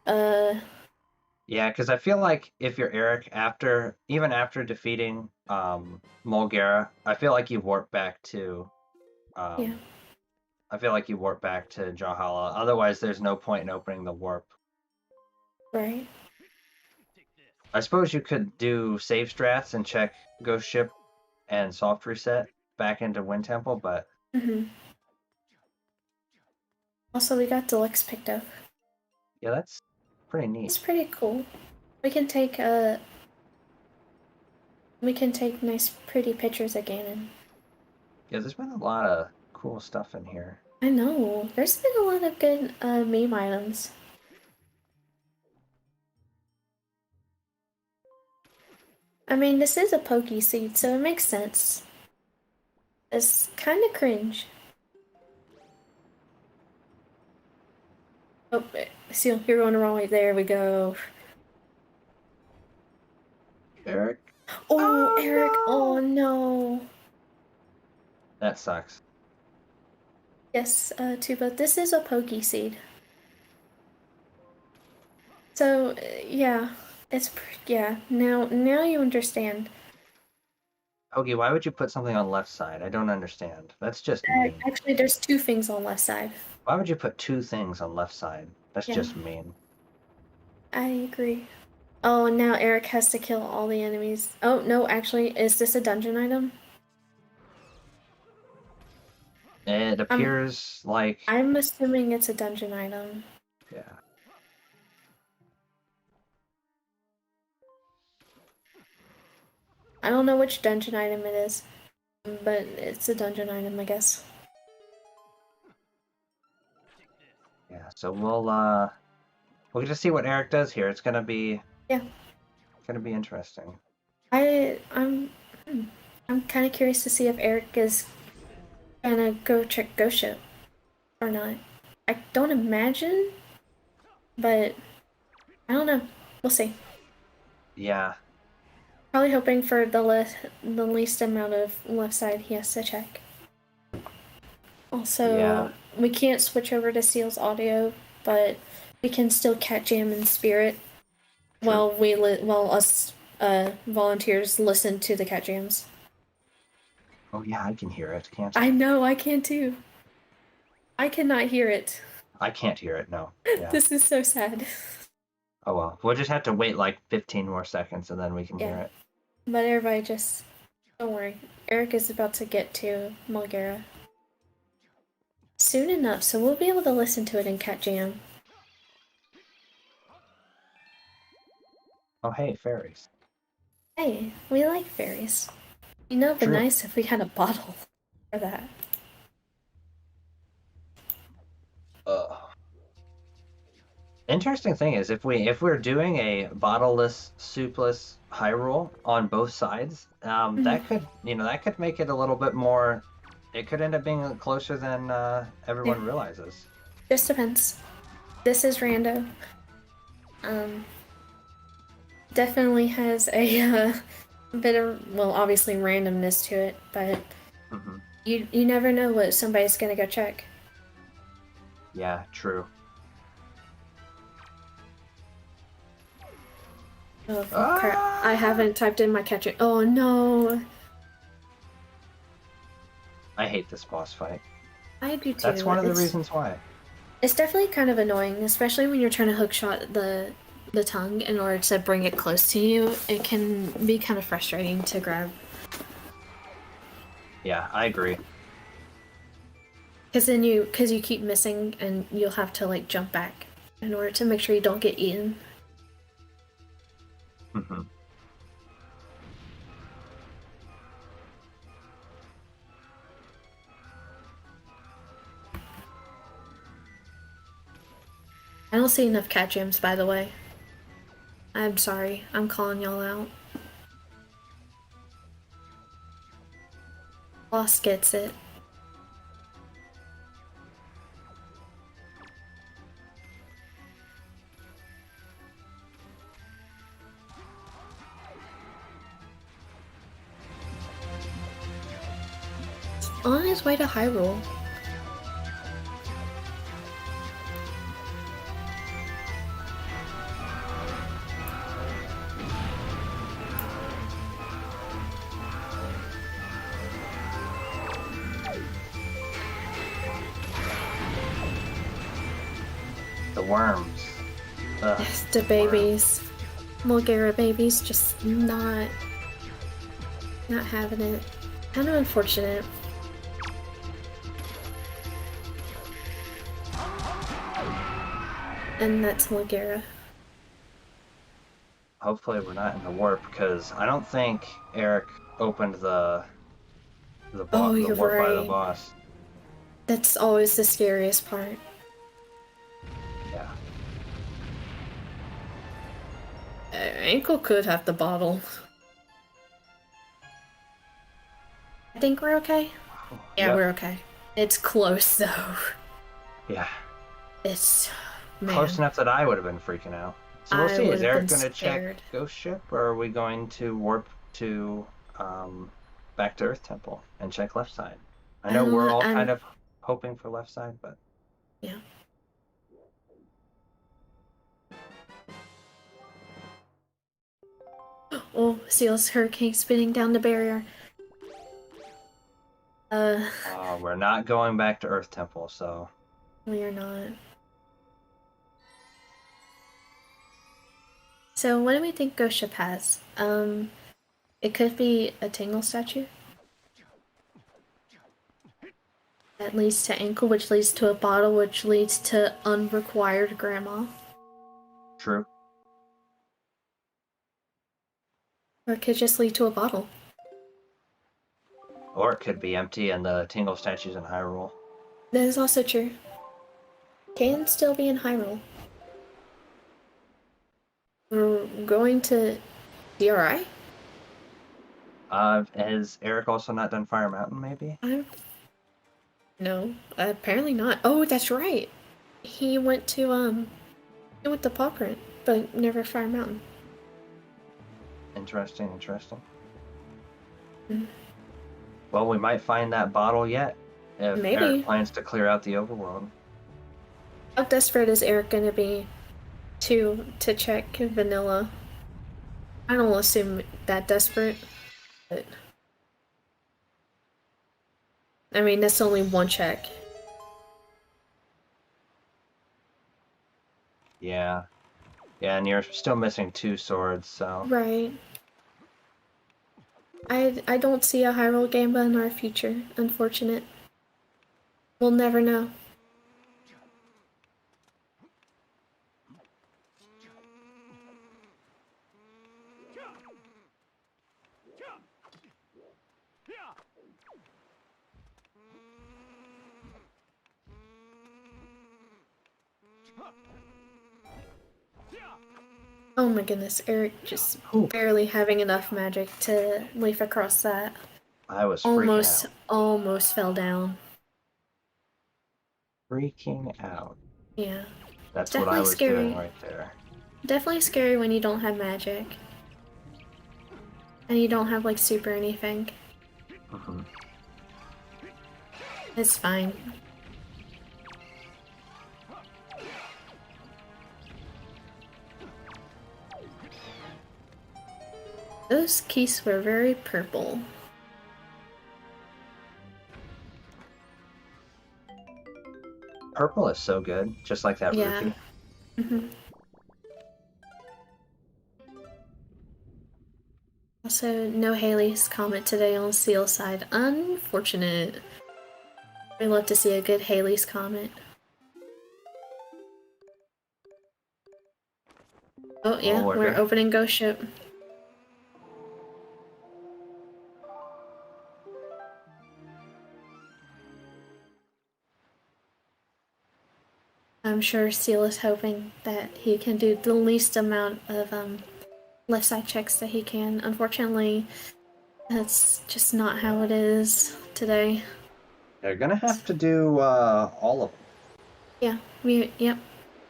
Yeah, because I feel like if you're Eric, even after defeating Mulgara, I feel like you warp back to I feel like you warp back to Jahala. Otherwise, there's no point in opening the warp. Right. I suppose you could do save strats and check Ghost Ship and soft reset back into Wind Temple, but... Also, we got Deluxe picked up. Yeah, that's pretty neat. It's pretty cool. We can take nice, pretty pictures of Ganon. Yeah, there's been a lot of cool stuff in here. I know. There's been a lot of good meme items. I mean, this is a pokey seed, so it makes sense. It's kind of cringe. Oh, Seal, you're going the wrong way. There we go. Eric? Oh, Eric! No. Oh, no. That sucks. Yes, Tuba, this is a pokey seed. So, yeah. Now you understand. Okay, why would you put something on left side? I don't understand. That's just mean. Actually, there's 2 things on left side. Why would you put 2 things on left side? That's just mean. I agree. Oh, now Eric has to kill all the enemies. Oh, no, actually, is this a dungeon item? It appears like... I'm assuming it's a dungeon item. Yeah. I don't know which dungeon item it is, but it's a dungeon item, I guess. Yeah, so we'll just see what Eric does here. It's gonna be interesting. I'm kind of curious to see if Eric is gonna go check Ghost Ship or not. I don't imagine, but I don't know. We'll see. Yeah. Probably hoping for the least amount of left side he has to check. Also, we can't switch over to Seal's audio, but we can still cat jam in spirit while us volunteers listen to the cat jams. Oh yeah, I can hear it, can't I? I know, I can too. I cannot hear it. I can't hear it, no. Yeah. This is so sad. Oh well, we'll just have to wait like 15 more seconds and then we can hear it. But everybody just, don't worry. Eric is about to get to Mulgara soon enough, so we'll be able to listen to it in Cat Jam. Oh hey, fairies. Hey, we like fairies. You know, it'd be nice if we had a bottle for that. Interesting thing is, if we're doing a bottleless, soupless Hyrule on both sides, that could make it a little bit more. It could end up being closer than everyone realizes. Just depends. This is rando. Definitely has a bit of, well, obviously randomness to it, but you never know what somebody's gonna go check. Yeah, true. Oh crap! I haven't typed in my catcher. Oh no! I hate this boss fight. I do too. That's one of the reasons why. It's definitely kind of annoying, especially when you're trying to hookshot the tongue in order to bring it close to you. It can be kind of frustrating to grab. Yeah, I agree. Because you keep missing, and you'll have to like jump back in order to make sure you don't get eaten. I don't see enough cat jams, by the way. I'm sorry. I'm calling y'all out. Lost gets it. On his way to Hyrule. The worms. Yes, the babies. Mulgara babies just not having it. Kind of unfortunate. And that's Mulgara. Hopefully we're not in the warp, because I don't think Eric opened the warp by the boss. That's always the scariest part. Yeah. Ankle could have the bottle. I think we're okay. Yeah, we're okay. It's close though. Yeah. It's close enough that I would have been freaking out. So we'll see. Is Eric going to check Ghost Ship, or are we going to warp to back to Earth Temple and check left side? I know we're all kind of hoping for left side, but yeah. Oh, Seal's hurricane spinning down the barrier. we're not going back to Earth Temple, so we are not. So what do we think Ghost Ship has? It could be a Tingle statue. That leads to ankle, which leads to a bottle, which leads to unrequired grandma. True. Or it could just lead to a bottle. Or it could be empty and the Tingle statue's in Hyrule. That is also true. Can still be in Hyrule. We're going to DRI? Has Eric also not done Fire Mountain, maybe? No, apparently not. Oh, that's right. He went to Paw Print, but never Fire Mountain. Interesting, interesting. Mm. Well, we might find that bottle yet if Maybe. Eric plans to clear out the overworld. How desperate is Eric gonna be to check vanilla? I don't assume that desperate, but I mean that's only one check. Yeah. Yeah, and you're still missing 2 swords, so... Right. I don't see a Hyrule game in our future, unfortunate. We'll never know. Oh my goodness, Eric just barely having enough magic to leaf across that. I was freaking out. Almost fell down. Freaking out. Yeah. That's what I was scary. doing right there. Definitely scary when you don't have magic. And you don't have like super anything. Mm-hmm. It's fine. Those keys were very purple. Purple is so good, just like that rupee. Mm-hmm. Also, no Haley's comment today on Seal side. Unfortunate. I'd love to see a good Haley's comment. Oh yeah, we're opening Ghost Ship. I'm sure Seal is hoping that he can do the least amount of left side checks that he can. Unfortunately, that's just not how it is today. They're gonna have to do all of them. Yeah, yep.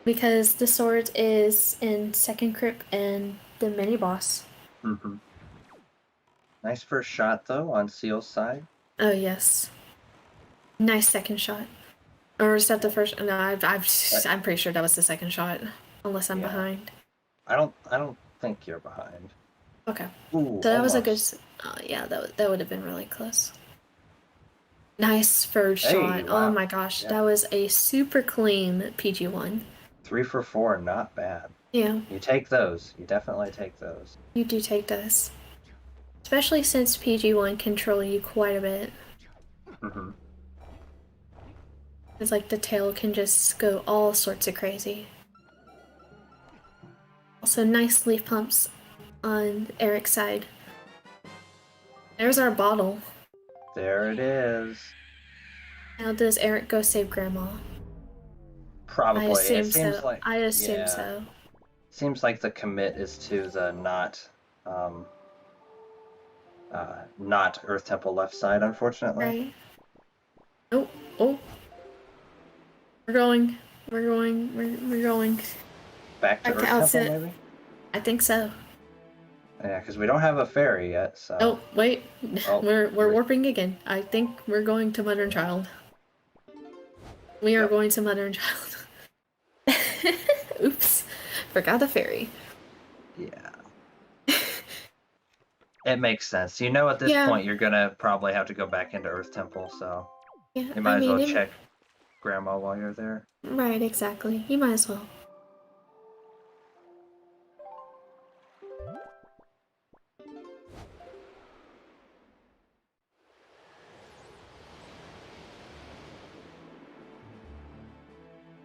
Because the sword is in second crypt and the mini boss. Mm-hmm. Nice first shot though on Seal's side. Oh yes. Nice second shot. Or is that the first? No, I'm pretty sure that was the second shot, unless I'm behind. I don't think you're behind. Okay. Ooh, so that almost. was a good. Yeah, that would have been really close. Nice third shot. Wow. Oh my gosh, that was a super clean PG1. 3 for 4, not bad. Yeah. You take those. You definitely take those. You do take those, especially since PG1 control you quite a bit. Mm-hmm. It's like the tail can just go all sorts of crazy. Also, nice leaf pumps on Eric's side. There's our bottle. There it is. Now does Eric go save Grandma? Probably. I assume it seems so. Like, I assume so. Seems like the commit is to the not Earth Temple left side, unfortunately. Right. Oh. We're going. Back to Earth Temple, maybe? I think so. Yeah, because we don't have a ferry yet, so... Oh, wait. We're warping again. I think we're going to Mother and Child. We are going to Mother and Child. Oops. Forgot the ferry. Yeah. It makes sense. You know at this point you're gonna probably have to go back into Earth Temple, so... Yeah, you might as well check Grandma while you're there. Right, exactly. You might as well.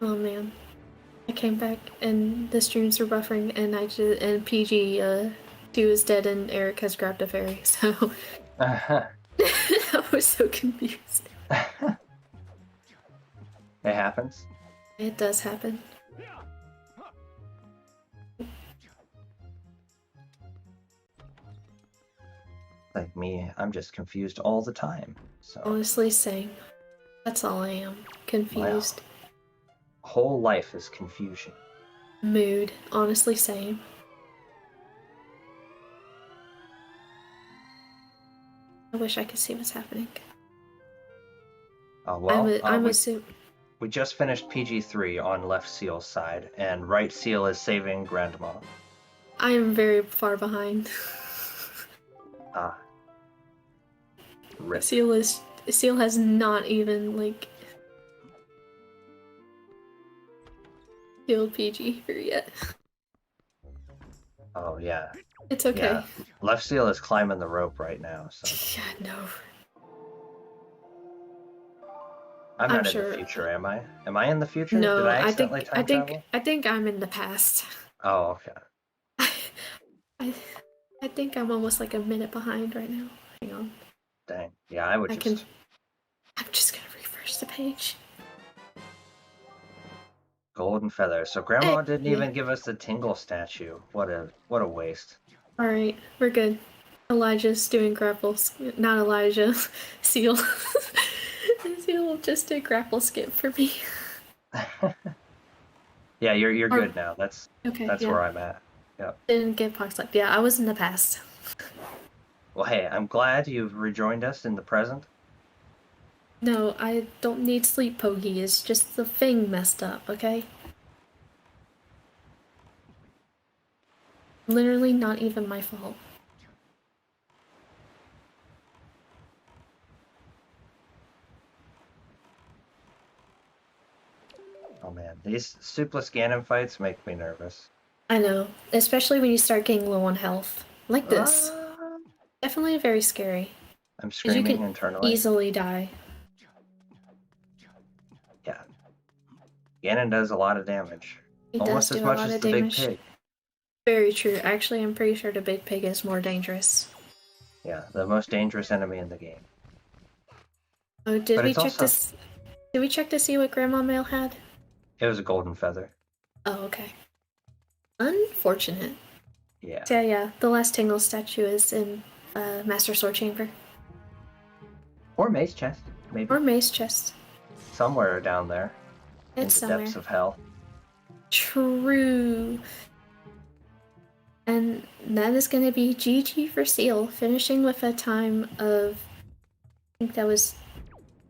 Oh man. I came back and the streams were buffering and PG, she was dead and Eric has grabbed a fairy, so I was so confused. It happens. It does happen. Like me, I'm just confused all the time. So Honestly, same. That's all I am. Confused. Wow. Whole life is confusion. Mood. Honestly, same. I wish I could see what's happening. Well, I'm assuming. We just finished PG3 on left Seal's side, and right Seal is saving Grandma. I am very far behind. Rip. Seal has not even like killed PG here yet. Oh yeah. It's okay. Yeah. Left Seal is climbing the rope right now, so Yeah, no. I'm not in sure. the future, am I? Am I in the future? No, Did I accidentally time travel? I think I'm in the past. Oh, okay. I think I'm almost like a minute behind right now. Hang on. Dang. Yeah, I would just... I'm just gonna refresh the page. Golden feather. So Grandma didn't even give us the Tingle statue. What a waste. Alright, we're good. Elijah's doing grapples. Not Elijah. Seal. Seal just did grapple skip for me. Yeah, you're good now. That's where I'm at. Yep. Didn't get pox-like. Yeah, I was in the past. Well, hey, I'm glad you've rejoined us in the present. No, I don't need sleep pokey. It's just the thing messed up, okay? Literally not even my fault. Oh man, these soupless Ganon fights make me nervous. I know, especially when you start getting low on health. Like this. Definitely very scary. I'm screaming you can internally. Easily die. Yeah. Ganon does a lot of damage. He Almost as much as the big pig. Very true. Actually, I'm pretty sure the big pig is more dangerous. Yeah, the most dangerous enemy in the game. Oh, did we check this? Did we check to see what Grandma Mail had? It was a golden feather. Oh, okay. Unfortunate. Yeah. So yeah, the last Tingle statue is in Master Sword Chamber. Or Maze Chest, maybe. Or Maze Chest. Somewhere down there. It's in the somewhere. depths of hell. True. And that is going to be GG for Seal, finishing with a time of, I think that was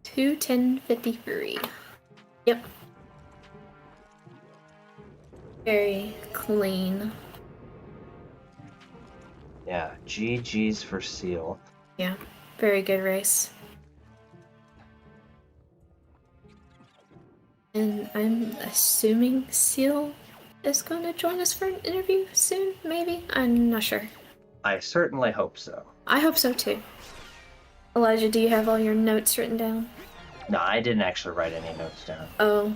2:10:53. Yep. Very clean. Yeah, GG's for Seal. Yeah, very good race. And I'm assuming Seal is going to join us for an interview soon, maybe? I'm not sure. I certainly hope so. I hope so too. Elijah, do you have all your notes written down? No, I didn't actually write any notes down. Oh.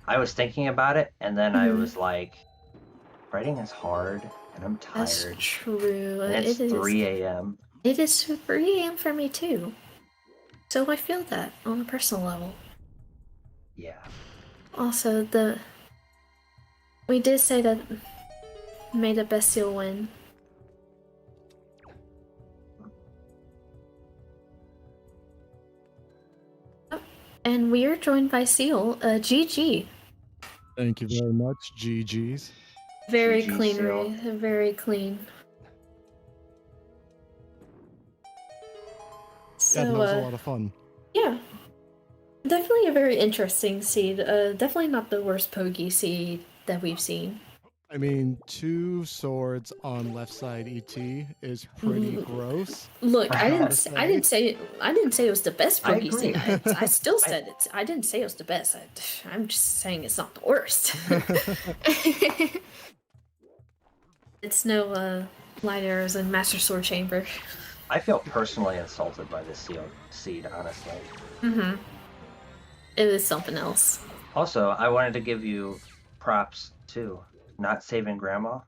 I was thinking about it, and then I was like, writing is hard, and I'm tired. That's true. And it's 3 a.m. It is 3 a.m. for me too. So I feel that on a personal level. Yeah. Also, we did say that may the best Seal win. Oh, and we are joined by Seal. GG. Thank you very much, GG's. Very GG, clean, Seal. Ray. Very clean. So, Yeah, that was a lot of fun. Yeah. Definitely a very interesting seed. Definitely not the worst Pogi seed that we've seen. I mean, 2 swords on left side ET is pretty gross. Look, I didn't say it was the best I Pogi agree. seed. I still said it. I didn't say it was the best. I'm just saying it's not the worst. It's no light arrows in Master Sword Chamber. I feel personally insulted by this seed, honestly. Mm-hmm. It is something else. Also, I wanted to give you props too. Not saving Grandma,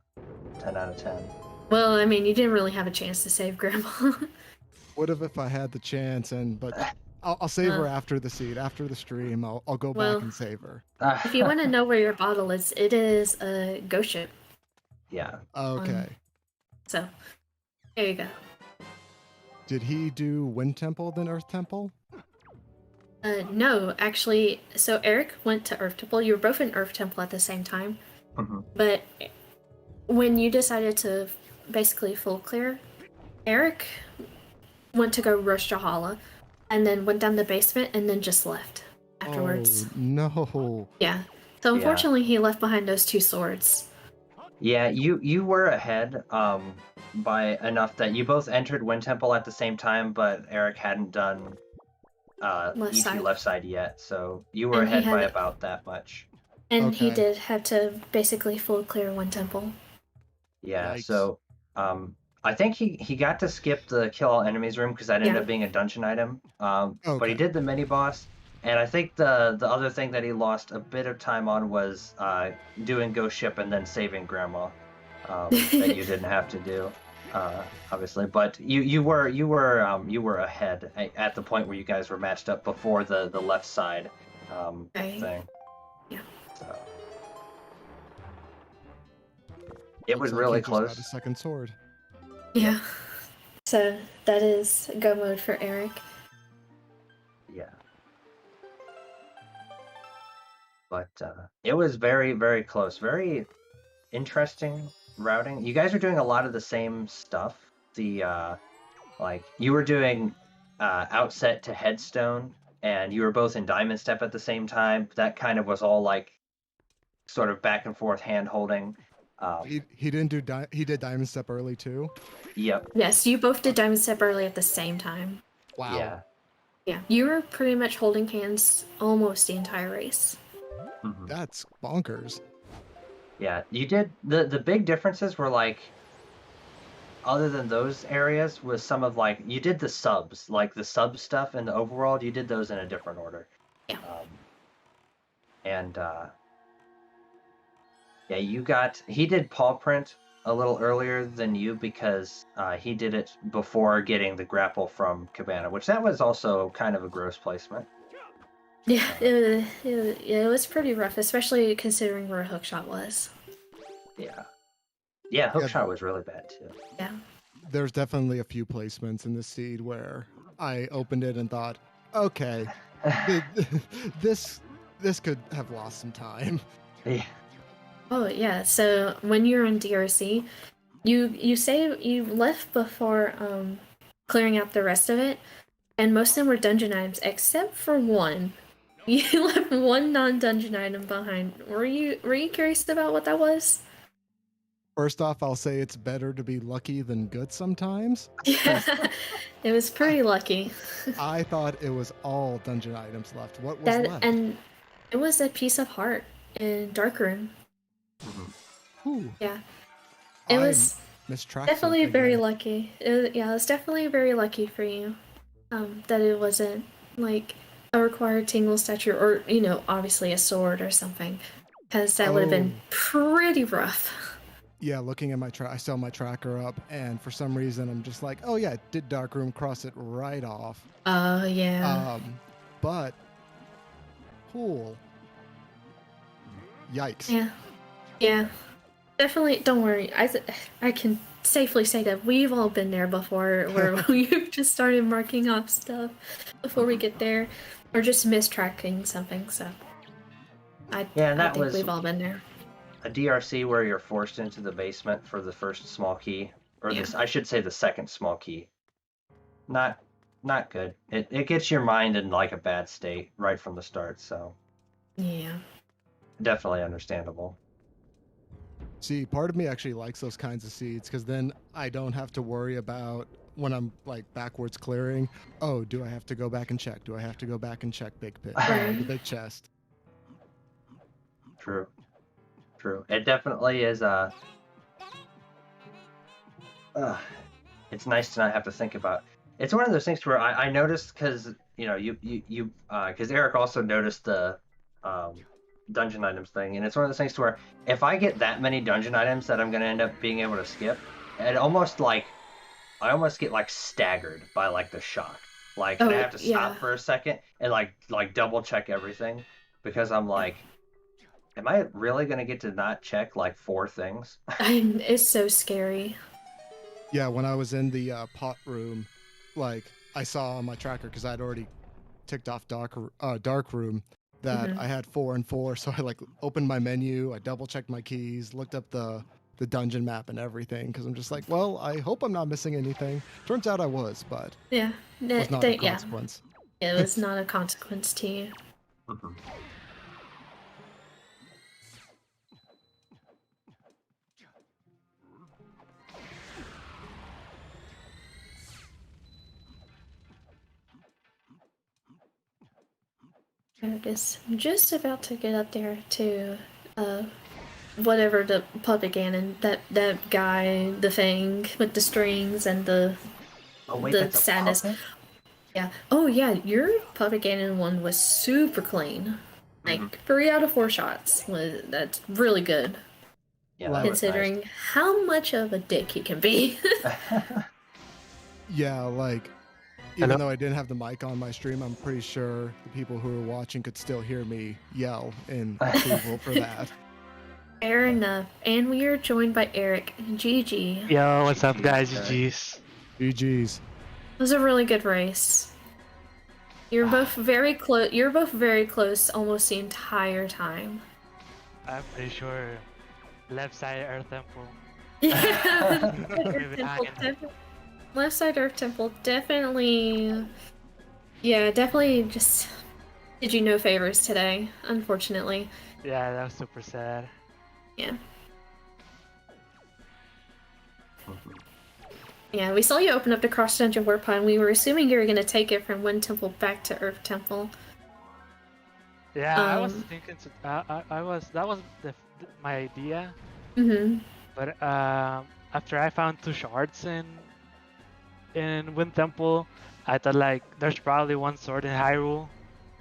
10 out of 10. Well, I mean, you didn't really have a chance to save Grandma. Would have if I had the chance, but I'll save her after the seed, after the stream. I'll go back and save her. If you want to know where your bottle is, it is a ghost ship. Yeah. Okay. So, there you go. Did he do Wind Temple then Earth Temple? No, actually, so Eric went to Earth Temple. You were both in Earth Temple at the same time. Mm-hmm. But when you decided to basically full clear, Eric went to go rush Jahala, and then went down the basement, and then just left afterwards. Oh, no. Yeah. So unfortunately, he left behind those 2 swords. Yeah, you were ahead by enough that you both entered Wind Temple at the same time, but Eric hadn't done left side yet, so you were ahead by about that much. And he did have to basically full clear Wind Temple. Yeah, yikes. So I think he got to skip the kill all enemies room because that ended up being a dungeon item. But he did the mini boss, and I think the other thing that he lost a bit of time on was doing Ghost Ship and then saving Grandma, that you didn't have to do, obviously. But you were ahead at the point where you guys were matched up before the left side thing. Yeah. So it was really close. A second sword. Yeah. So that is go mode for Eric. Yeah. But it was very, very close. Very interesting routing. You guys are doing a lot of the same stuff. The like you were doing outset to headstone, and you were both in diamond step at the same time. That kind of was all like sort of back and forth hand holding. He didn't do he did diamond step early too. Yep. Yes, you both did diamond step early at the same time. Wow. Yeah. Yeah, you were pretty much holding hands almost the entire race. Mm-hmm. That's bonkers. Yeah, you did. The big differences were like, other than those areas, was some of like you did the subs, like the sub stuff in the overworld. You did those in a different order. Yeah. Yeah, he did paw print a little earlier than you because he did it before getting the grapple from Cabana, which that was also kind of a gross placement. Yeah, it was pretty rough, especially considering where Hookshot was. Yeah, Hookshot was really bad too. Yeah. There's definitely a few placements in the seed where I opened it and thought, okay, this could have lost some time. Yeah. Oh yeah, so when you're in DRC, you say you left before clearing out the rest of it, and most of them were dungeon items except for one. You left one non-dungeon item behind. Were you curious about what that was? First off, I'll say it's better to be lucky than good sometimes. Yeah, it was pretty lucky. I thought it was all dungeon items left. What was left? And it was a piece of heart in Darkroom. Mm-hmm. Yeah, it was definitely very lucky. It was definitely very lucky for you that it wasn't like a required tingle statue or, obviously a sword or something, because that would have been pretty rough. Yeah, looking at my I saw my tracker up, and for some reason I'm just like, oh yeah, it did Darkroom, cross it right off. Oh yeah. But pool. Yikes. Yeah. Definitely. Don't worry. I can safely say that we've all been there before, where we've just started marking off stuff before we get there, or just mistracking something. So I think we've all been there. A DRC where you're forced into the basement for the first small key, or I should say the second small key. Not good. It gets your mind in like a bad state right from the start. So yeah, definitely understandable. See, part of me actually likes those kinds of seeds because then I don't have to worry about when I'm like backwards clearing. Oh, do I have to go back and check? Do I have to go back and check big pit? The big chest. True. It definitely is. It's nice to not have to think about. It's one of those things where I noticed because because Eric also noticed the dungeon items thing, and it's one of those things to where if I get that many dungeon items that I'm gonna end up being able to skip, it almost like I almost get like staggered by like the shock. Like I have to stop for a second and like double check everything because I'm like, am I really gonna get to not check like 4 things? It's so scary. Yeah, when I was in the pot room, like I saw on my tracker because I'd already ticked off dark room that I had 4 and 4, so I like opened my menu, I double checked my keys, looked up the dungeon map and everything because I'm just like, well, I hope I'm not missing anything. Turns out I was, but yeah, it was not a consequence. Yeah, it was not a consequence to you. I'm just about to get up there to whatever the puppet cannon, that guy, the Fang with the strings and the sadness. Yeah. Oh yeah, your puppet cannon one was super clean. Like 3 out of 4 shots. That's really good. Yeah, considering nice. how much of a dick he can be. Yeah, like even though I didn't have the mic on my stream, I'm pretty sure the people who were watching could still hear me yell in approval for that. Fair enough. And we are joined by Eric. GG. Yo, what's up, guys? GG's. GG's. It was a really good race. You're both very close. You're both very close almost the entire time. I'm pretty sure left side Earth Temple. Yeah. Left side Earth Temple definitely. Yeah, definitely just did you no favors today, unfortunately. Yeah, that was super sad. Yeah. Yeah, we saw you open up the cross dungeon warp pod, and we were assuming you were gonna take it from Wind Temple back to Earth Temple. Yeah, I was thinking. I was that was my idea. But after I found 2 shards in Wind Temple, I thought like there's probably 1 sword in Hyrule.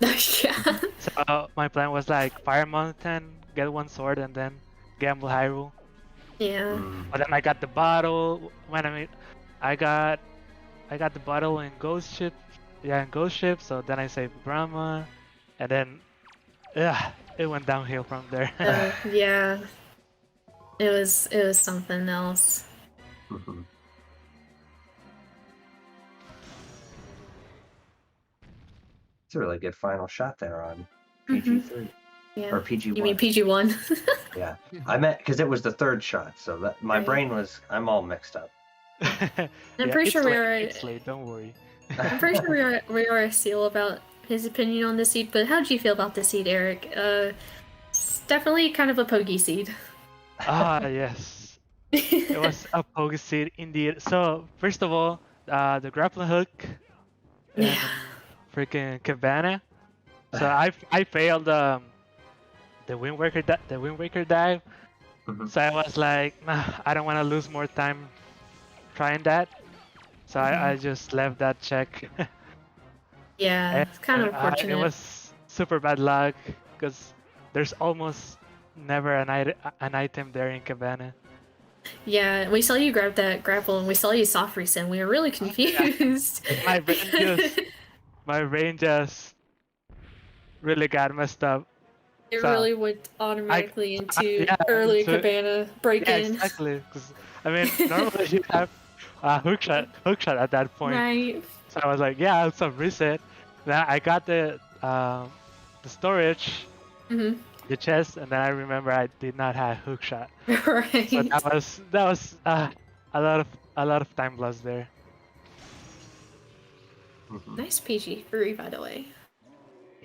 Yeah. So my plan was like Fire Mountain, get 1 sword, and then gamble Hyrule. Yeah. But then I got the bottle. I got the bottle in Ghost Ship. Yeah, in Ghost Ship. So then I saved Brahma, and then it went downhill from there. Yeah. It was something else. It's a really good final shot there on PG3. Yeah. Or PG1. You mean PG1? Yeah. I meant because it was the 3rd shot, so that my brain was I'm all mixed up. I'm pretty sure it's late, don't worry. I'm pretty sure we are a seal about his opinion on the seed, but how did you feel about the seed, Eric? It's definitely kind of a pokey seed. Ah, yes. It was a pokey seed indeed. So, first of all, the grappling hook and freaking Cabana. So I failed the Wind Waker dive. So I was like, nah, I don't want to lose more time trying that. So I just left that check. Yeah, it's kind of unfortunate. It was super bad luck because there's almost never an item there in Cabana. Yeah, we saw you grab that grapple and we saw you soft reset and we were really confused. My brain just really got messed up. It really went automatically into early Cabana break-in. Yeah, exactly. Because I mean, normally you have a hook shot at that point. Right. So I was like, yeah, I'll some reset. Then I got the storage, the chest, and then I remember I did not have hook shot. Right. So that was a lot of time lost there. Nice PG3, by the way.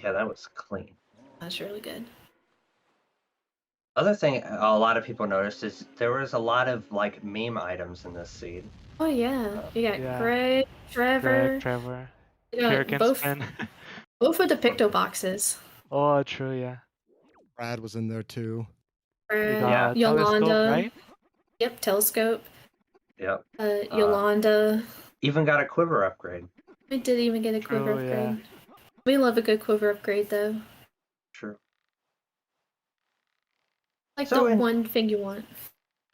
Yeah, that was clean. That's really good. Other thing a lot of people noticed is there was a lot of like meme items in this seed. Oh yeah, you got Greg, Trevor. Both of the Picto boxes. Oh, true, yeah. Brad was in there too. Yolanda. Telescope, right? Yep, telescope. Yep. Yolanda. Even got a quiver upgrade. We did even get a quiver upgrade. Yeah. We love a good quiver upgrade, though. True. Like So the one thing you want.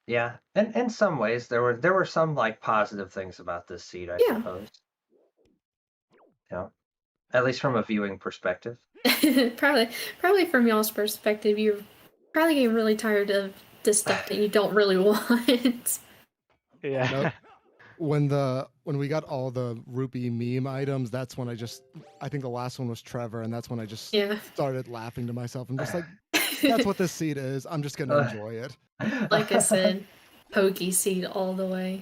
Yeah, and in some ways there were some like positive things about this seed, I Yeah. suppose. At least from a viewing perspective. probably from y'all's perspective, you're probably getting really tired of the stuff that you don't really want. Yeah. Nope. When we got all the rupee meme items, that's when I think the last one was Trevor, and that's when I just started laughing to myself. I'm just like, that's what this seed is. I'm just gonna enjoy it. Like I said, pokey seed all the way.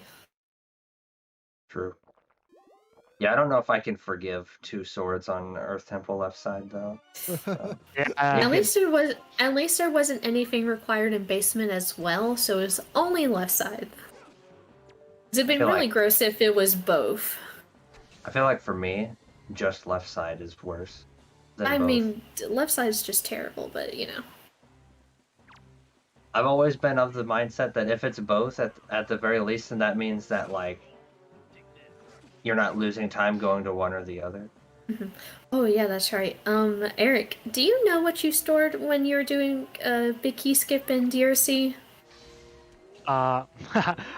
True. Yeah, I don't know if I can forgive 2 swords on Earth Temple left side though. So. At least there wasn't anything required in basement as well, so it was only left side. It'd been really gross if it was both. I feel like for me, just left side is worse than I both. mean, left side is just terrible, but you know. I've always been of the mindset that if it's both, at the very least, then that means that like you're not losing time going to one or the other. Mm-hmm. Oh yeah, that's right. Eric, do you know what you stored when you were doing big key skip in DRC? I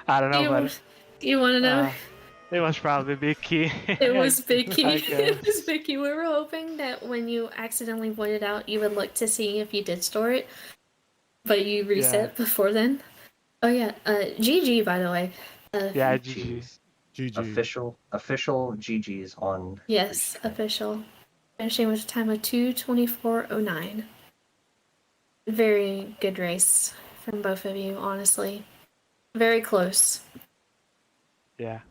don't know, but you want to know? It was probably big key. It was big key. It was big key. We were hoping that when you accidentally voided out, you would look to see if you did store it, but you reset before then. Oh yeah. GG, by the way. Yeah, GG. GG. Official GG's on. Yes, official. Finishing with a time of 2:24:09. Very good race from both of you, honestly. Very close. Yeah.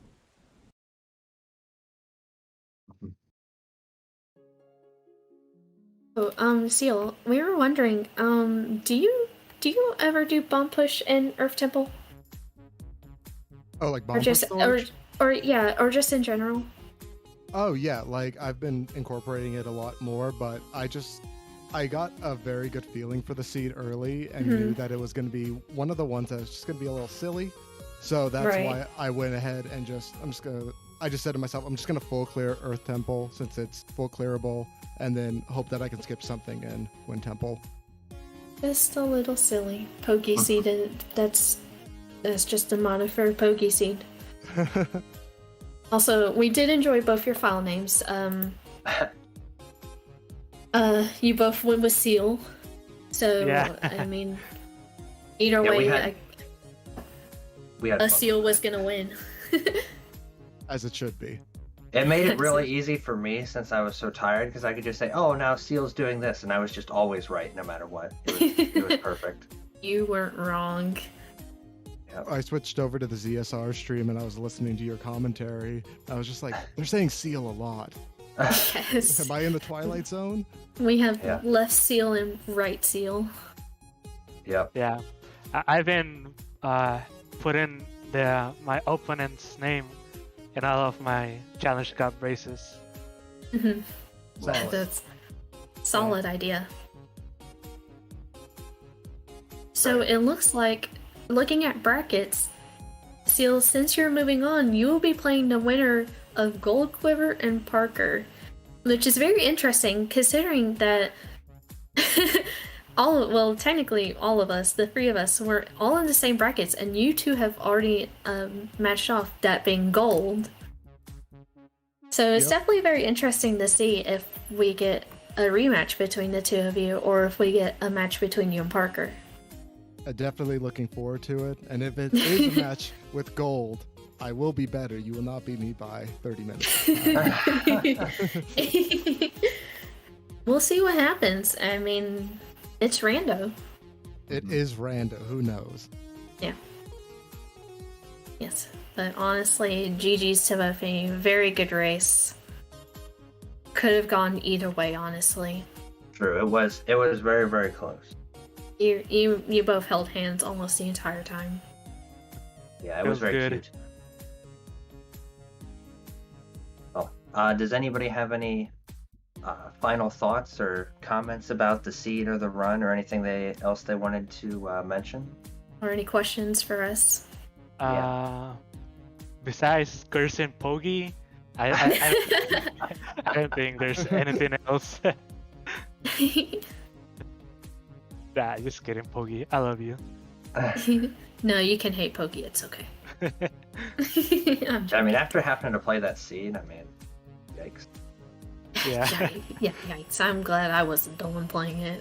So, Seal, we were wondering, do you ever do bomb push in Earth Temple? Oh, like bomb push storage? Or just in general? Oh yeah, like I've been incorporating it a lot more, but I got a very good feeling for the seed early and knew that it was going to be one of the ones that was just going to be a little silly. So that's why I went ahead and I just said to myself, I'm just going to full clear Earth Temple since it's full clearable, and then hope that I can skip something in Wind Temple. Just a little silly. Pokey seed, that's just a mono for Pokey seed. Also, we did enjoy both your file names. You both went with Seal, so I mean, either way, we had a Seal was gonna win. As it should be. It made it really easy for me since I was so tired because I could just say, "Oh, now Seal's doing this," and I was just always right no matter what. It was perfect. You weren't wrong. Yep. I switched over to the ZSR stream and I was listening to your commentary. I was just like, they're saying Seal a lot. Yes. Am I in the Twilight Zone? We have left Seal and right Seal. Yep. Yeah. I've been putting my opponent's name in all of my Challenge Cup races. Mm-hmm. That's solid idea. So it looks like, looking at brackets, Seal, since you're moving on, you will be playing the winner of Gold Quiver and Parker, which is very interesting considering that technically all of us, the 3 of us, were all in the same brackets, and you two have already matched off, that being gold. So it's definitely very interesting to see if we get a rematch between the 2 of you, or if we get a match between you and Parker. Definitely looking forward to it, and if it is a match with gold, I will be better. You will not beat me by 30 minutes. We'll see what happens. I mean, it's rando. It is rando. Who knows? Yeah. Yes. But honestly, GG's to both of you. Very good race. Could have gone either way, honestly. True. It was very, very close. You both held hands almost the entire time. Yeah, it was very good. cute. Oh, does anybody have any final thoughts or comments about the seed or the run or anything else they wanted to mention? Or any questions for us? Besides cursing Pogi, I don't think there's anything else. Nah, just kidding, Pogi. I love you. No, you can hate Pokey. It's okay. I mean, after having to play that scene, I mean, yikes. Yeah. Yeah, yikes. I'm glad I wasn't the one playing it.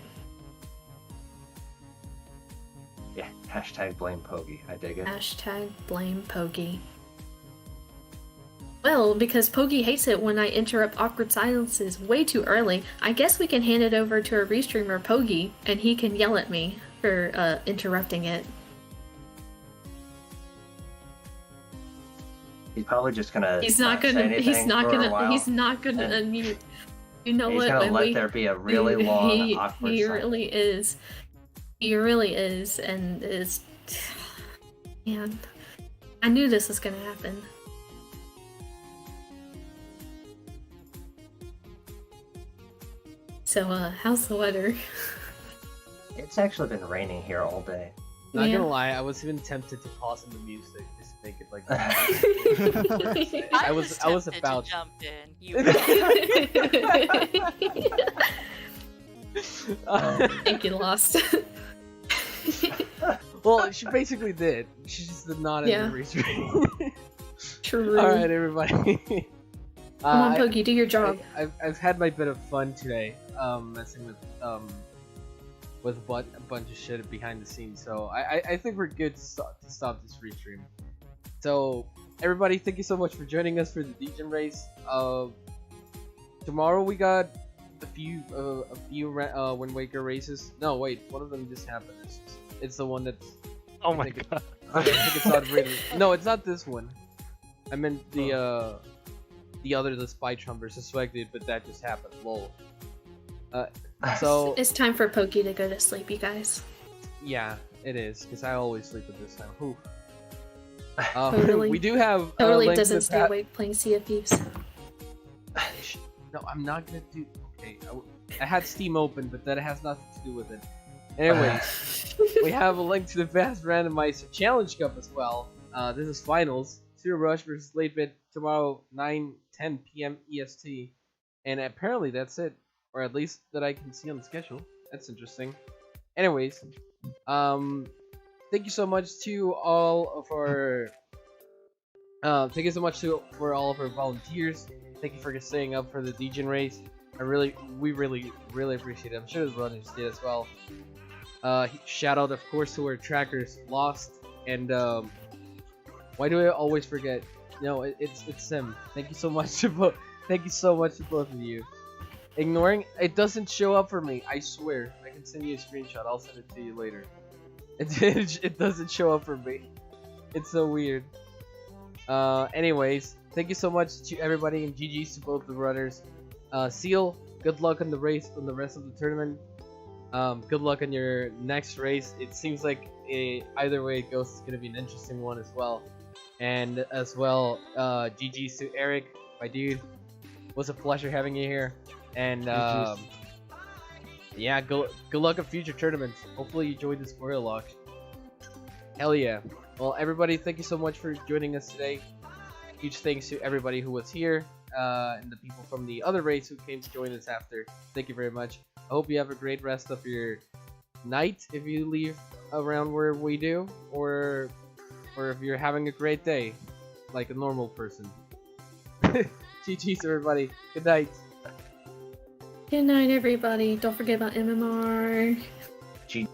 Yeah, hashtag blame Pogi. I dig it. Hashtag blame Pokey. Well, because Pokey hates it when I interrupt awkward silences way too early, I guess we can hand it over to our restreamer Pokey, and he can yell at me for interrupting it. He's probably just gonna. He's not gonna unmute. You know He's what? gonna when let there be a really long, awkward He silence. really is. He really is, and is. Man, I knew this was gonna happen. So, how's the weather? It's actually been raining here all day. Not Yeah. gonna lie, I was even tempted to pause in the music just to make it like. I I was tempted about to jump in. Think you lost. Well, she basically did. She just did not in Yeah. the restream. True. All right, everybody. Come on, Pokey, do your job. I've had my bit of fun today, messing with a bunch of shit behind the scenes. So I think we're good to stop this restream. So everybody, thank you so much for joining us for the Degen race. Tomorrow we got a few Wind Waker races. No, wait, one of them just happened. It's the one that's. Oh my god. I think it's not really. No, it's not this one. I meant the other, the Spytron versus Swagdude, but that just happened. Lol. So It's time for Pokey to go to sleep, you guys. yeah, it is because I always sleep at this time. Whew. Totally. We do have Totally links doesn't to stay awake playing Sea of Thieves. No, I'm not gonna do. Okay, I had Steam open, but that has nothing to do with it. Anyways, we have a link to the Fast Randomizer Challenge Cup as well. This is finals. Zero Rush versus Late Bit tomorrow, 9:10 p.m. EST, and apparently that's it, or at least that I can see on the schedule. That's interesting. Anyways, thank you so much to all of our. Thank you so much for all of our volunteers. Thank you for staying up for the Degen race. We really appreciate it. I'm sure the runners did as well. Shout out, of course, to our trackers, Lost, and why do I always forget? No, it's Sim. Thank you so much to both. Thank you so much to both of you. Ignoring it doesn't show up for me. I swear. I can send you a screenshot. I'll send it to you later. It doesn't show up for me. It's so weird. Anyways, thank you so much to everybody, and GG's to both the runners. Seal, good luck on the race, on the rest of the tournament. Good luck on your next race. It seems like either way it goes, it's gonna be an interesting one as well. And as well, GG's to Eric, my dude. It was a pleasure having you here. And yeah, good luck at future tournaments. Hopefully you enjoyed the spoiler lock. Hell yeah. Well, everybody, thank you so much for joining us today. Huge thanks to everybody who was here, and the people from the other race who came to join us after. Thank you very much. I hope you have a great rest of your night if you leave around where we do, or if you're having a great day, like a normal person. GG's, everybody. Good night. Good night, everybody. Don't forget about MMR. G